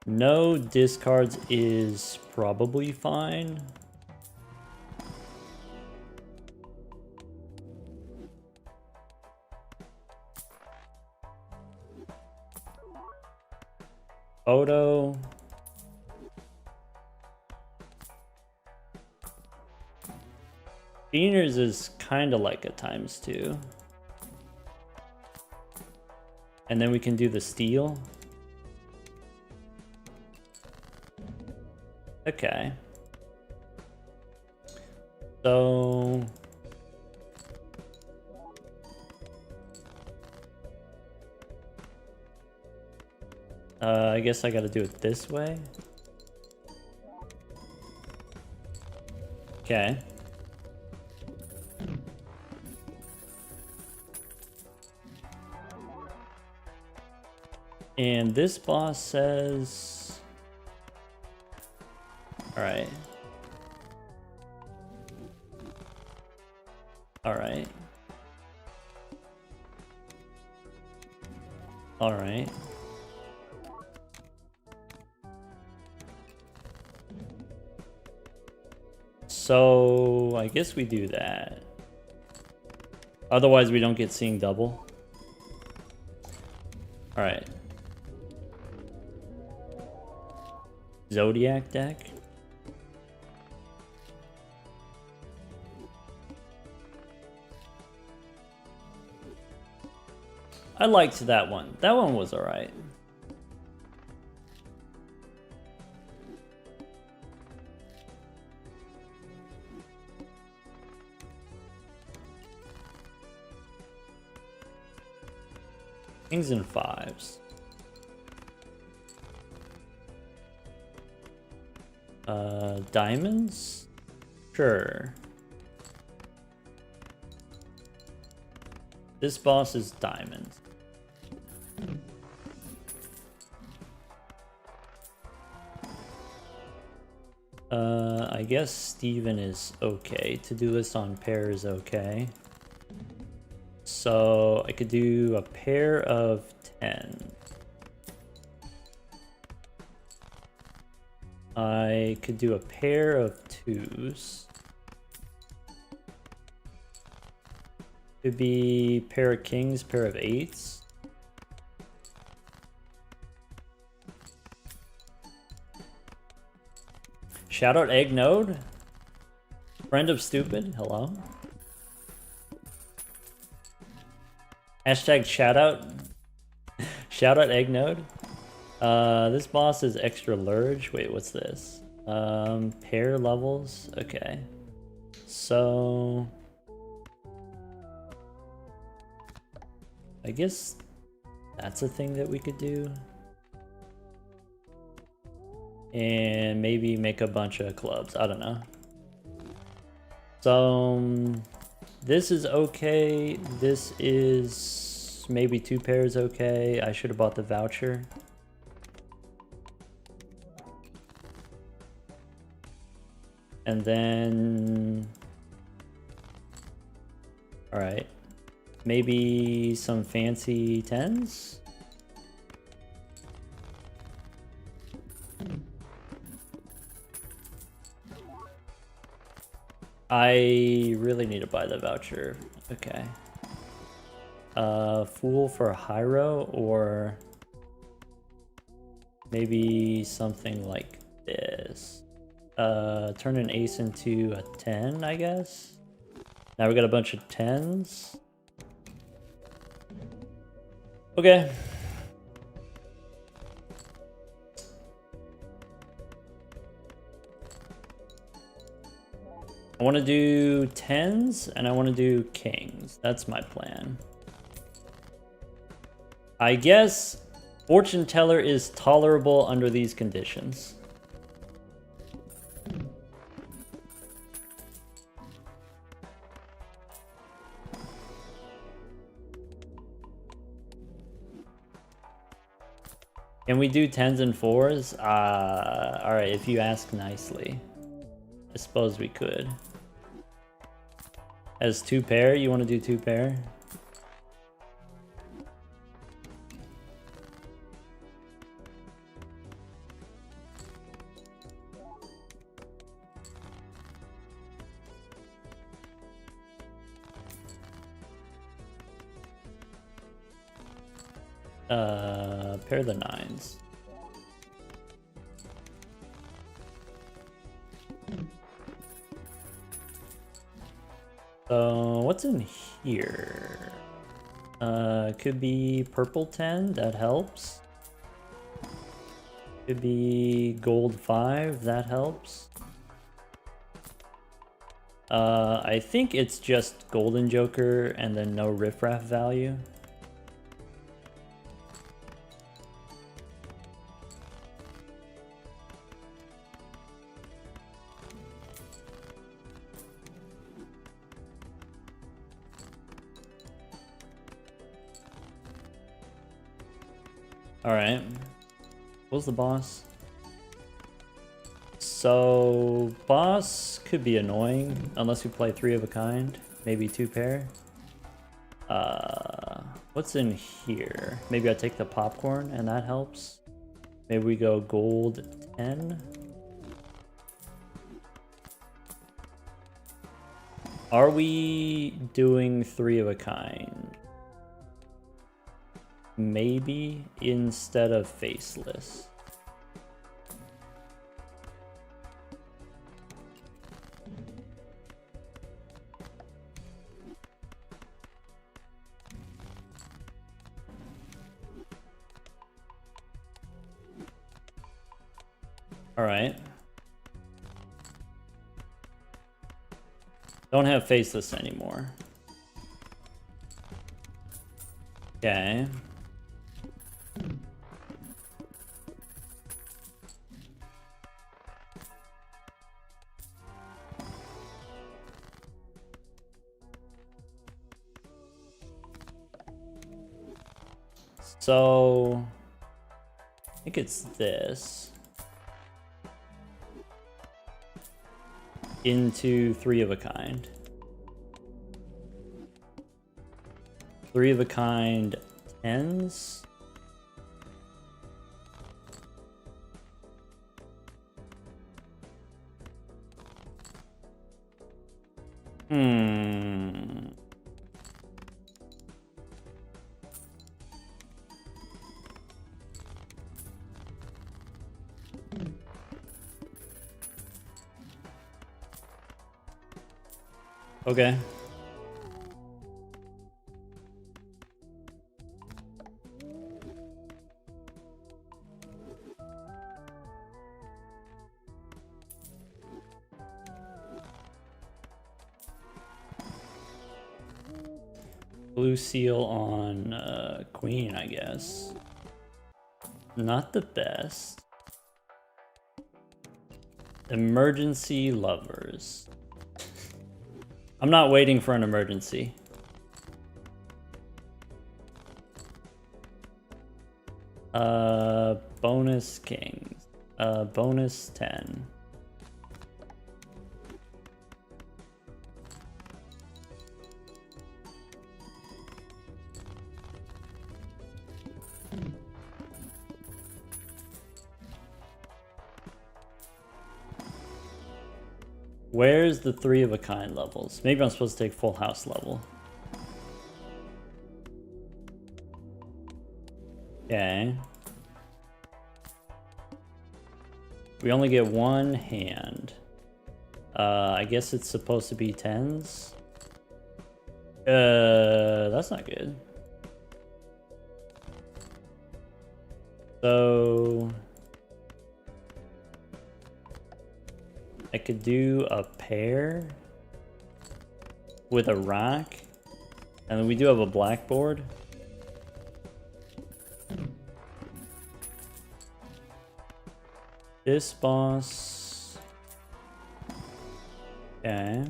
no discards is probably fine. Photo. Beaners is kind of like a ×2. And then we can do the steel. Okay. So... I guess I gotta do it this way. Okay. And this boss says... Alright. Alright. Alright. So I guess we do that. Otherwise we don't get seeing double. Alright. Zodiac deck. I liked that one. That one was alright. Kings and 5s. Diamonds? Sure. This boss is diamonds. I guess Steven is okay. To do this on pair is okay. So I could do a pair of 10. I could do a pair of 2s. Could be pair of kings, pair of 8s. Shout out Egg Node. Friend of Stupid, hello. Hashtag shout out. Shout out Eggnode. This boss is extra large. Wait, what's this? Pair levels. Okay. So I guess that's a thing that we could do. And maybe make a bunch of clubs. I don't know. So this is okay. This is maybe 2 pairs okay. I should have bought the voucher. And then, all right, maybe some fancy 10s. I really need to buy the voucher. Okay. Fool for Hyro, or maybe something like this. Turn an ace into a 10, I guess. Now we got a bunch of 10s. Okay. I want to do 10s and I want to do kings. That's my plan. I guess fortune teller is tolerable under these conditions. Can we do 10s and 4s? Alright, if you ask nicely. I suppose we could. As 2 pair, you want to do 2 pair? Pair the 9s. So what's in here? Could be purple 10, that helps. Could be gold 5, that helps. I think it's just golden joker and then no riffraff value. Alright. What was the boss? So, boss could be annoying unless we play 3 of a kind. Maybe 2 pair. What's in here? Maybe I take the popcorn and that helps. Maybe we go gold 10. Are we doing 3 of a kind? Maybe instead of faceless. All right. Don't have faceless anymore. Okay. So, I think it's this. Into 3 of a kind. 3 of a kind 10s. Okay. Blue seal on queen, I guess. Not the best. Emergency lovers. I'm not waiting for an emergency. Bonus kings. Bonus 10. Where's the 3 of a kind levels? Maybe I'm supposed to take full house level. Okay. We only get one hand. I guess it's supposed to be 10s. That's not good. So I could do a pair with a rock, and then we do have a blackboard. This boss. Okay.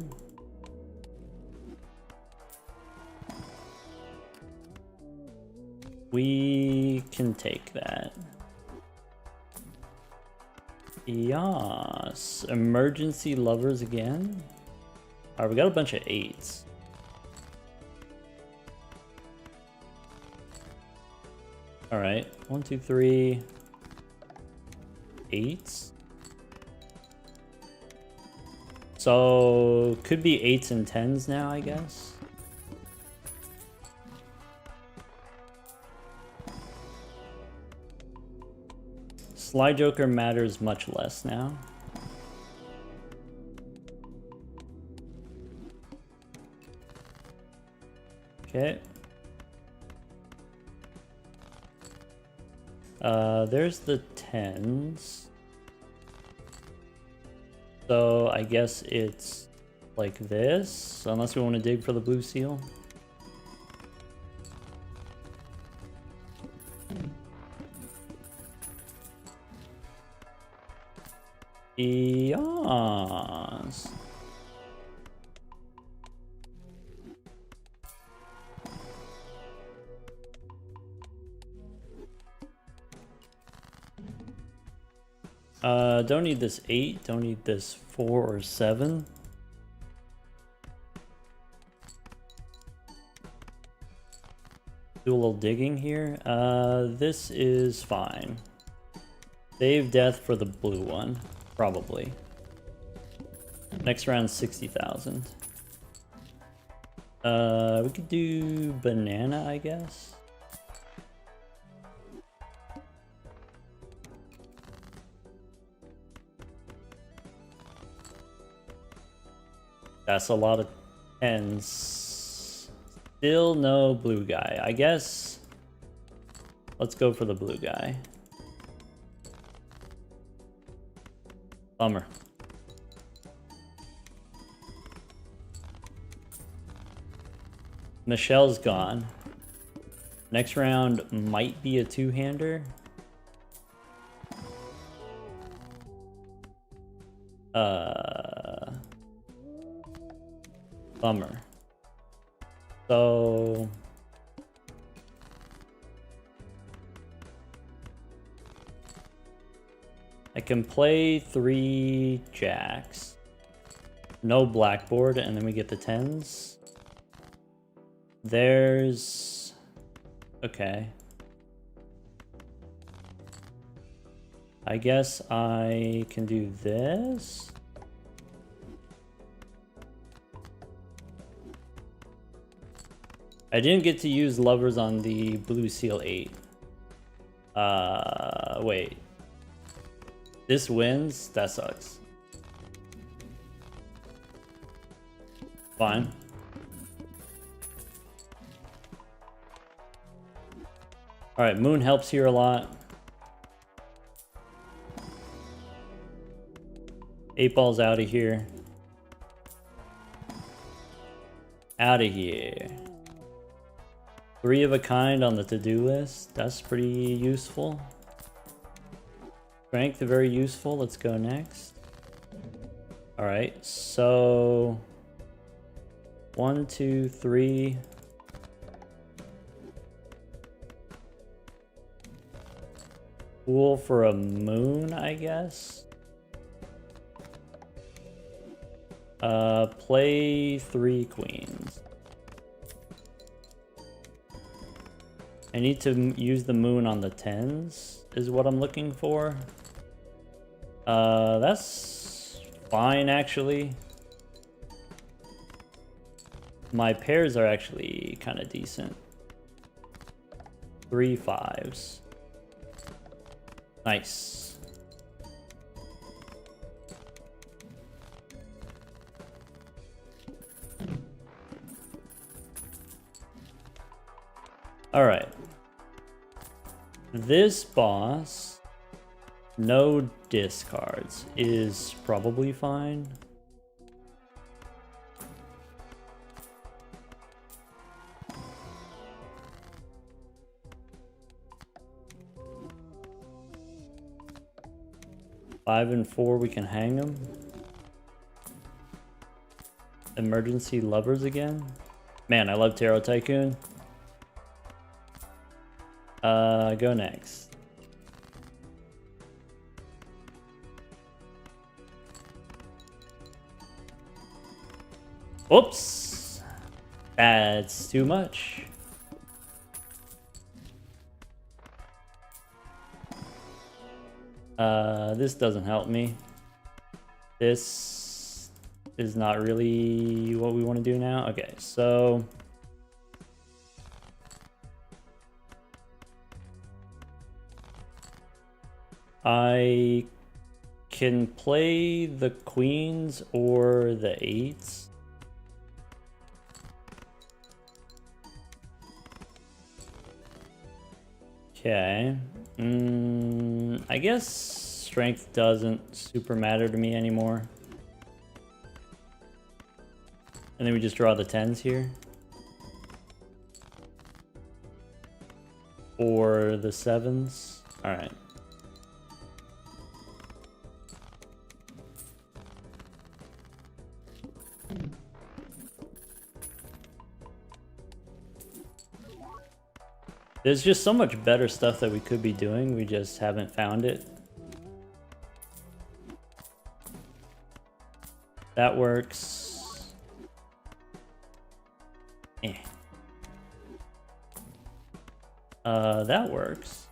We can take that. Yes. Emergency lovers again. Alright, we got a bunch of 8s. Alright. 1, 2, 3. 8s. So could be 8s and 10s now, I guess. Sly Joker matters much less now. Okay. There's the 10s. So I guess it's like this, unless we want to dig for the blue seal. Yes. Don't need this 8, don't need this 4 or 7. Do a little digging here. This is fine. Save death for the blue one, probably. Next round, 60,000. We could do banana, I guess. That's a lot of 10s. Still no blue guy. I guess let's go for the blue guy. Bummer. Michelle's gone. Next round might be a two-hander. Bummer. So I can play 3 jacks. No blackboard, and then we get the 10s. There's... okay. I guess I can do this. I didn't get to use lovers on the blue seal 8. Wait. This wins? That sucks. Fine. Alright, moon helps here a lot. 8 balls out of here. Out of here. 3 of a kind on the to-do list. That's pretty useful. Strength, very useful. Let's go next. Alright, so 1, 2, 3. Cool for a moon, I guess. Play 3 queens. I need to use the moon on the 10s, is what I'm looking for. That's fine, actually. My pairs are actually kind of decent. 3 5s. Nice. All right. This boss, no discards, is probably fine. Five and 4, we can hang them. Emergency lovers again. Man, I love Tarot Tycoon. Go next. Oops! That's too much. This doesn't help me. This is not really what we want to do now. Okay, so I can play the queens or the 8s. Okay. I guess strength doesn't super matter to me anymore. And then we just draw the 10s here. Or the 7s. Alright. There's just so much better stuff that we could be doing, we just haven't found it. That works. That works.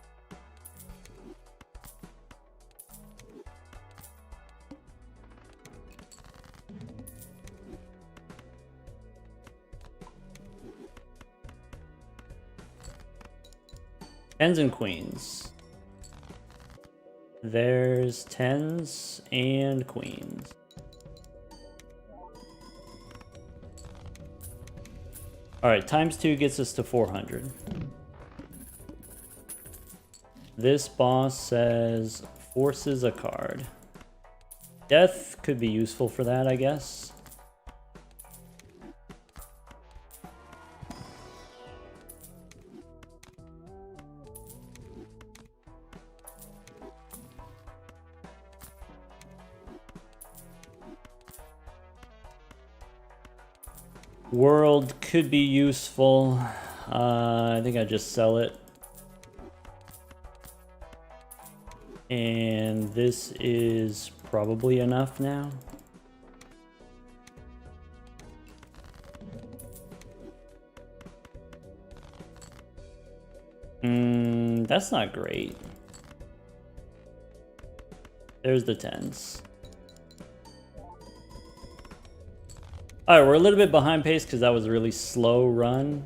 Tens and queens. There's 10s and queens. Alright, times 2 gets us to 400. This boss says forces a card. Death could be useful for that, I guess. World could be useful. I think I just sell it. And this is probably enough now. That's not great. There's the 10s. Alright, we're a little bit behind pace because that was a really slow run.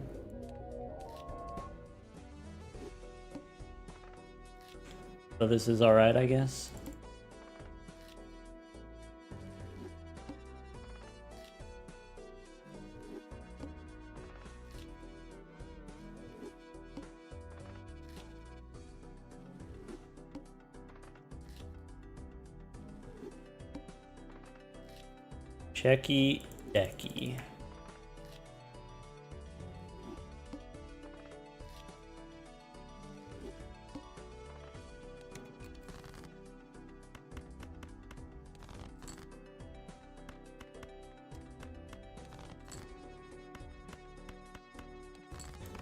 So this is alright, I guess. Checky decky.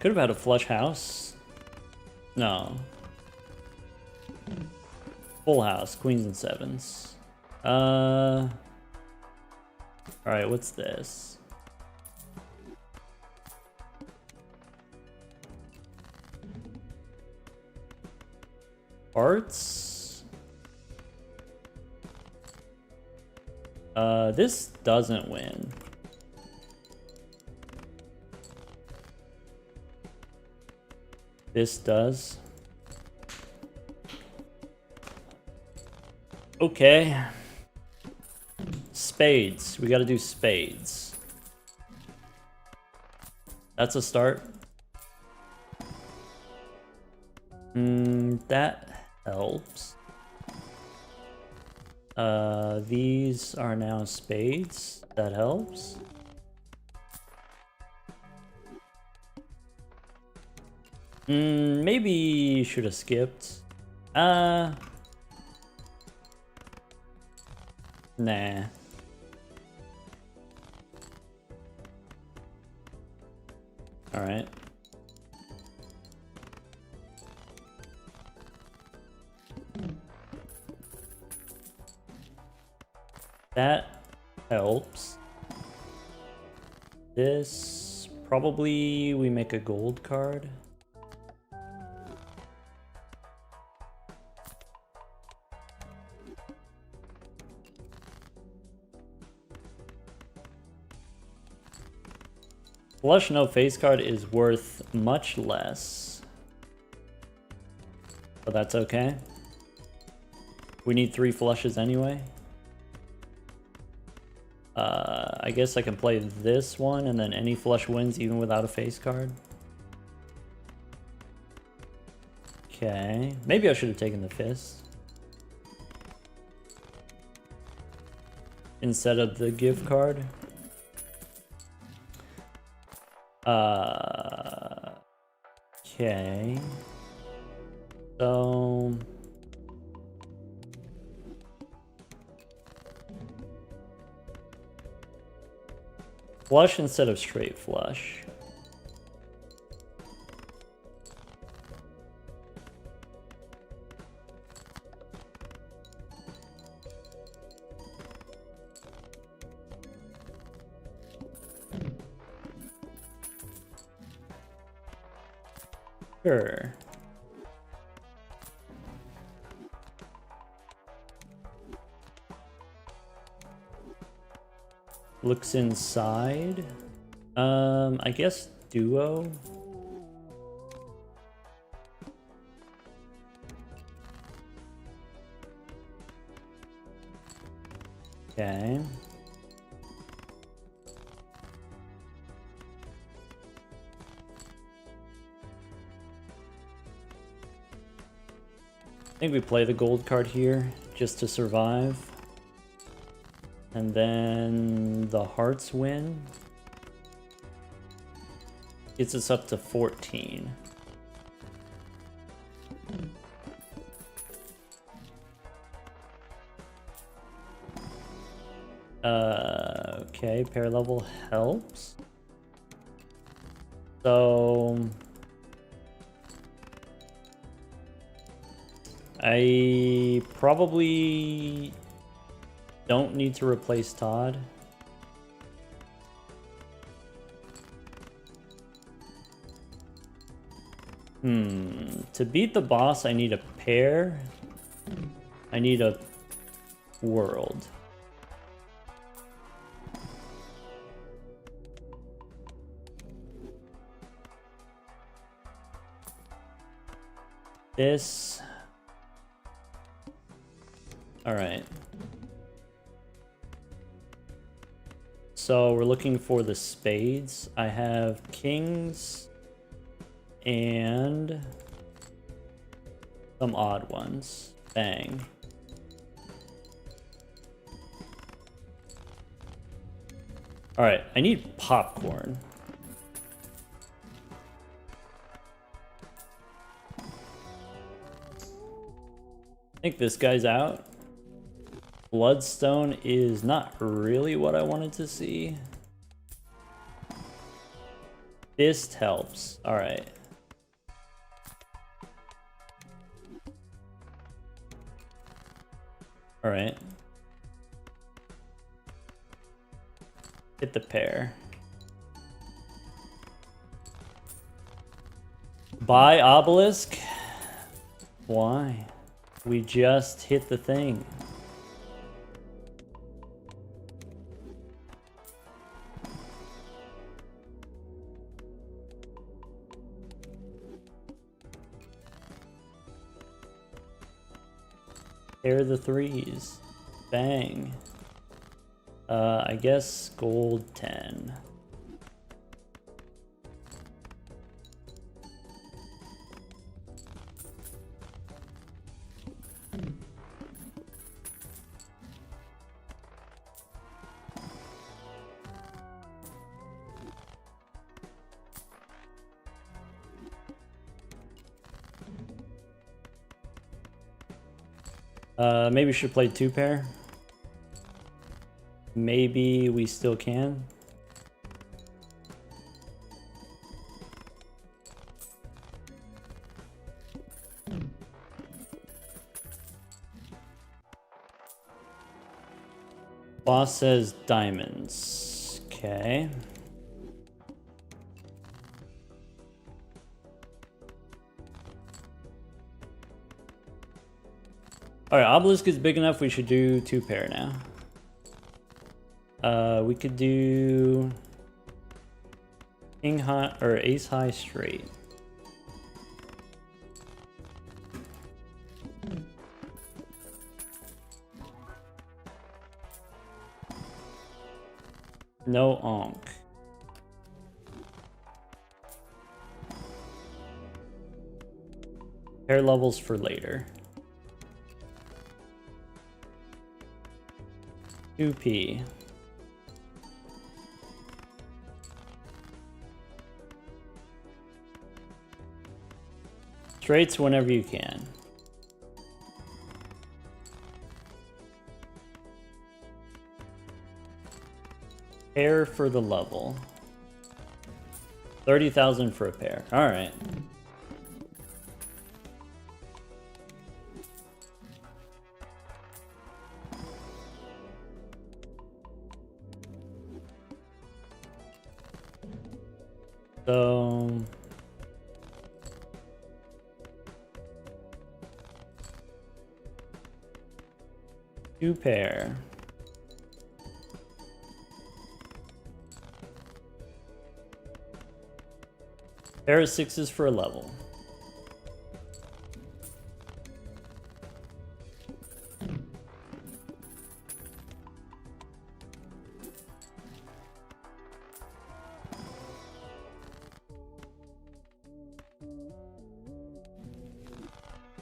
Could have had a flush house. No. Full house, queens and sevens. Alright, what's this? Hearts? This doesn't win. This does. Okay. Spades. We gotta do spades. That's a start. That helps. These are now spades. That helps. Maybe should have skipped. Nah. Alright. That helps. This, probably we make a gold card. Flush no face card is worth much less. But that's okay. We need 3 flushes anyway. I guess I can play this one and then any flush wins even without a face card. Okay, maybe I should have taken the fist instead of the gift card. Okay. So flush instead of straight flush. Sure. Looks inside. I guess duo. Okay. I think we play the gold card here just to survive. And then the hearts win. Gets us up to 14. Okay, pair level helps. So I probably don't need to replace Todd. To beat the boss, I need a pair. I need a world. This. All right. So we're looking for the spades. I have kings and some odd ones. Bang. All right, I need popcorn. I think this guy's out. Bloodstone is not really what I wanted to see. Fist helps. All right. All right. Hit the pair. Buy obelisk? Why? We just hit the thing. Pair the threes. Bang. I guess gold 10. Maybe we should play 2-pair. Maybe we still can. Boss says diamonds. Okay. Alright, obelisk is big enough, we should do 2-pair now. We could do king high or ace high straight. No onk. Pair levels for later. 2p. Straights whenever you can. Pair for the level. 30,000 for a pair. All right. So 2-pair. Pair of 6s for a level.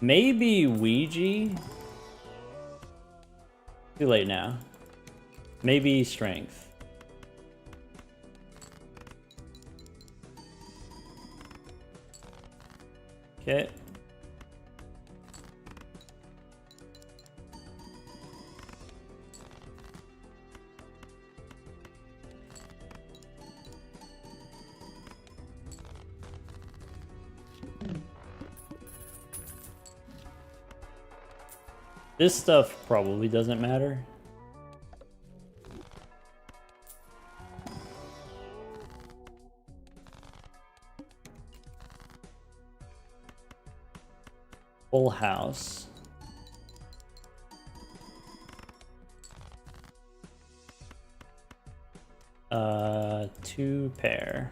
Maybe Ouija? Too late now. Maybe strength. Okay. This stuff probably doesn't matter. Full house. Two pair.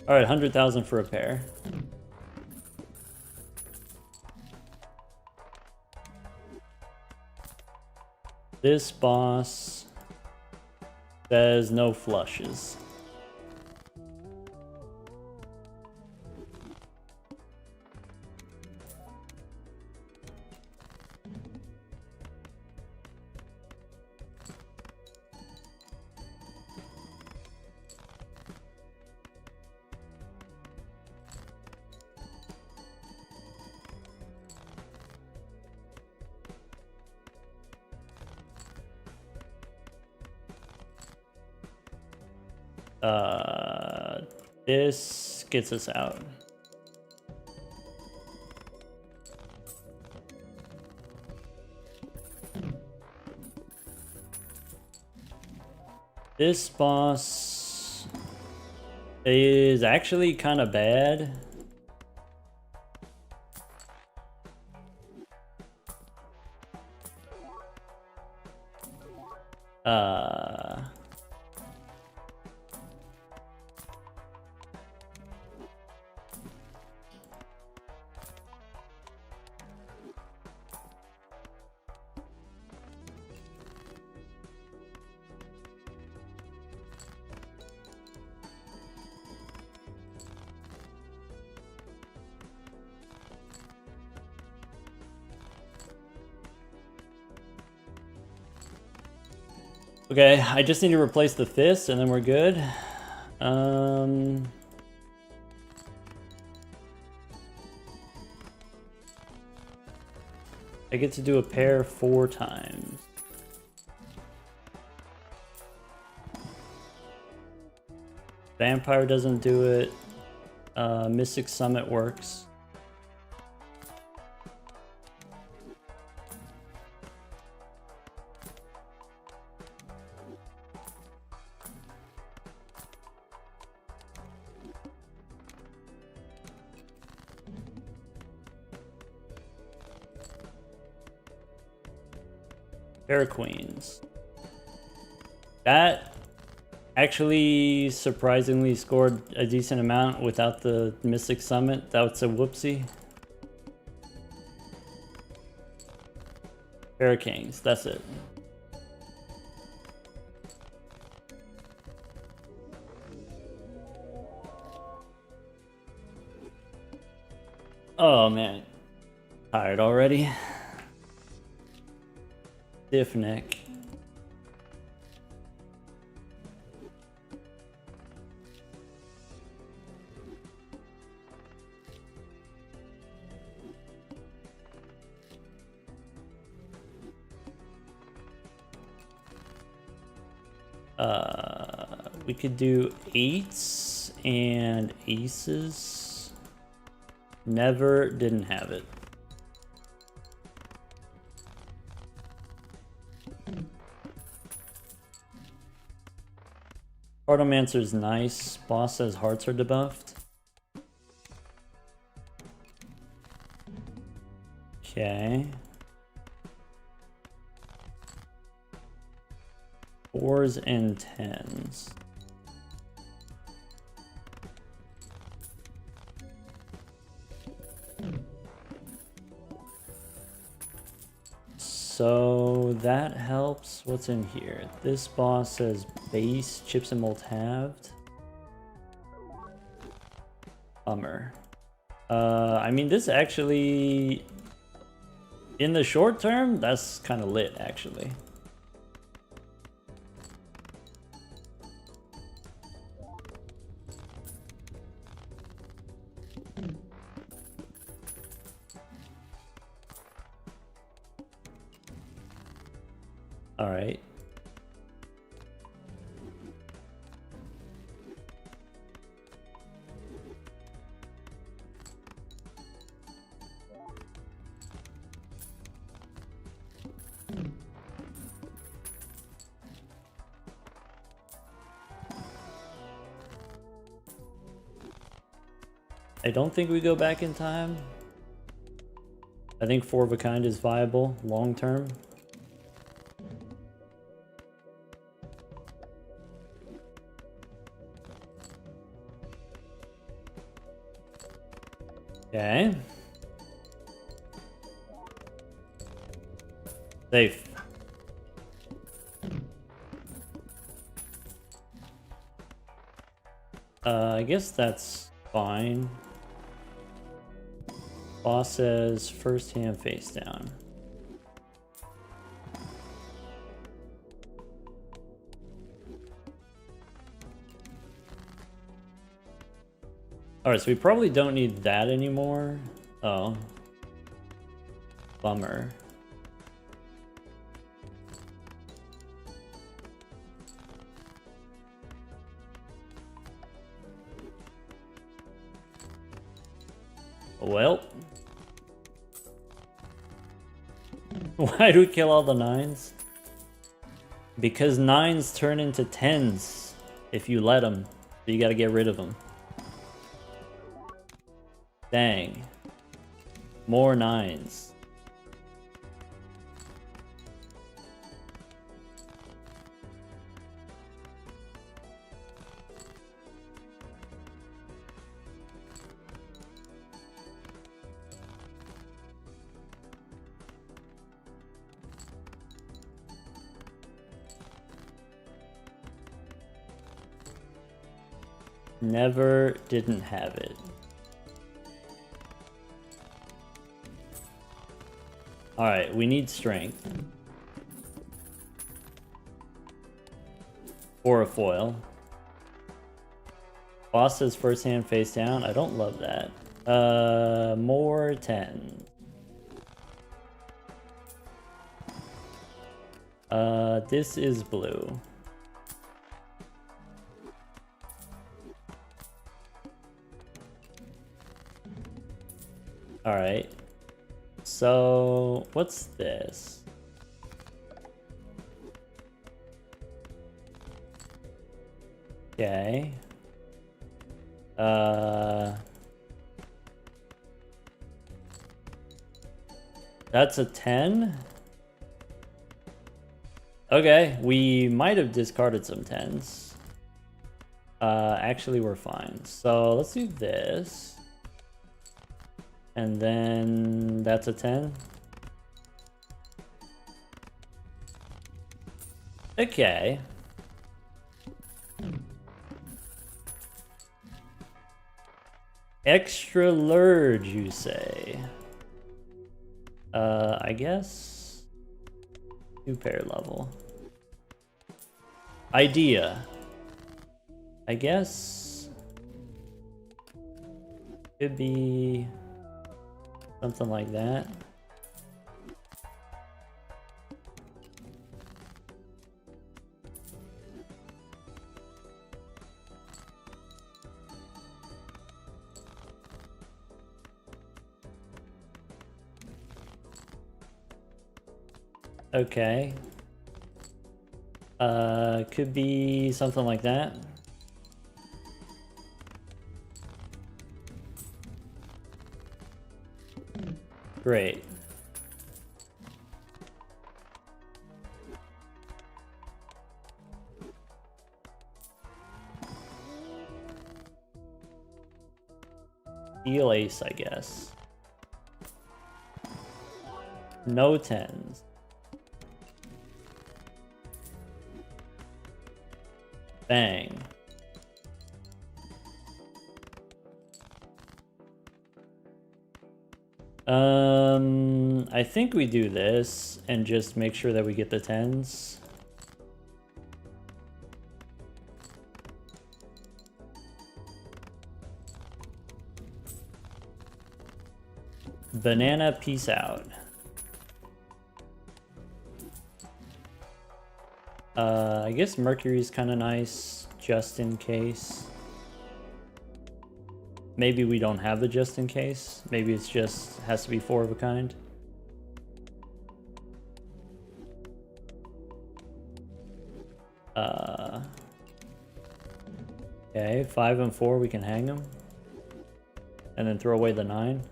All right, 100,000 for a pair. This boss says no flushes. This gets us out. This boss is actually kind of bad. Okay, I just need to replace the fist and then we're good. I get to do a pair 4 times. Vampire doesn't do it. Mystic Summit works. Pair of Queens. That actually surprisingly scored a decent amount without the Mystic Summit. That's a whoopsie. Pair of Kings, that's it. Oh man, tired already. Stiff neck. We could do 8s and aces. Never didn't have it. Cartomancer's nice. Boss says hearts are debuffed. Okay. 4s and 10s. So that helps. What's in here? This boss says base, chips and mold halved. Bummer. I mean, this actually, in the short term, that's kind of lit, actually. All right. I don't think we go back in time. I think 4 of a kind is viable long term. Okay. Safe. I guess that's fine. Boss says first hand face down. Alright, so we probably don't need that anymore. Oh. Bummer. Well. Why do we kill all the 9s? Because 9s turn into 10s if you let them. So you gotta get rid of them. Dang. More 9s. Never didn't have it. Alright, we need strength. Or a foil. Boss says first hand face down. I don't love that. More 10. This is blue. Alright. So, what's this? Okay. That's a 10? Okay, we might have discarded some 10s. Actually, we're fine. So, let's do this. And then that's a 10. Okay. Extra large, you say? I guess 2-pair level. Idea. I guess could be something like that. Okay. Could be something like that. Great. Deal ace, I guess. No 10s. Bang. I think we do this and just make sure that we get the 10s. Banana, peace out. I guess Mercury's kind of nice, just in case. Maybe we don't have the just in case. Maybe it's just has to be 4 of a kind. Okay, 5 and 4, we can hang them. And then throw away the 9.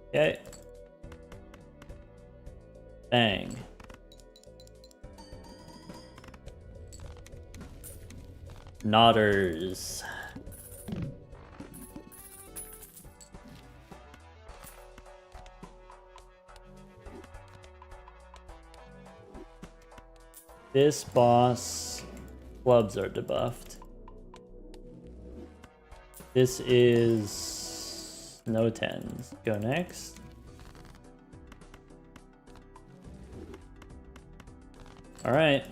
Okay. Bang. Nodders. This boss, clubs are debuffed. This is no 10s. Go next. All right.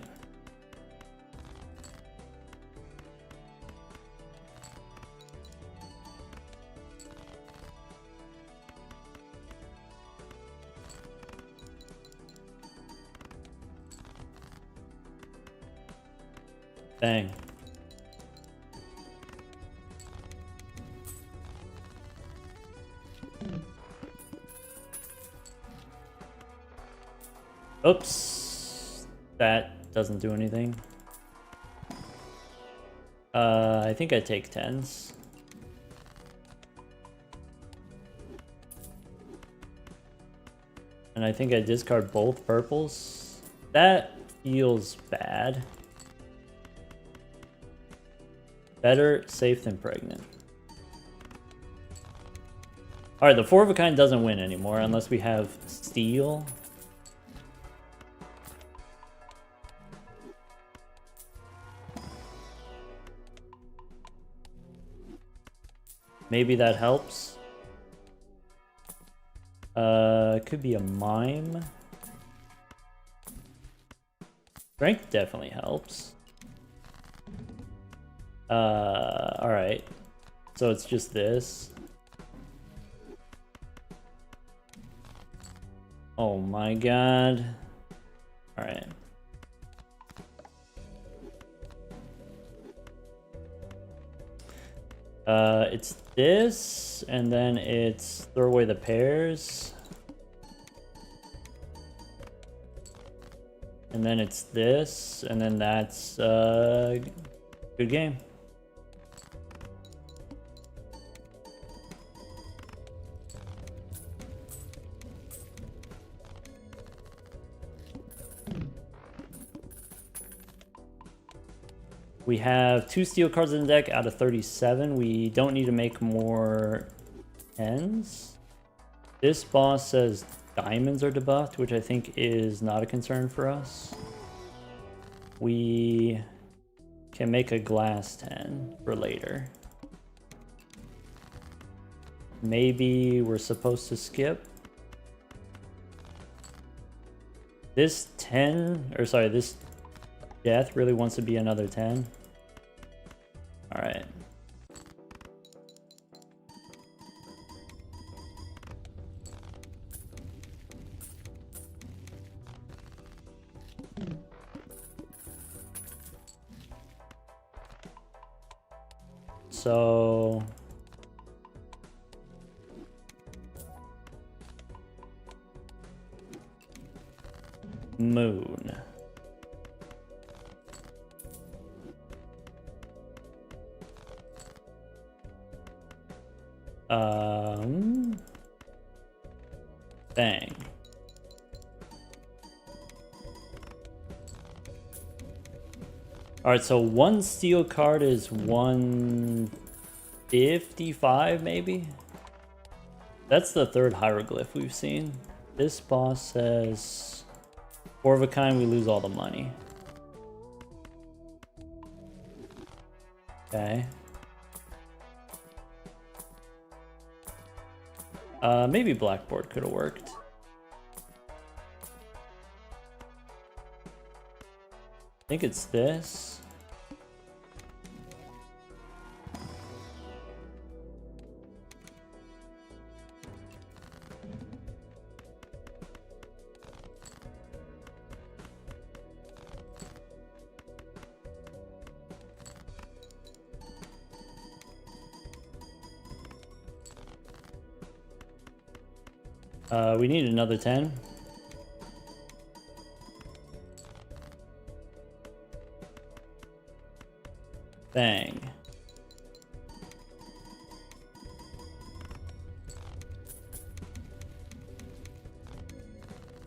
Dang. Oops. That doesn't do anything. I think I take 10s. And I think I discard both purples. That feels bad. Better safe than pregnant. Alright, the 4 of a kind doesn't win anymore unless we have steel. Maybe that helps. Could be a mime. Strength definitely helps. Alright. So it's just this. Oh my god. Alright. It's this, and then it's throw away the pairs. And then it's this, and then that's, good game. We have 2 steel cards in the deck out of 37. We don't need to make more 10s. This boss says diamonds are debuffed, which I think is not a concern for us. We can make a glass 10 for later. Maybe we're supposed to skip. This 10, or sorry, this death really wants to be another 10. All right. So moon. Bang. All right, so 1 steel card is 155 maybe? That's the 3rd hieroglyph we've seen. This boss says 4 of a kind, we lose all the money. Okay. Maybe blackboard could have worked. I think it's this. We need another 10. Bang.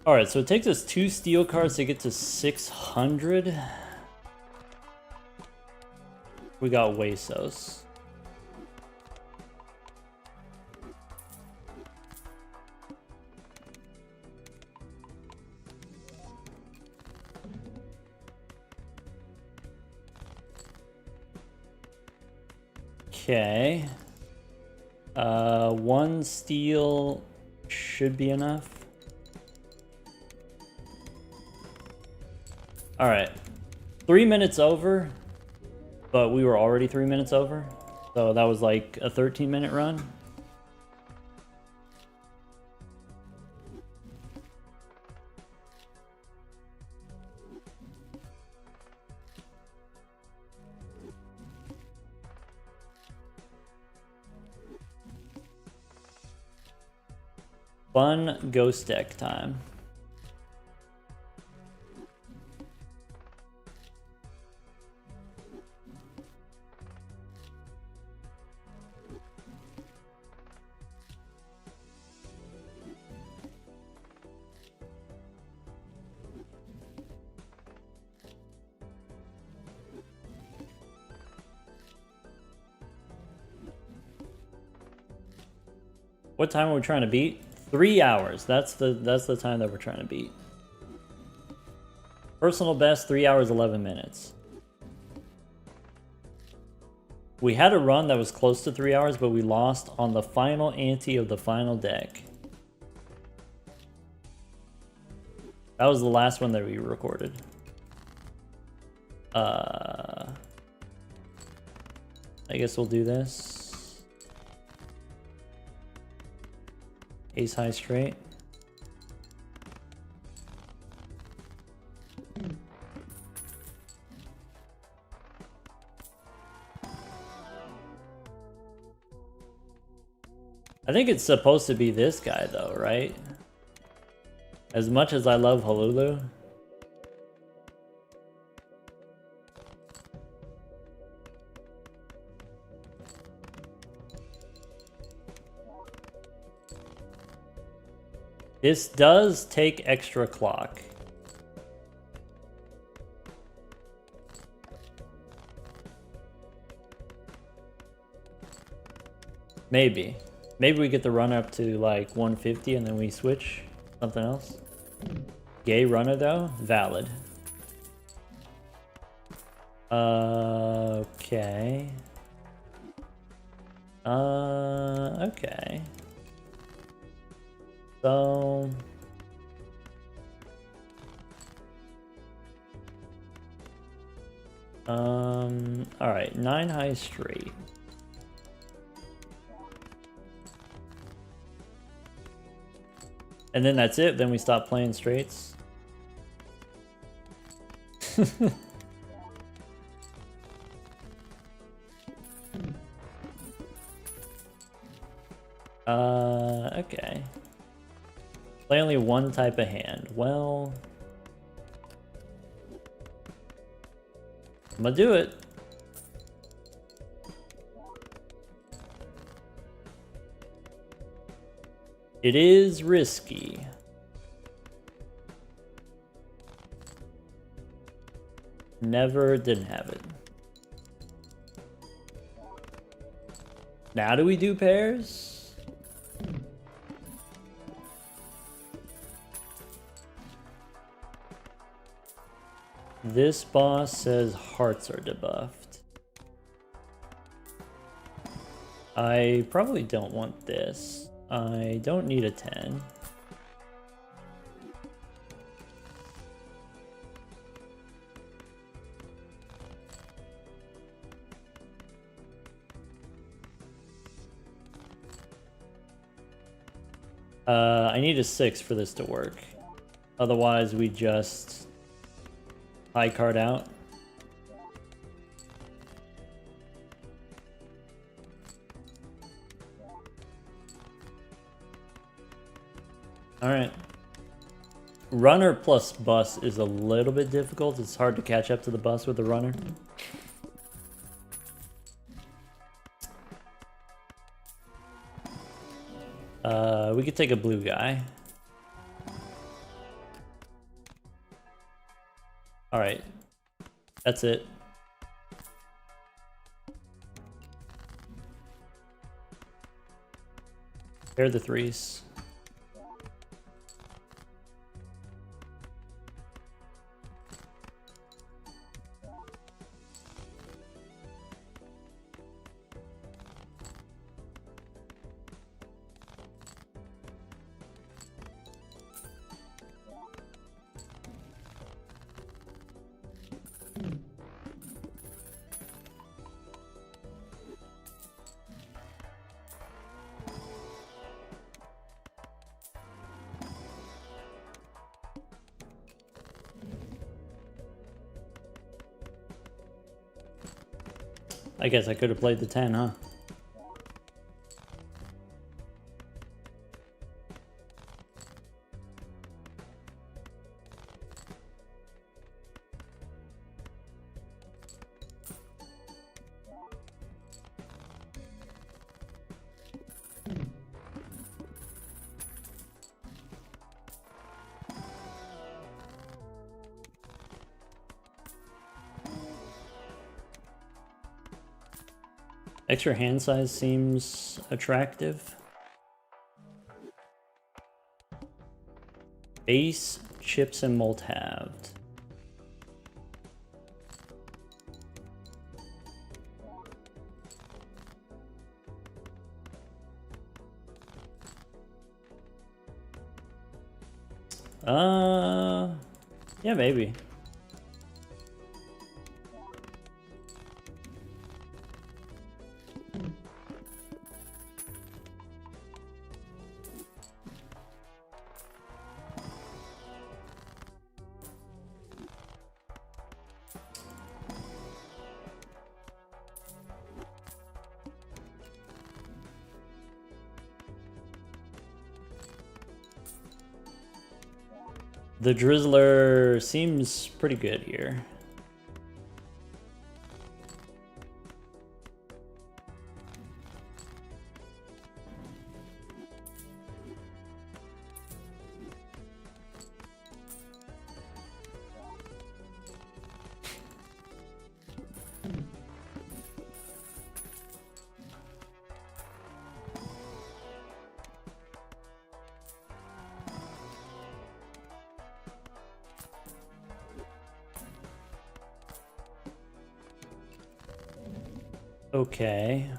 Alright, so it takes us 2 steel cards to get to 600. We got Huesos. Okay. 1 steel should be enough. Alright. 3 minutes over, but we were already 3 minutes over. So that was like a 13-minute run. Fun ghost deck time. What time are we trying to beat? 3 hours. That's the time that we're trying to beat. Personal best 3 hours 11 minutes. We had a run that was close to 3 hours, but we lost on the final ante of the final deck. That was the last one that we recorded. I guess we'll do this. Ace high straight. I think it's supposed to be this guy though, right? As much as I love Hululu. This does take extra clock. Maybe. Maybe we get the run up to like 150 and then we switch something else. Gay runner though, valid. Okay. Okay. So all right, 9 high straight. And then that's it, then we stop playing straights. Okay. Play only one type of hand. Well, I'm gonna do it. It is risky. Never didn't have it. Now do we do pairs? This boss says hearts are debuffed. I probably don't want this. I don't need a 10. I need a 6 for this to work. Otherwise, we just high card out. Alright. Runner plus bus is a little bit difficult. It's hard to catch up to the bus with the runner. We could take a blue guy. Alright. That's it. Pair the 3s. I guess I could have played the 10, huh? Extra hand size seems attractive. Base, chips, and malt halved. Yeah, maybe. The Drizzler seems pretty good here. Okay.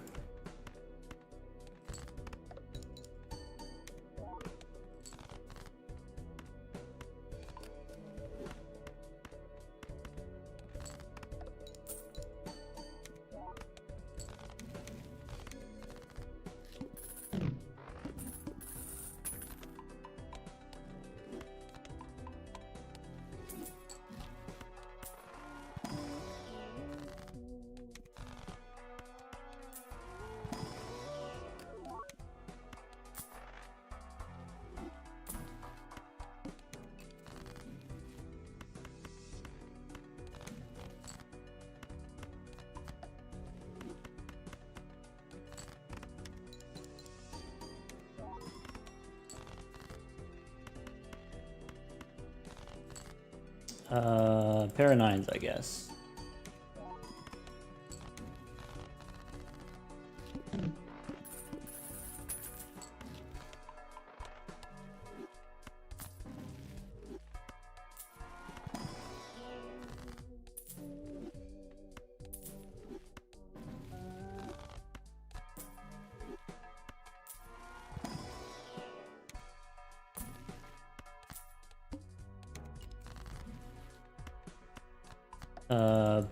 Pair of nines, I guess.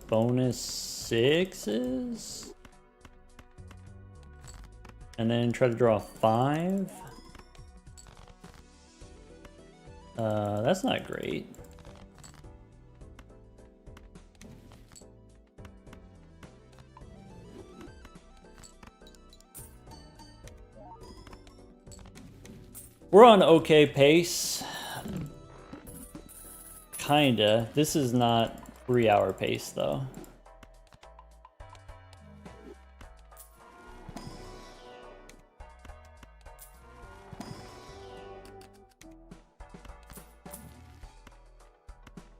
Bonus sixes? And then try to draw 5. That's not great. We're on okay pace. Kinda. This is not 3-hour pace though.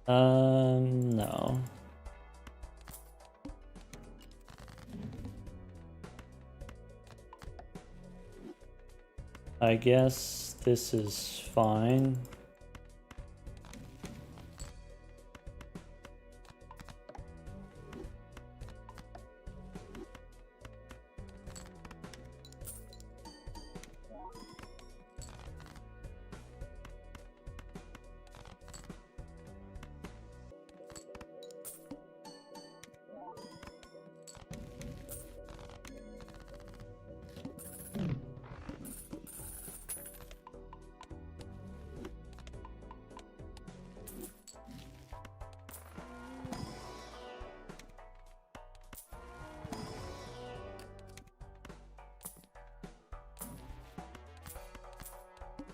No. I guess this is fine.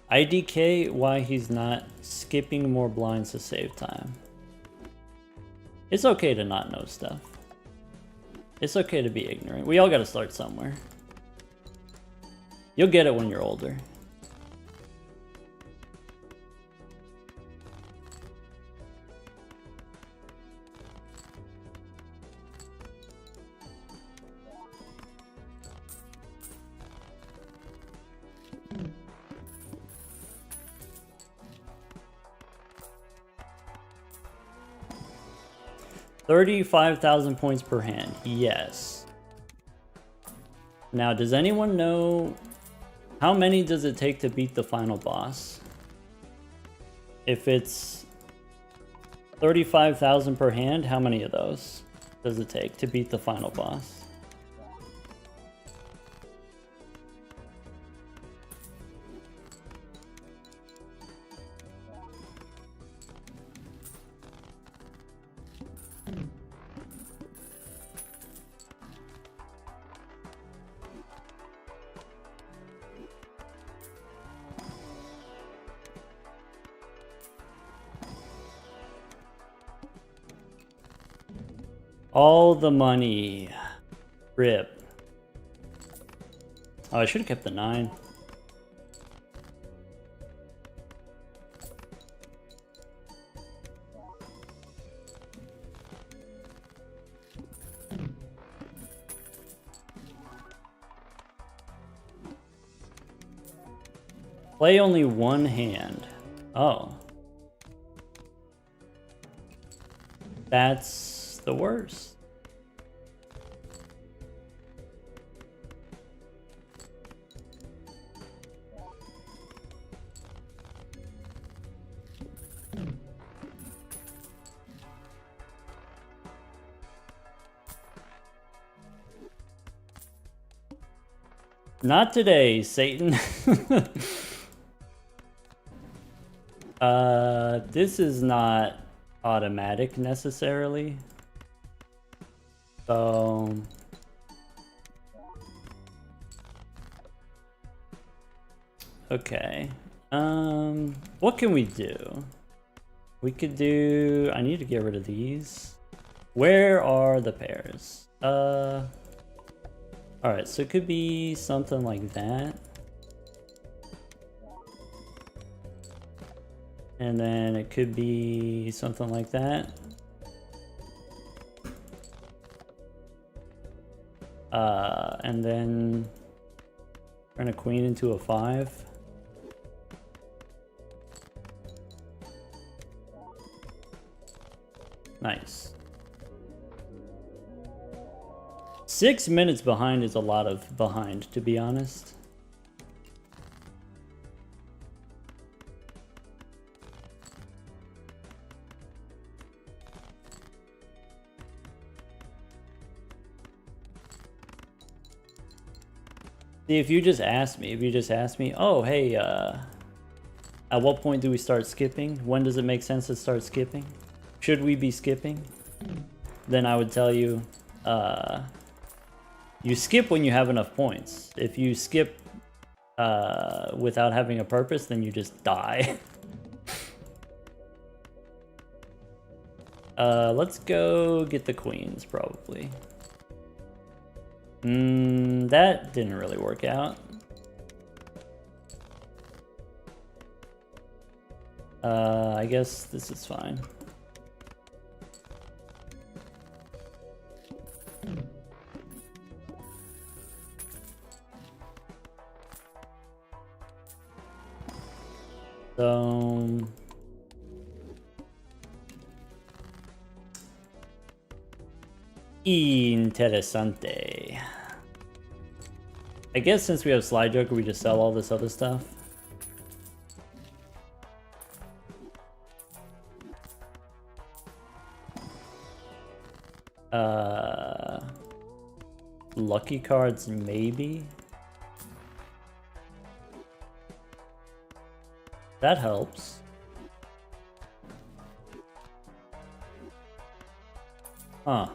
IDK why he's not skipping more blinds to save time. It's okay to not know stuff. It's okay to be ignorant. We all gotta start somewhere. You'll get it when you're older. 35,000 points per hand. Yes. Now, does anyone know how many does it take to beat the final boss? If it's 35,000 per hand, how many of those does it take to beat the final boss? All the money. Rip. Oh, I should have kept the 9. Play only one hand. Oh. That's the worst. Not today, Satan. This is not automatic necessarily. So okay. What can we do? We could do, I need to get rid of these. Where are the pairs? Alright, so it could be something like that. And then it could be something like that. And then turn a queen into a 5. Nice. 6 minutes behind is a lot of behind, to be honest. See, if you just asked me, oh, hey, at what point do we start skipping? When does it make sense to start skipping? Should we be skipping? Then I would tell you, you skip when you have enough points. If you skip without having a purpose, then you just die. Let's go get the queens, probably. That didn't really work out. I guess this is fine. So interesante. I guess since we have Slide Joker, we just sell all this other stuff. Lucky cards, maybe. That helps. Huh.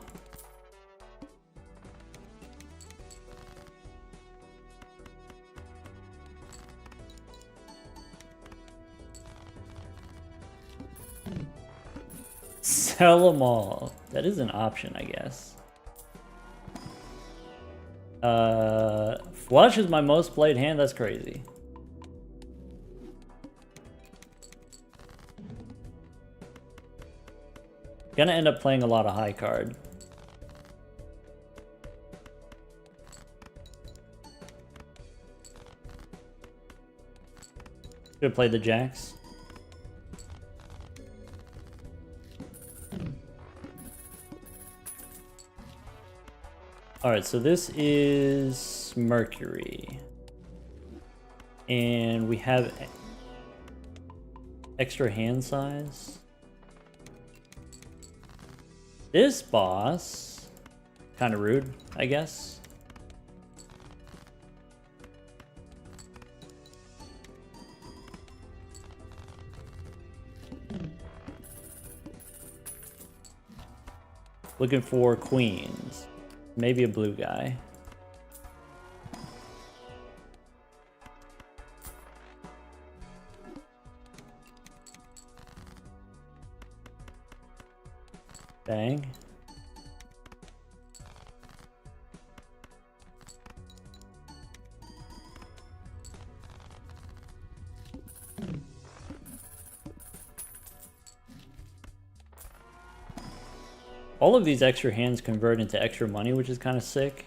Sell them all. That is an option, I guess. Flush is my most played hand. That's crazy. Gonna end up playing a lot of high card. Should play the jacks. Alright, so this is Mercury. And we have extra hand size. This boss, kind of rude, I guess. Looking for queens. Maybe a blue guy. Bang. All of these extra hands convert into extra money, which is kind of sick.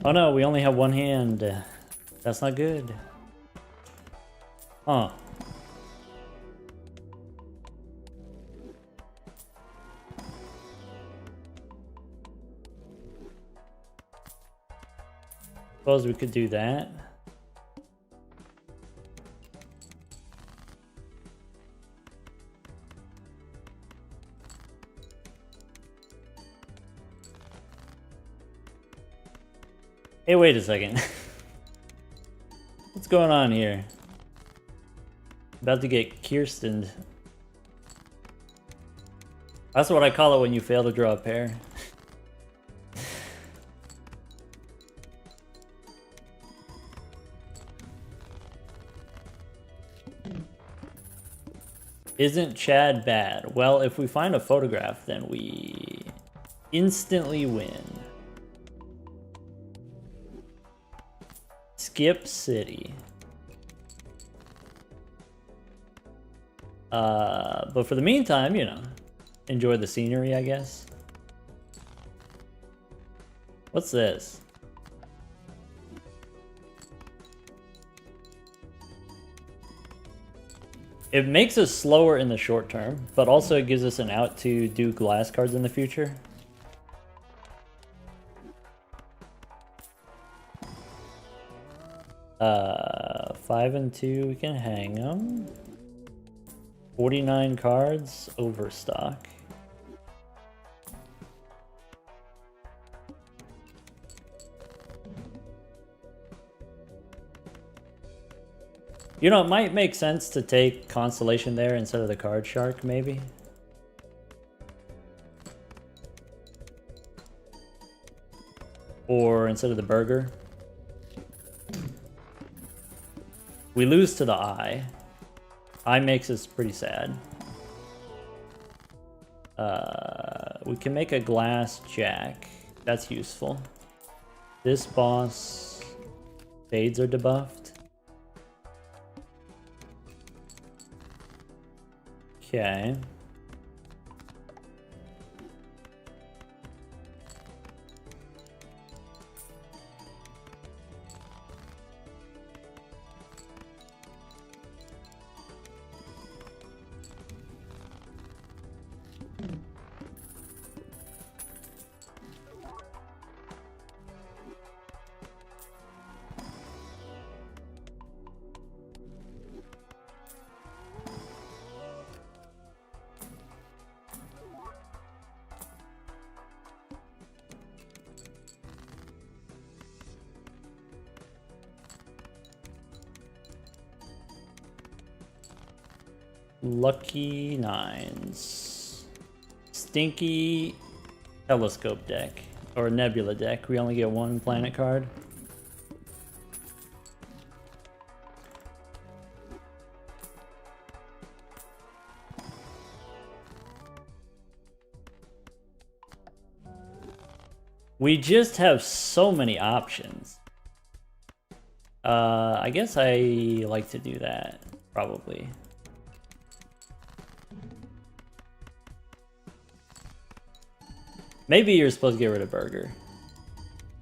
Oh no, we only have one hand. That's not good. Huh. Suppose we could do that. Hey, wait a second. What's going on here? About to get Kirstened. That's what I call it when you fail to draw a pair. Isn't Chad bad? Well, if we find a photograph, then we instantly win. Skip City. But for the meantime, you know, enjoy the scenery, I guess. What's this? It makes us slower in the short term, but also it gives us an out to do glass cards in the future. Uh, 5 and 2, we can hang them. 49 cards, overstock. You know, it might make sense to take Constellation there instead of the card shark, maybe. Or instead of the burger. We lose to the eye. Eye makes us pretty sad. We can make a glass jack. That's useful. This boss... Fades are debuffed. Okay. Lucky nines. Stinky telescope deck. Or nebula deck. We only get one planet card. We just have so many options. I guess I like to do that, probably. Maybe you're supposed to get rid of Burger.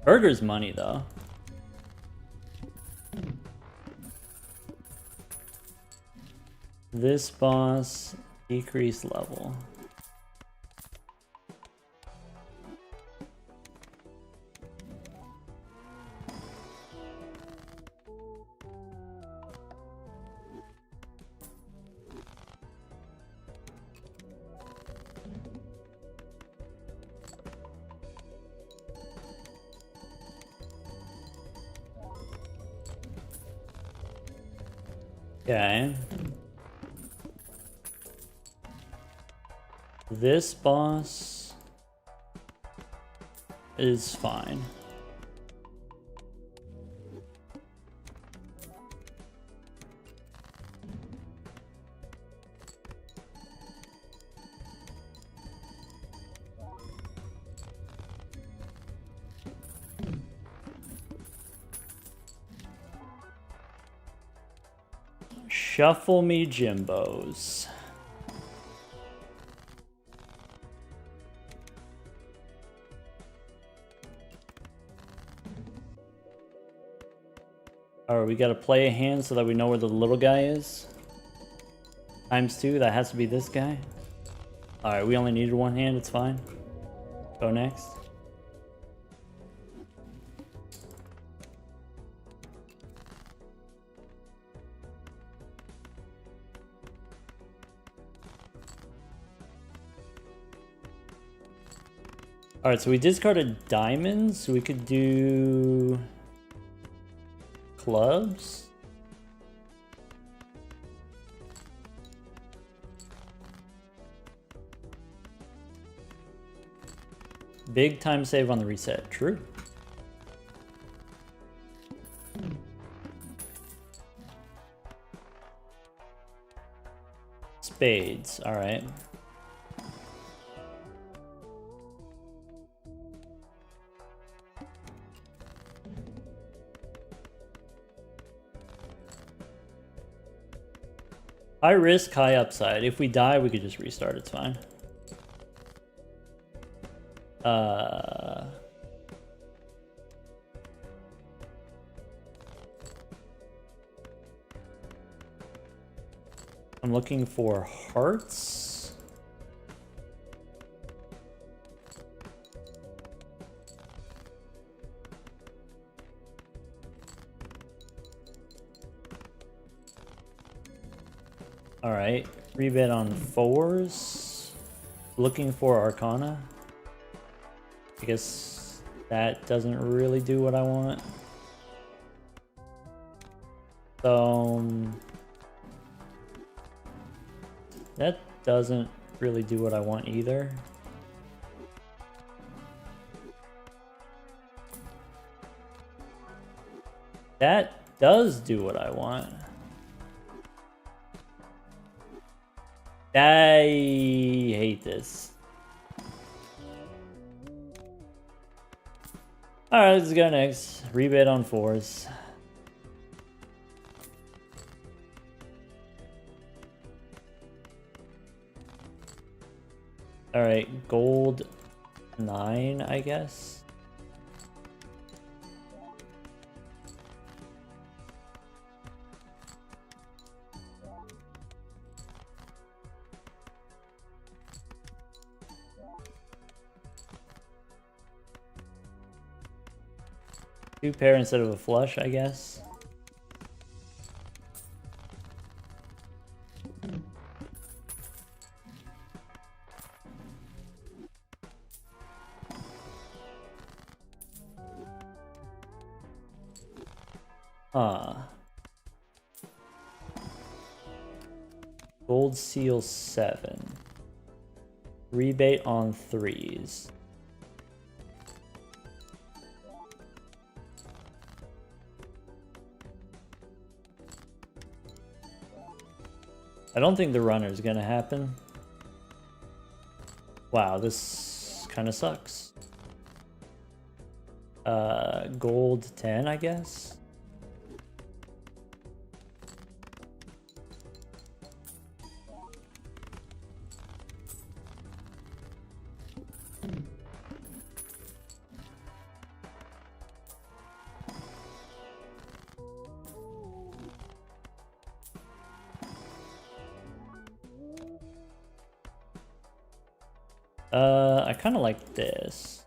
Burger's money, though. This boss, decrease level. Okay. This boss is fine. Shuffle me Jimbos. Alright, we gotta play a hand so that we know where the little guy is. ×2, that has to be this guy. Alright, we only needed one hand, it's fine. Go next. Alright, so we discarded diamonds, so we could do clubs. Big time save on the reset, true. Spades, alright. High risk, high upside. If we die, we could just restart. It's fine. I'm looking for hearts. All right, rebid on 4s. Looking for Arcana. I guess that doesn't really do what I want. So that doesn't really do what I want either. That does do what I want. I hate this. Alright, let's go next. Rebid on 4s. Alright, gold 9, I guess. Two pair instead of a flush, I guess. Gold seal 7. Rebate on 3s. I don't think the runner is gonna happen. Wow, this kind of sucks. Gold 10, I guess. I kind of like this.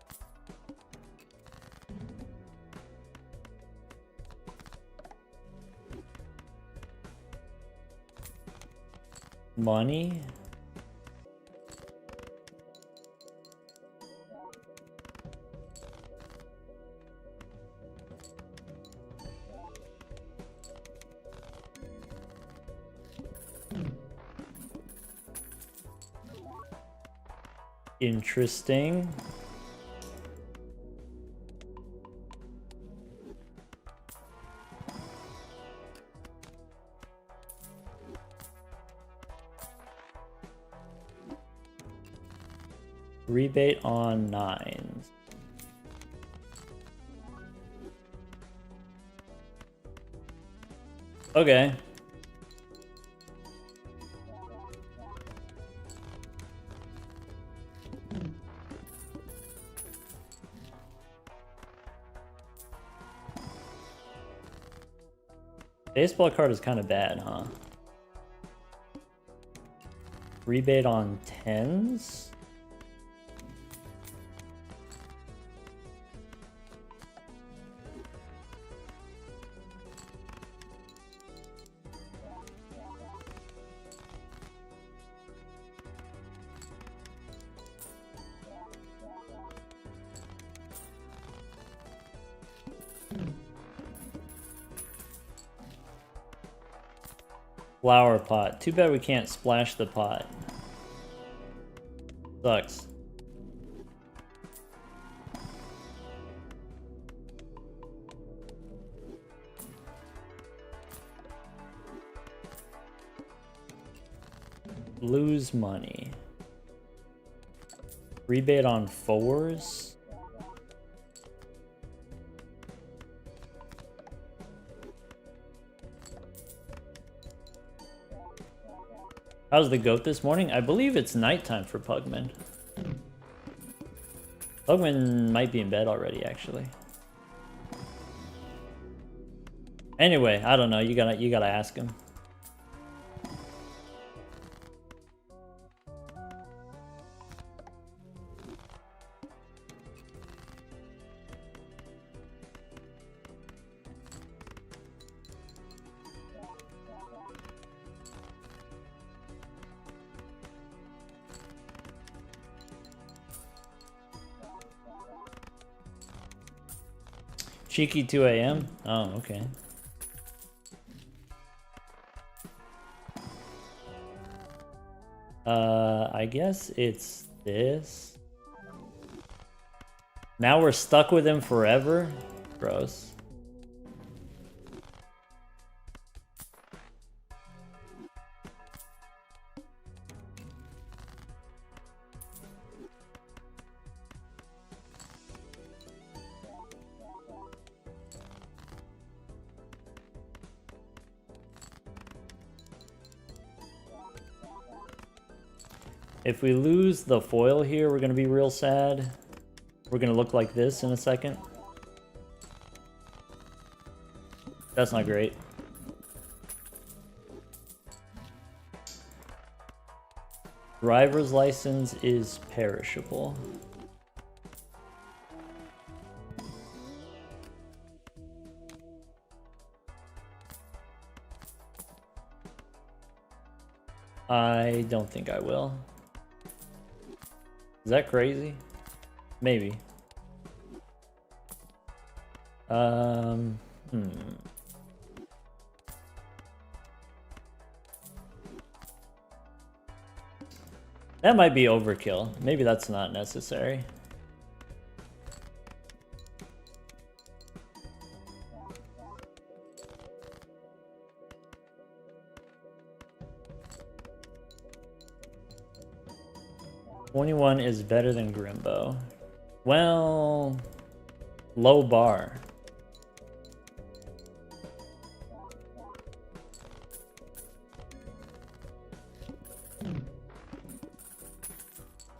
Money. Interesting. Rebate on 9s. Okay. Baseball card is kind of bad, huh? Rebate on 10s? Flower pot. Too bad we can't splash the pot. Sucks. Lose money. Rebate on 4s. How's the goat this morning? I believe it's nighttime for Pugman. Pugman might be in bed already, actually. Anyway, I don't know. You gotta ask him. Cheeky 2 a.m. Oh, okay. I guess it's this. Now we're stuck with him forever? Gross. If we lose the foil here, we're gonna be real sad. We're gonna look like this in a second. That's not great. Driver's license is perishable. I don't think I will. Is that crazy? Maybe. That might be overkill. Maybe that's not necessary. $21 is better than Grimbo. Well, low bar.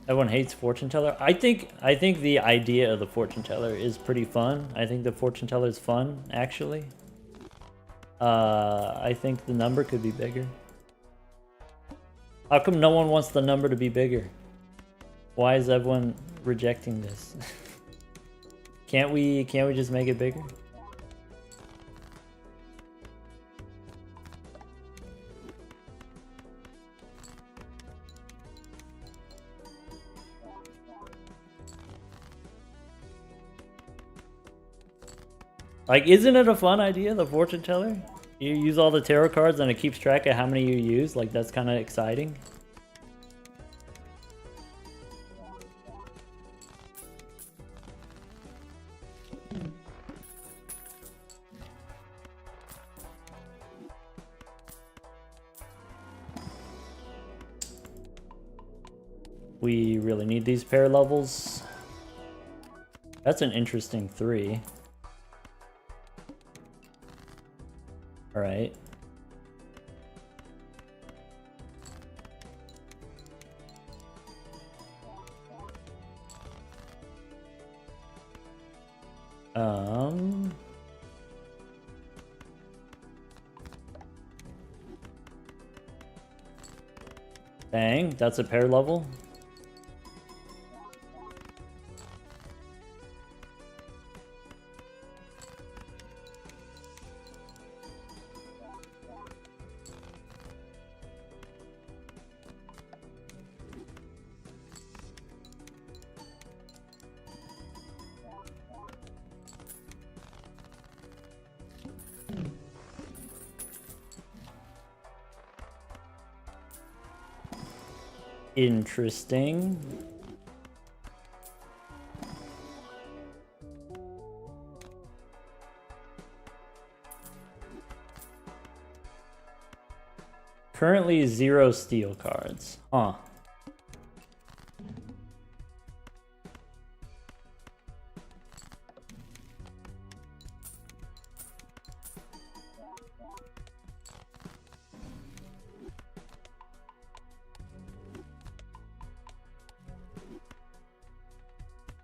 Everyone hates fortune teller. I think the idea of the fortune teller is pretty fun. I think the fortune teller is fun, actually. I think the number could be bigger. How come no one wants the number to be bigger? Why is everyone rejecting this? Can't we just make it bigger? Like, isn't it a fun idea, the fortune teller? You use all the tarot cards and it keeps track of how many you use. Like, that's kind of exciting. We really need these pair levels. That's an interesting 3. All right. Dang, that's a pair level. Interesting. Currently 0 steel cards. Huh.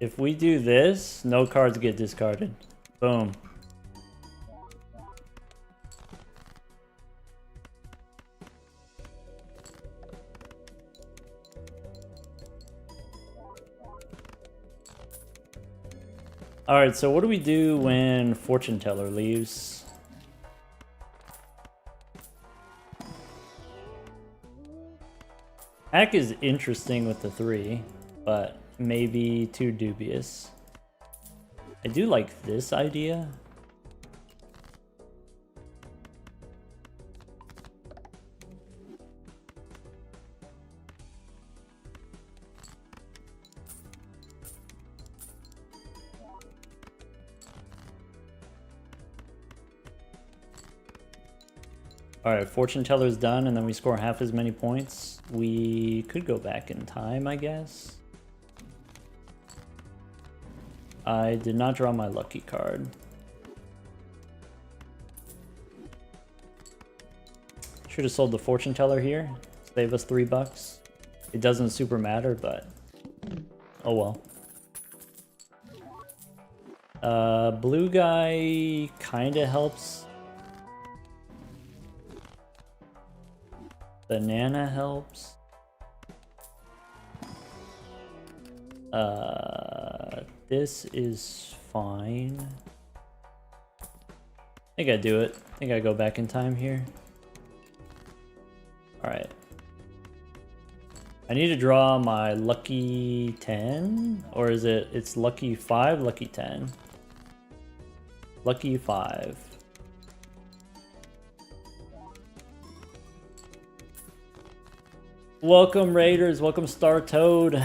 If we do this, no cards get discarded. Boom. Alright, so what do we do when Fortune Teller leaves? Hack is interesting with the 3, but maybe too dubious. I do like this idea. Alright, Fortune Teller's done, and then we score half as many points. We could go back in time, I guess. I did not draw my lucky card. Should have sold the Fortune Teller here. Save us $3. It doesn't super matter, but oh well. Blue guy kinda helps. Banana helps. This is fine. I think I do it. I think I go back in time here. Alright. I need to draw my lucky 10, or is it, it's lucky 5, lucky 10. Lucky 5. Welcome Raiders, welcome Star Toad.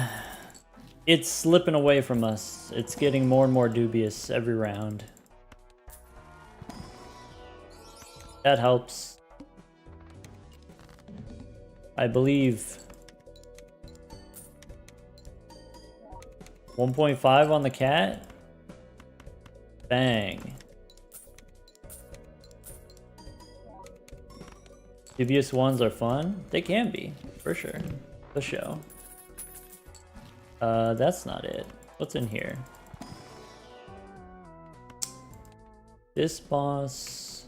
It's slipping away from us. It's getting more and more dubious every round. That helps. I believe 1.5 on the cat. Bang. Dubious ones are fun. They can be, for sure. The show. That's not it. What's in here? This boss.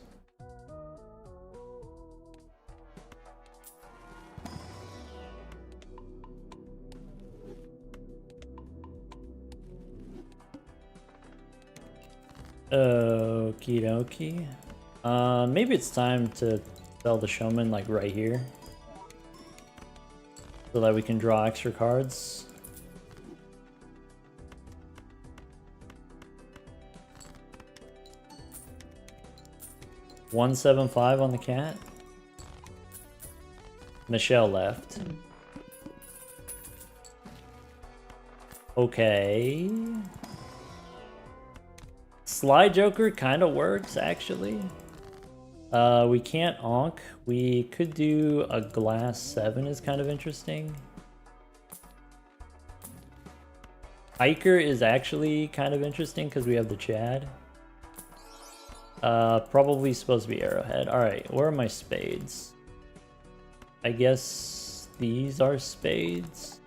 Okie dokie. Maybe it's time to sell the showman like right here, so that we can draw extra cards. $175 on the cat. Michelle left. Okay. Sly Joker kind of works, actually. We can't onk. We could do a glass 7 is kind of interesting. Hiker is actually kind of interesting because we have the Chad. Probably supposed to be Arrowhead. Alright, where are my spades? I guess these are spades.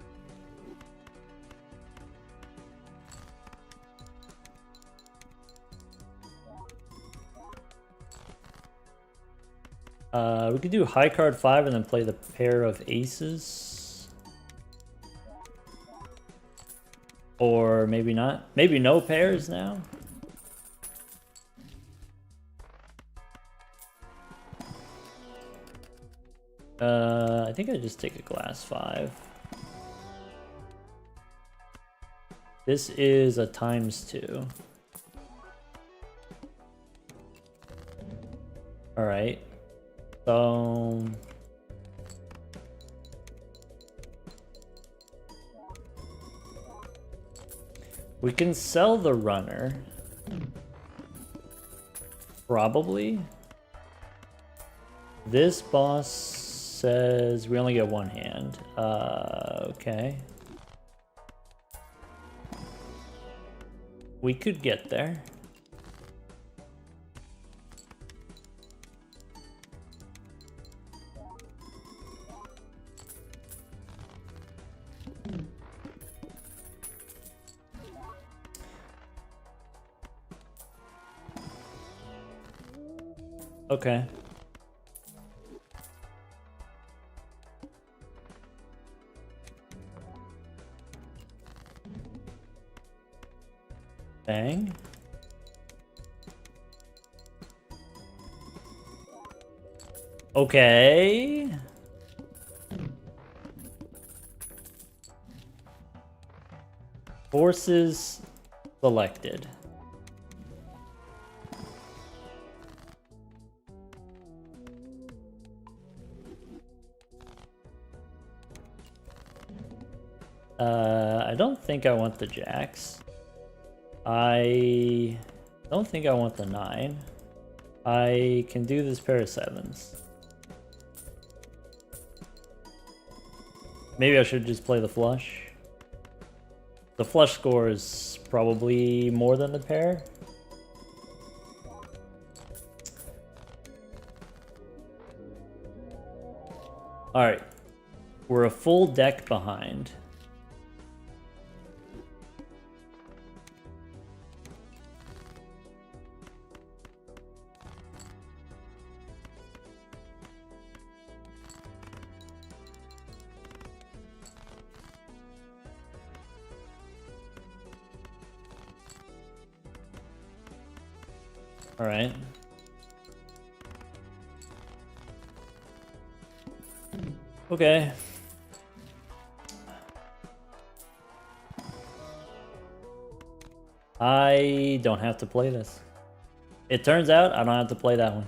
We could do high card 5 and then play the pair of aces. Or maybe not. Maybe no pairs now. I think I just take a glass 5. This is a ×2. Alright. So we can sell the runner. Probably. This boss says we only get one hand. Okay. We could get there. Okay. Bang. Okay. Forces selected. I don't think I want the jacks. I don't think I want the 9. I can do this pair of 7s. Maybe I should just play the flush. The flush score is probably more than the pair. Alright. We're a full deck behind. All right. Okay. I don't have to play this. It turns out I don't have to play that one.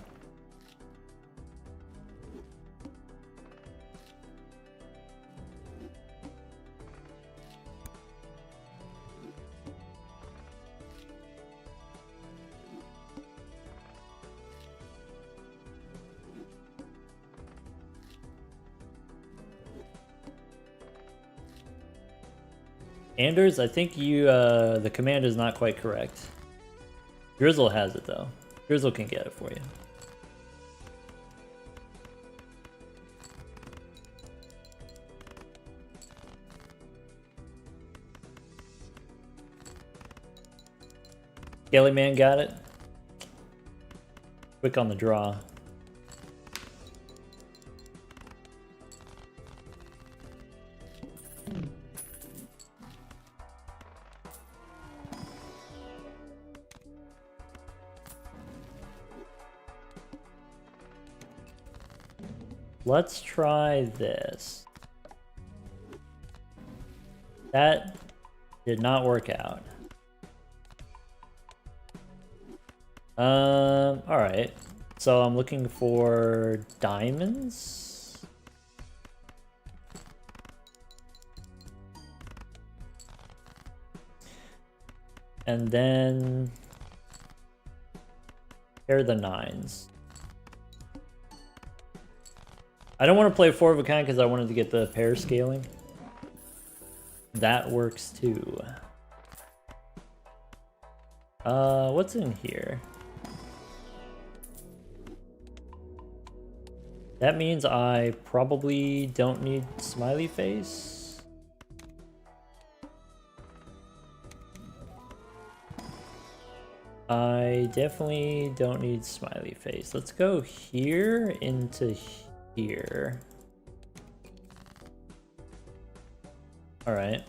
Anders, I think you, the command is not quite correct. Grizzle has it though. Grizzle can get it for you. Skelly Man got it. Quick on the draw. let's try this. That did not work out. Alright. So I'm looking for diamonds. And then pair the 9s. I don't want to play 4 of a kind because I wanted to get the pair scaling. That works too. What's in here? That means I probably don't need smiley face. I definitely don't need smiley face. Let's go here into here. All right.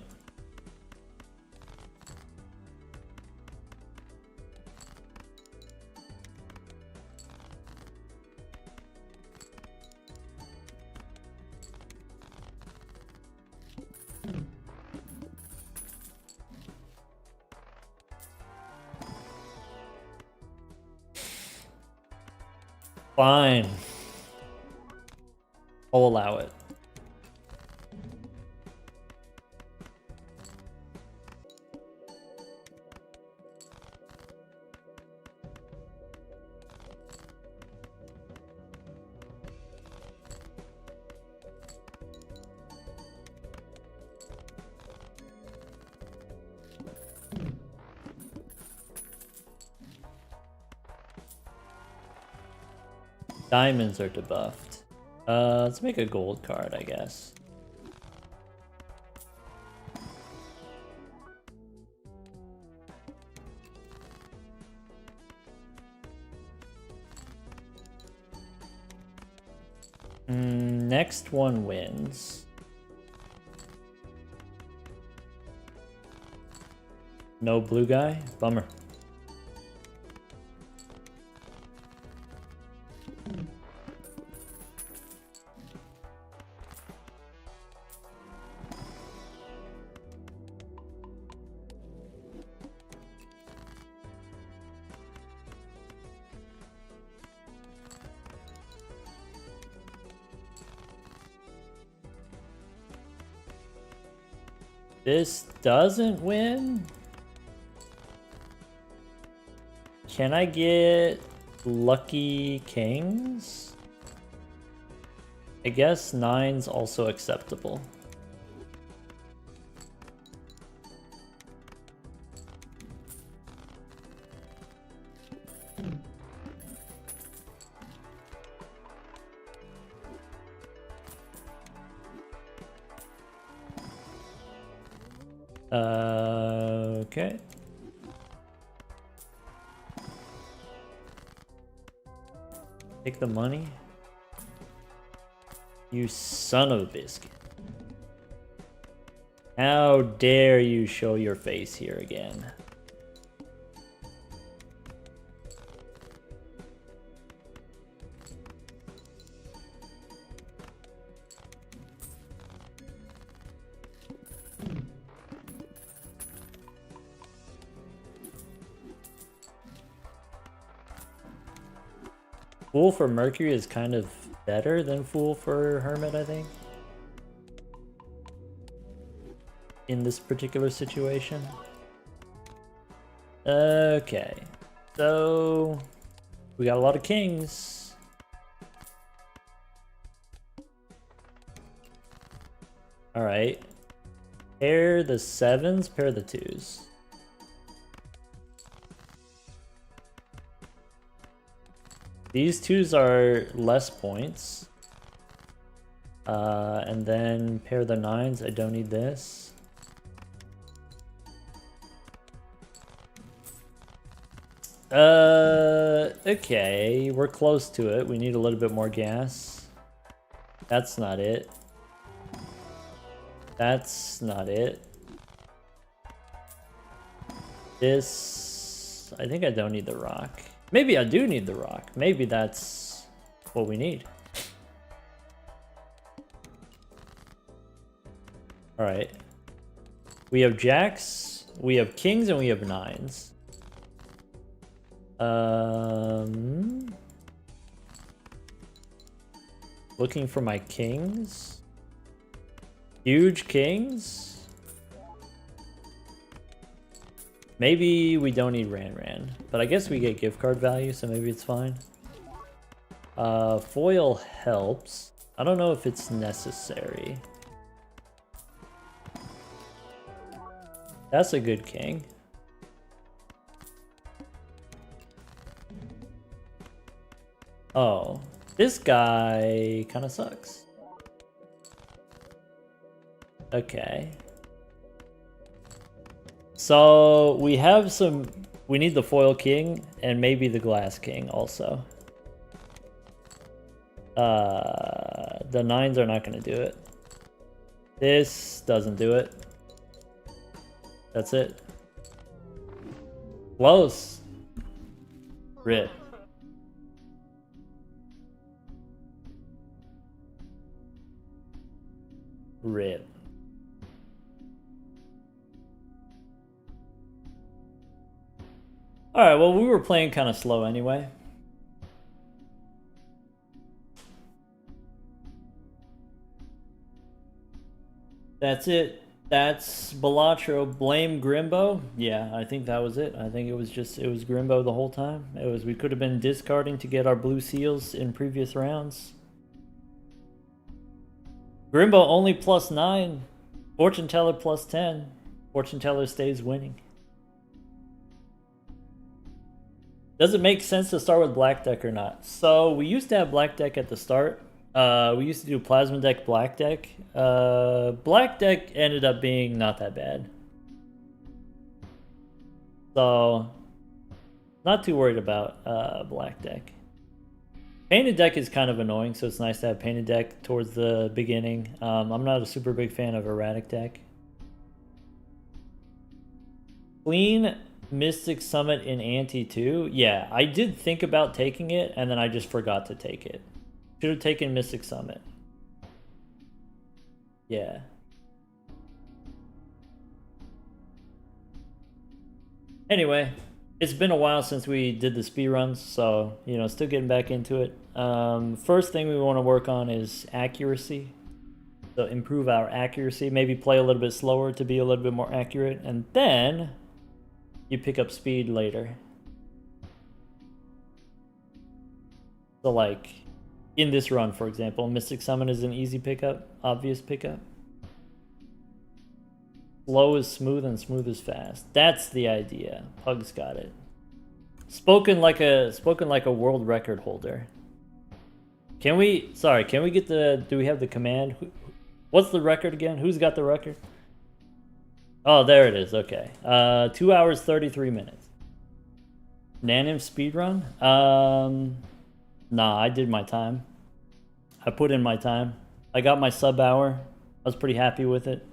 Fine. I'll allow it. Diamonds are debuffed. Let's make a gold card, I guess. Next one wins. No blue guy? Bummer. This doesn't win? Can I get lucky kings? I guess 9's also acceptable. Okay. Take the money. You son of a biscuit. How dare you show your face here again? Fool for Mercury is kind of better than Fool for Hermit, I think. In this particular situation. Okay. So we got a lot of kings. Alright. Pair the 7s, pair the 2s. These 2s are less points. And then pair the 9s. I don't need this. Okay, we're close to it. We need a little bit more gas. That's not it. That's not it. This... I think I don't need the rock. Maybe I do need the rock. Maybe that's what we need. All right. We have jacks, we have kings, and we have nines. Looking for my kings. Huge kings. Maybe we don't need Ran, but I guess we get gift card value, so maybe it's fine. Foil helps. I don't know if it's necessary. That's a good king. Oh, this guy kind of sucks. Okay. So we have some, we need the foil king and maybe the glass king also. The nines are not going to do it. This doesn't do it. That's it. Close. Rip. Rip. Alright, well, we were playing kind of slow anyway. That's it. That's Balatro. Blame Grimbo. Yeah, I think that was it. I think it was Grimbo the whole time. We could have been discarding to get our blue seals in previous rounds. Grimbo only +9. Fortune Teller +10. Fortune Teller stays winning. Does it make sense to start with black deck or not? So we used to have black deck at the start. We used to do plasma deck, black deck. Black deck ended up being not that bad. So, not too worried about black deck. Painted deck is kind of annoying, so it's nice to have painted deck towards the beginning. I'm not a super big fan of erratic deck. Clean Mystic Summit in Ante 2. Yeah, I did think about taking it, and then I just forgot to take it. Should have taken Mystic Summit. Yeah. Anyway, it's been a while since we did the speedruns, so, you know, still getting back into it. First thing we want to work on is accuracy. So improve our accuracy, maybe play a little bit slower to be a little bit more accurate, and then you pick up speed later. So like, in this run, for example, Mystic Summon is an easy pickup, obvious pickup. Slow is smooth and smooth is fast. That's the idea. Pug's got it. Spoken like a world record holder. Can we get the, do we have the command? What's the record again? Who's got the record? Oh, there it is. Okay. 2 hours, 33 minutes. Nanim speedrun? Nah, I did my time. I put in my time. I got my sub hour. I was pretty happy with it.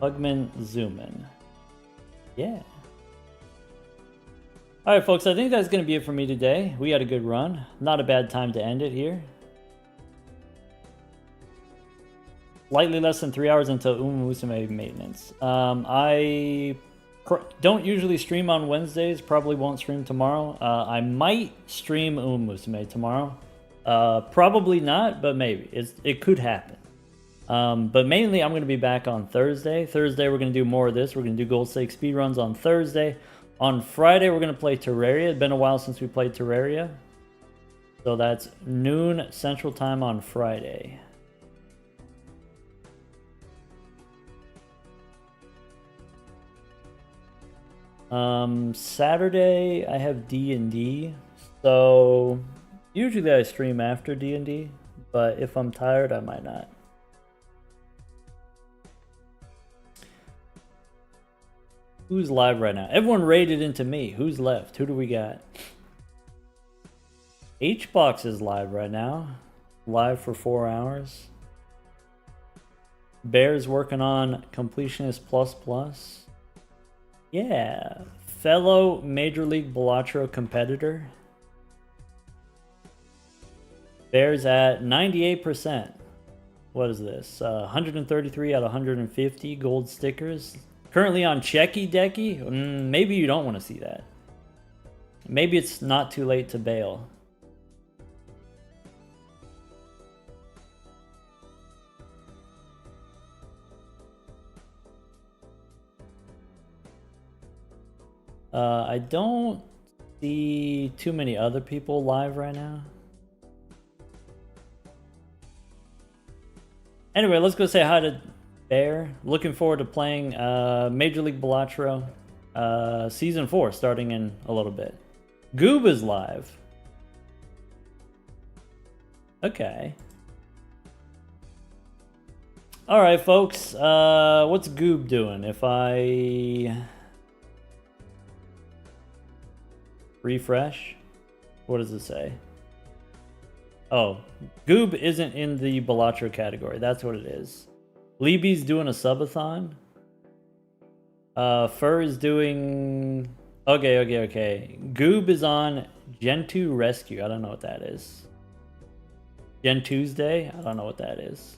Pugman zoom in. Yeah. Alright folks, I think that's going to be it for me today. We had a good run. Not a bad time to end it here. Slightly less than 3 hours until Musume maintenance. I don't usually stream on Wednesdays. Probably won't stream tomorrow. I might stream Musume tomorrow. Probably not, but maybe. It could happen. But mainly I'm going to be back on Thursday. Thursday we're going to do more of this. We're going to do Gold Stake speedruns on Thursday. On Friday we're going to play Terraria. It's been a while since we played Terraria. So that's noon Central Time on Friday. Saturday I have D&D, so usually I stream after D&D, but if I'm tired I might not. Who's live right now? Everyone raided into me. Who's left? Who do we got? Hbox is live right now. Live for 4 hours. Bear's working on Completionist Plus. Yeah, fellow Major League Balatro competitor. Bears at 98%. What is this? 133 out of 150 gold stickers. Currently on Checky Decky. Maybe you don't want to see that. Maybe it's not too late to bail. I don't see too many other people live right now. Anyway, let's go say hi to Bear. Looking forward to playing Major League Balatro Season 4 starting in a little bit. Goob is live. Okay. Alright, folks. What's Goob doing? If I refresh, what does it say? Oh, Goob isn't in the Balatro category. That's what it is. Leeby's doing a subathon. Fur is doing... Okay. Goob is on Gen 2 Rescue. I don't know what that is. Gen Tuesday? I don't know what that is.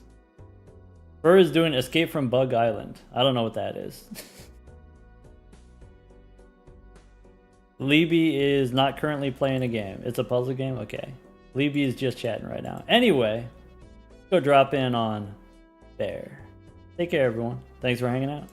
Fur is doing Escape from Bug Island. I don't know what that is. Leeby is not currently playing a game. It's a puzzle game? Okay. Leeby is just chatting right now. Anyway, go drop in on Bear. Take care, everyone. Thanks for hanging out.